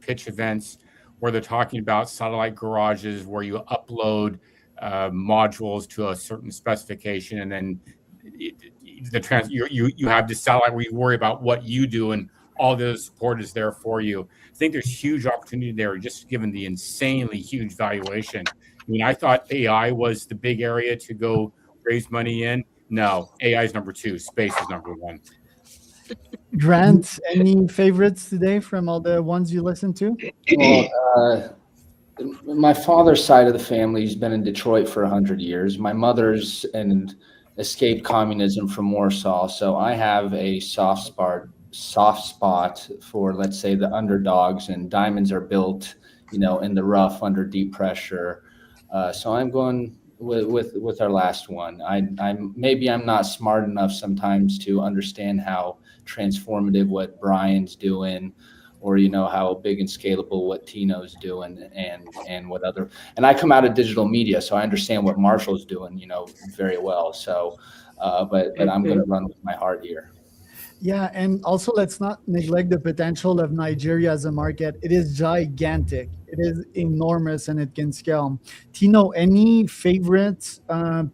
pitch events where they're talking about satellite garages where you upload modules to a certain specification, and then you have this satellite where you worry about what you do, and all the support is there for you. I think there's huge opportunity there, just given the insanely huge valuation. I mean, I thought AI was the big area to go raise money in. No, AI is number 2. Space is number 1. Grant, any favorites today from all the ones you listened to? Well, my father's side of the family has been in Detroit for 100 years. My mother's escaped communism from Warsaw, so I have a soft spot for, let's say, the underdogs, and diamonds are built, in the rough under deep pressure. So I'm going with our last one. I'm not smart enough sometimes to understand how transformative what Brian's doing, or how big and scalable what Tino's doing, and what other. And I come out of digital media, so I understand what Marshall's doing, very well. So, but I'm going to run with my heart here. Yeah, and also let's not neglect the potential of Nigeria as a market. It is gigantic. It is enormous, and it can scale. Tino, any favorites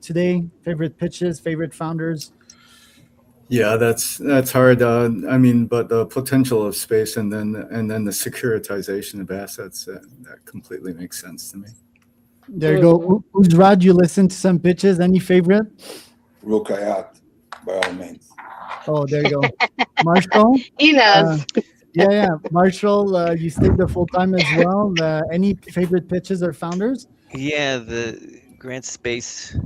today? Favorite pitches? Favorite founders? Yeah, that's hard. But the potential of space, and then the securitization of assets, that completely makes sense to me. There you go. Uzrad, you listen to some pitches. Any favorite? Rukayat, by all means. Oh, there you go. Marshall? He knows. Yeah. Marshall, you stayed the full time as well. Any favorite pitches or founders? Yeah, the Grant Space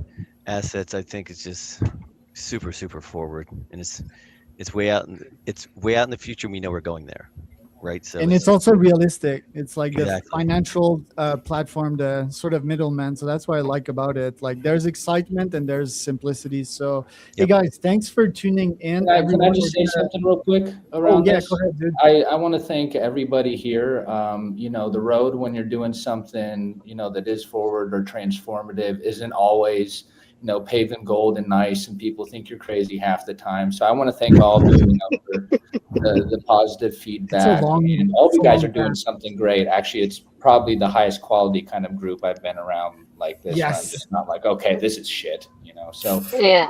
assets, I think, is just super, super forward, and it's way out. It's way out in the future. We know we're going there, right? So and it's also realistic. It's like the Exactly. financial platform, the sort of middleman. So that's what I like about it. Like there's excitement and there's simplicity. So hey guys, thanks for tuning in. Can I just say something real quick around this? Go ahead, dude. I want to thank everybody here. The road when you're doing something, that is forward or transformative isn't always, paved in gold and nice, and people think you're crazy half the time. So I want to thank all of you, for the positive feedback. And all of you guys are doing something great. Actually, it's probably the highest quality kind of group I've been around like this. Yes. I'm just not like, okay, this is shit, So Yeah.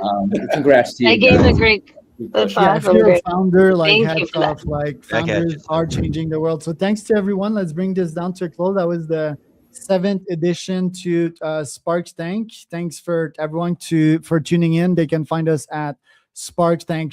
congrats to you. I gave guys. a great. That's Yeah, if awesome. you're a Great. founder, like Thank you hats for that. off, like Back at founders you. are changing the world. So thanks to everyone. Let's bring this down to a close. That was the 7th edition to Spark Tank. Thanks for everyone for tuning in. They can find us at Spark Tank